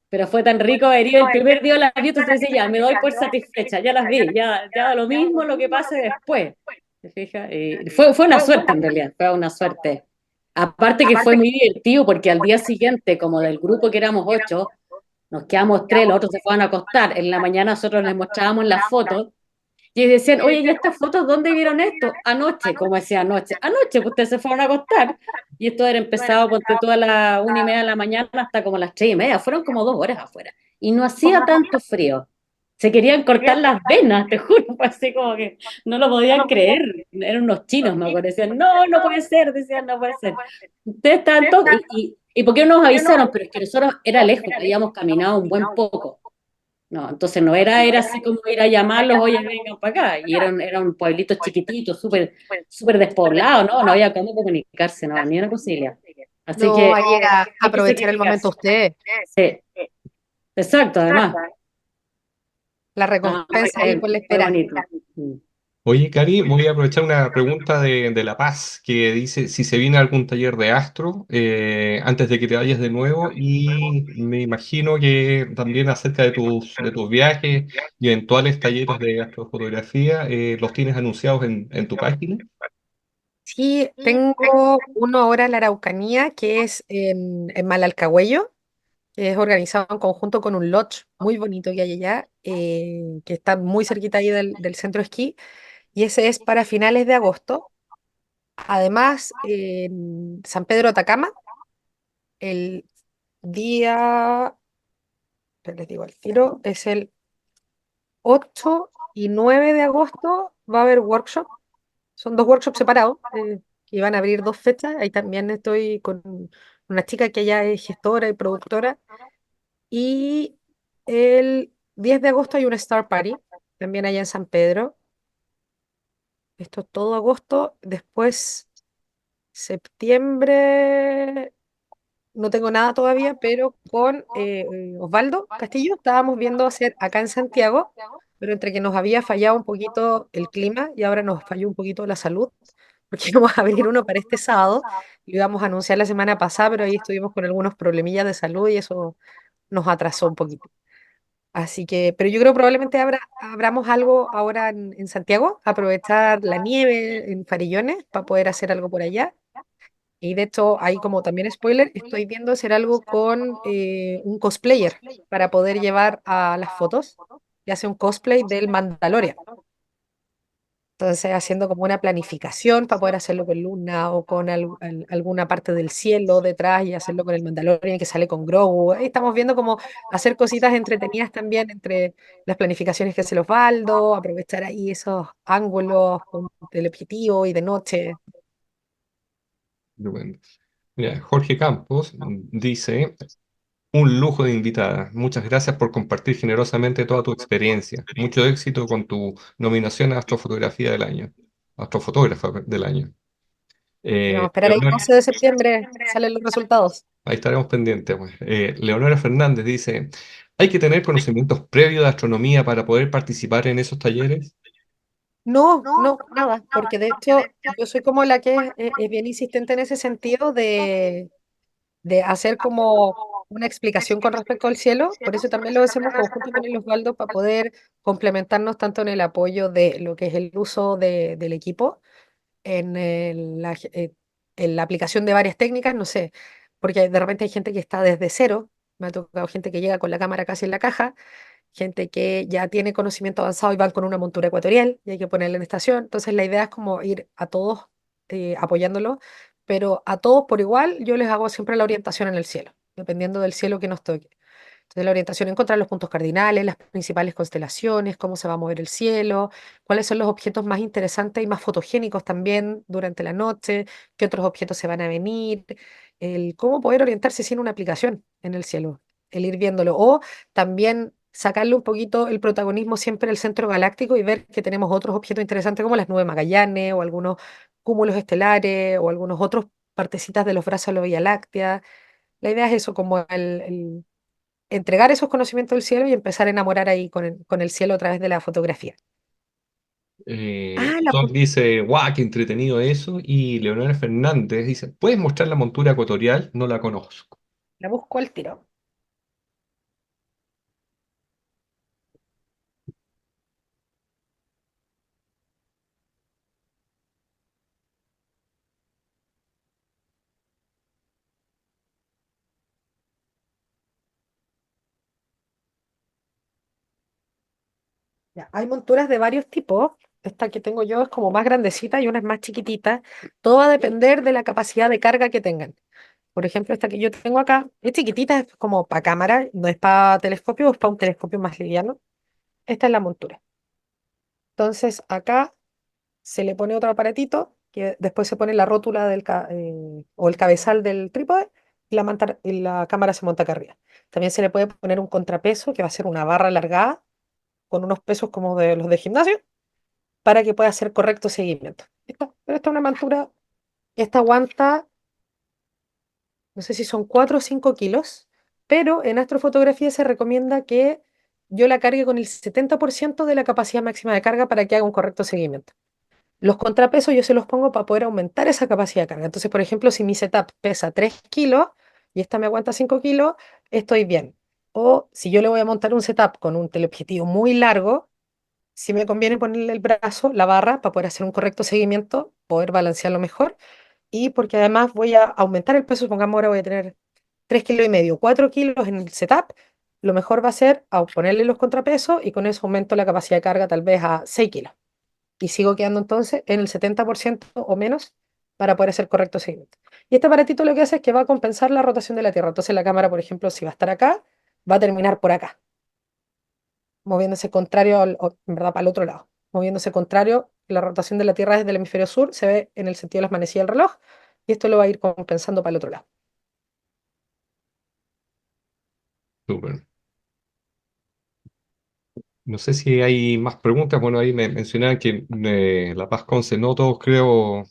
Pero fue tan rico haber ido el primer día, las vi, entonces decía, ya, me doy por satisfecha, ya las vi, ya da lo mismo lo que pase después. ¿Te fijas? Y fue una suerte en realidad, fue una suerte. Aparte que fue muy divertido porque al día siguiente, como del grupo que éramos 8, nos quedamos 3, los otros se fueron a acostar. En la mañana nosotros les mostrábamos las fotos y decían, oye, ¿y estas fotos dónde vieron esto? Anoche, como decía anoche, pues ustedes se fueron a acostar. Y esto era empezado, ponte tú a las 1:30 de la mañana hasta como las 3:30, fueron como 2 horas afuera. Y no hacía tanto frío. Se querían cortar las venas, te juro, fue así como que no lo podían creer. Eran unos chinos, me acuerdo. Decían, no, no puede ser, decían, no puede ser. Ustedes están todos, ¿y por qué no nos avisaron? Pero es que nosotros era lejos, habíamos caminado un buen poco. No, entonces no era así como ir a llamarlos, oye, vengan para acá. Y eran pueblitos chiquititos, súper despoblados, ¿no? No había cómo comunicarse, no, ni una posibilidad. Así No, que hay que hay que aprovechar el momento sacrificarse. usted. Sí, exacto, además. La No, recompensa ahí por la fue espera. bonito. Mm. Oye, Cari, voy a aprovechar una pregunta de La Paz que dice si se viene algún taller de astro antes de que te vayas de nuevo y me imagino que también acerca de tus viajes y eventuales talleres de astrofotografía los tienes anunciados en tu página. Sí, tengo uno ahora en la Araucanía, que es en Malalcahuello, que es organizado en conjunto con un lodge muy bonito que hay allá, que está muy cerquita ahí del centro esquí, y ese es para finales de agosto. Además, en San Pedro de Atacama, el día, les digo al tiro, es el 8 y 9 de agosto, va a haber workshop. Son dos workshops separados que van a abrir 2 fechas. Ahí también estoy con una chica que ya es gestora y productora. Y el 10 de agosto hay una Star Party, también allá en San Pedro. Esto es todo agosto. Después, septiembre, no tengo nada todavía, pero con Osvaldo Castillo estábamos viendo hacer acá en Santiago, pero entre que nos había fallado un poquito el clima y ahora nos falló un poquito la salud, porque íbamos a abrir uno para este sábado, lo íbamos a anunciar la semana pasada, pero ahí estuvimos con algunos problemillas de salud y eso nos atrasó un poquito. Así que, pero yo creo probablemente abramos algo ahora en Santiago, aprovechar la nieve en Farillones para poder hacer algo por allá. Y de hecho, ahí como también spoiler, estoy viendo hacer algo con un cosplayer para poder llevar a las fotos y hacer un cosplay del Mandalorian. Entonces, haciendo como una planificación para poder hacerlo con Luna o con alguna parte del cielo detrás y hacerlo con el Mandalorian que sale con Grogu. Ahí estamos viendo cómo hacer cositas entretenidas también entre las planificaciones que hace el Osvaldo, aprovechar ahí esos ángulos con teleobjetivo y de noche. Estupendo. Mira, Jorge Campos dice, un lujo de invitada. Muchas gracias por compartir generosamente toda tu experiencia. Mucho éxito con tu nominación a Astrofotografía del año. Astrofotógrafa del año. Y vamos a esperar ahí el 12 de septiembre, salen los resultados. Ahí estaremos pendientes, pues. Leonora Fernández dice, ¿hay que tener conocimientos previos de astronomía para poder participar en esos talleres? No, no, nada, porque de hecho yo soy como la que es bien insistente en ese sentido de hacer como una explicación con respecto al cielo, por eso también lo hacemos conjunto con el Osvaldo para poder complementarnos tanto en el apoyo de lo que es el uso del equipo en, en la aplicación de varias técnicas, no sé, porque de repente hay gente que está desde cero, me ha tocado gente que llega con la cámara casi en la caja, gente que ya tiene conocimiento avanzado y van con una montura ecuatorial y hay que ponerla en estación. Entonces la idea es como ir a todos apoyándolos, pero a todos por igual yo les hago siempre la orientación en el cielo, dependiendo del cielo que nos toque. Entonces la orientación encontrar los puntos cardinales, las principales constelaciones, cómo se va a mover el cielo, cuáles son los objetos más interesantes y más fotogénicos también durante la noche, qué otros objetos se van a venir, el cómo poder orientarse sin una aplicación en el cielo, el ir viéndolo. O también sacarle un poquito el protagonismo siempre al centro galáctico y ver que tenemos otros objetos interesantes como las nubes Magallanes o algunos cúmulos estelares o algunos otros partecitas de los brazos de la Vía Láctea. La idea es eso, como el entregar esos conocimientos del cielo y empezar a enamorar ahí con el cielo a través de la fotografía. Ah, Doc dice, guau, qué entretenido eso. Y Leonora Fernández dice, ¿puedes mostrar la montura ecuatorial? No la conozco. la busco al tiro. Ya, hay monturas de varios tipos. Esta que tengo yo es como más grandecita y una es más chiquitita. Todo va a depender de la capacidad de carga que tengan. Por ejemplo, esta que yo tengo acá es chiquitita, es como para cámara, no es para telescopio, es para un telescopio más liviano. Esta es la montura. Entonces, acá se le pone otro aparatito, que después se pone la rótula o el cabezal del trípode y y la cámara se monta acá arriba. También se le puede poner un contrapeso, que va a ser una barra alargada con unos pesos como de los de gimnasio, para que pueda hacer correcto seguimiento. Pero esta es una montura, esta aguanta, no sé si son 4 o 5 kilos, pero en astrofotografía se recomienda que yo la cargue con el 70% de la capacidad máxima de carga para que haga un correcto seguimiento. Los contrapesos yo se los pongo para poder aumentar esa capacidad de carga. Entonces, por ejemplo, si mi setup pesa 3 kilos y esta me aguanta 5 kilos, estoy bien. O si yo le voy a montar un setup con un teleobjetivo muy largo, si me conviene ponerle el brazo, la barra, para poder hacer un correcto seguimiento, poder balancearlo mejor. Y porque además voy a aumentar el peso, supongamos ahora voy a tener 3 kilos y medio, 4 kilos en el setup, lo mejor va a ser ponerle los contrapesos y con eso aumento la capacidad de carga tal vez a 6 kilos y sigo quedando entonces en el 70% o menos para poder hacer correcto seguimiento. Y este aparatito lo que hace es que va a compensar la rotación de la Tierra. Entonces la cámara, por ejemplo, si va a estar acá, va a terminar por acá, moviéndose contrario, en verdad, para el otro lado. Moviéndose contrario, la rotación de la Tierra desde el hemisferio sur se ve en el sentido de las manecillas del reloj y esto lo va a ir compensando para el otro lado. Súper. No sé si hay más preguntas. Bueno, ahí me mencionaban que La Paz Conce, no todos creo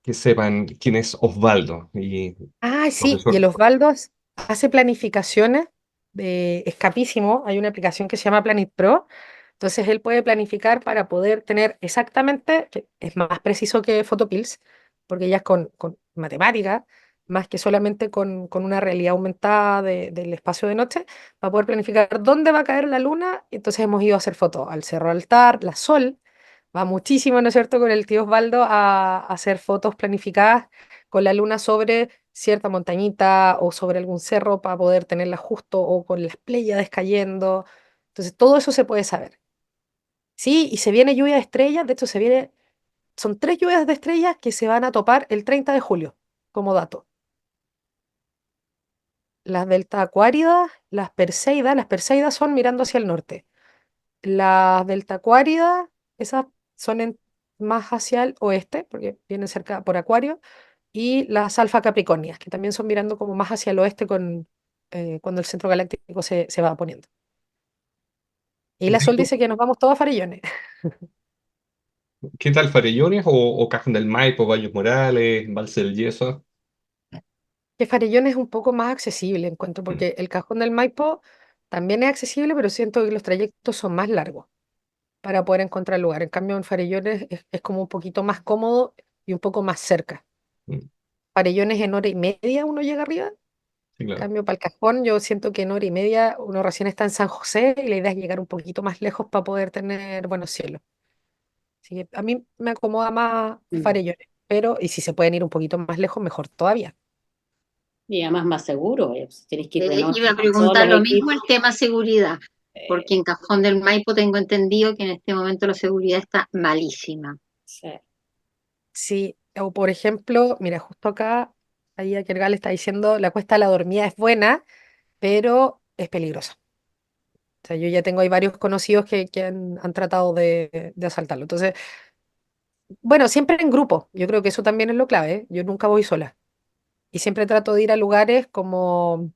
que sepan quién es Osvaldo. Y Ah, sí, y profesor, el Osvaldo hace planificaciones de escapísimo. Hay una aplicación que se llama Planet Pro. Entonces él puede planificar para poder tener exactamente, que es más preciso que Photopills, porque ya es con matemática, más que solamente con una realidad aumentada del espacio de noche, va a poder planificar dónde va a caer la luna. Entonces hemos ido a hacer fotos al Cerro Altar, la Sol, va muchísimo, ¿no es cierto?, con el tío Osvaldo a hacer fotos planificadas con la luna sobre cierta montañita o sobre algún cerro para poder tenerla justo o con las Pléyades cayendo. Entonces, todo eso se puede saber. Sí, y se viene lluvia de estrellas, de hecho son 3 lluvias de estrellas que se van a topar el 30 de julio, como dato. Las delta acuáridas, las Perseidas son mirando hacia el norte. Las delta acuáridas, esas son más hacia el oeste, porque vienen cerca por Acuario, y las alfa capricornias, que también son mirando como más hacia el oeste cuando el centro galáctico se va poniendo. Y la Sol dice que nos vamos todos a Farillones. ¿qué tal Farellones o Cajón del Maipo, Valles Morales, Valse del Yeso? Que Farillones es un poco más accesible, encuentro, Mm. porque el Cajón del Maipo también es accesible, pero siento que los trayectos son más largos. para poder encontrar lugar. En cambio, en Farellones es como un poquito más cómodo y un poco más cerca. Mm, Farellones en hora y media uno llega arriba. sí, En claro. cambio, para el Cajón yo siento que en hora y media uno recién está en San José y la idea es llegar un poquito más lejos para poder tener buenos cielos. Así que a mí me acomoda más Farellones, pero y si se pueden ir un poquito más lejos, mejor todavía. Y además más seguro, si tienes que ir de noche Iba a con todos preguntar los lo mismo, el equipos. tema seguridad, porque en Cajón del Maipo tengo entendido que en este momento la seguridad está malísima. Sí. Sí, o por ejemplo, mira, justo acá, ahí a Kergal está diciendo, la Cuesta de la Dormida es buena, pero es peligrosa. O sea, yo ya tengo ahí varios conocidos que han tratado de asaltarlo. Entonces, bueno, siempre en grupo. Yo creo que eso también es lo clave, ¿eh? Yo nunca voy sola. Y siempre trato de ir a lugares como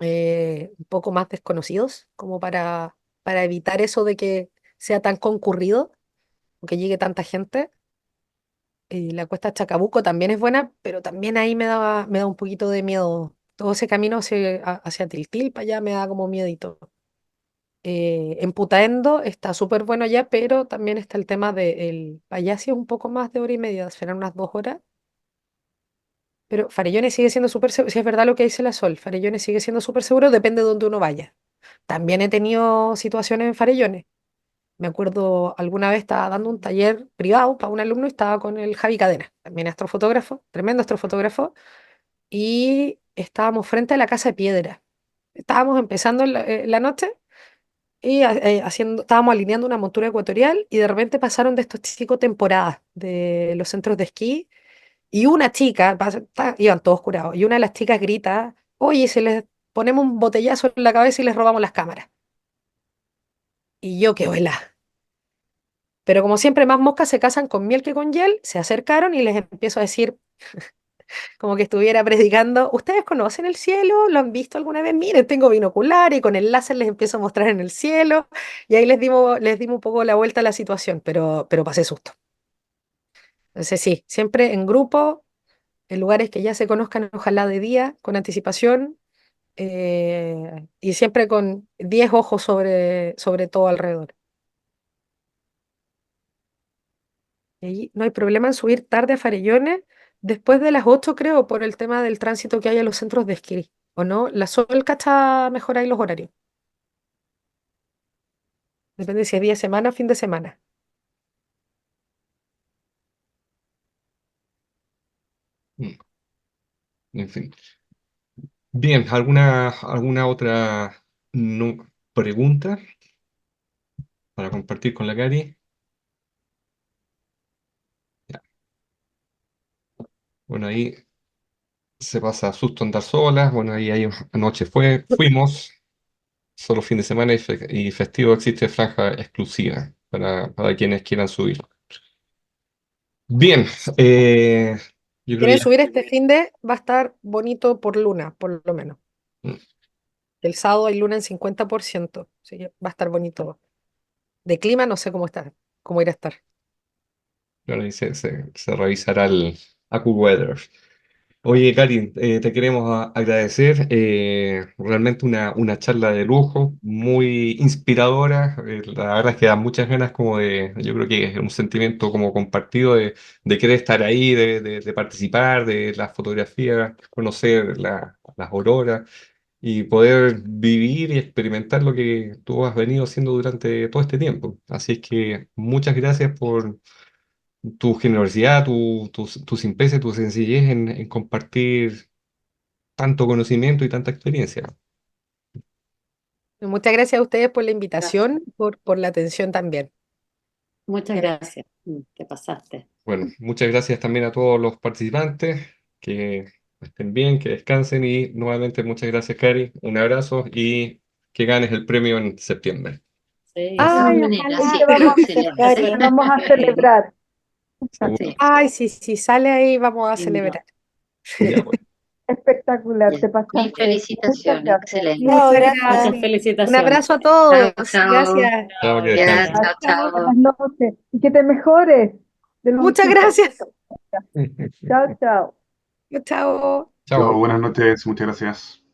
un poco más desconocidos, como para evitar eso de que sea tan concurrido o que llegue tanta gente. Y la Cuesta Chacabuco también es buena, pero también ahí me da un poquito de miedo. Todo ese camino hacia Tiltil, para allá, me da como miedito. En Putaendo está súper bueno allá, pero también está el tema del allá sí es un poco más de hora y media, serán unas 2 horas. Pero Farellones sigue siendo súper seguro, si es verdad lo que dice la Sol, Farellones sigue siendo súper seguro, depende de donde uno vaya. También he tenido situaciones en Farellones. Me acuerdo alguna vez estaba dando un taller privado para un alumno y estaba con el Javi Cadena, también astrofotógrafo, tremendo astrofotógrafo, y estábamos frente a la Casa de Piedra. Estábamos empezando la noche y estábamos alineando una montura ecuatorial y de repente pasaron de estos chicos temporadas de los centros de esquí y una chica, iban todos curados, y una de las chicas grita, oye, si les ponemos un botellazo en la cabeza y les robamos las cámaras. Y yo qué vuela. Pero como siempre, más moscas se casan con miel que con hiel, se acercaron y les empiezo a decir, como que estuviera predicando, ¿ustedes conocen el cielo? ¿Lo han visto alguna vez? Miren, tengo binocular y con el láser les empiezo a mostrar en el cielo. Y ahí les dimos un poco la vuelta a la situación, pero pasé susto. Entonces sí, siempre en grupo, en lugares que ya se conozcan, ojalá de día, con anticipación, y siempre con 10 ojos sobre todo alrededor. Y no hay problema en subir tarde a Farellones después de las 8 creo, por el tema del tránsito que hay a los centros de esquí. ¿O no? La Sol cacha mejor ahí los horarios. Depende si es día de semana o fin de semana. Mm, en fin. Bien, ¿alguna otra pregunta para compartir con la Cari? Ya. Bueno, ahí se pasa susto andar solas. Bueno, ahí anoche fuimos, solo fin de semana y festivo existe franja exclusiva para quienes quieran subir. Bien, yo creo que Quieren ya. subir este fin de, va a estar bonito por luna, por lo menos. Mm, El sábado hay luna en 50%, así que va a estar bonito. De clima no sé cómo irá a estar. claro, ahí se revisará el AccuWeather. Oye, Karin, te queremos agradecer. Realmente una charla de lujo, muy inspiradora. La verdad es que da muchas ganas yo creo que es un sentimiento como compartido de querer estar ahí, de participar, de la fotografía, conocer las auroras y poder vivir y experimentar lo que tú has venido haciendo durante todo este tiempo. Así es que muchas gracias por tu generosidad, tu simpleza, tu sencillez en compartir tanto conocimiento y tanta experiencia. Muchas gracias a ustedes por la Gracias. invitación, por la atención también. Muchas gracias. Te pasaste. Bueno, muchas gracias también a todos los participantes, que estén bien, que descansen y nuevamente muchas gracias, Cari. Un abrazo y que ganes el premio en septiembre. Sí, De todas Ay, maneras, ojalá sí, que vamos, excelente. vamos a celebrar. Seguro. Sí, Ay, sí, sí, sale ahí, vamos a sin duda. celebrar. Ya, pues. Espectacular, ya. te Mil pasaste. Muchas felicitaciones, gracias. excelente. Chao, Muchas gracias. Muchas gracias. Un felicitaciones. abrazo a todos. Chao, chao. Gracias. Chao, que Ya, descansen. chao, chao. Buenas noches. Y que te mejores de los Muchas últimos. gracias. Chao, chao. Chao. Chao. Chao, buenas noches, muchas gracias.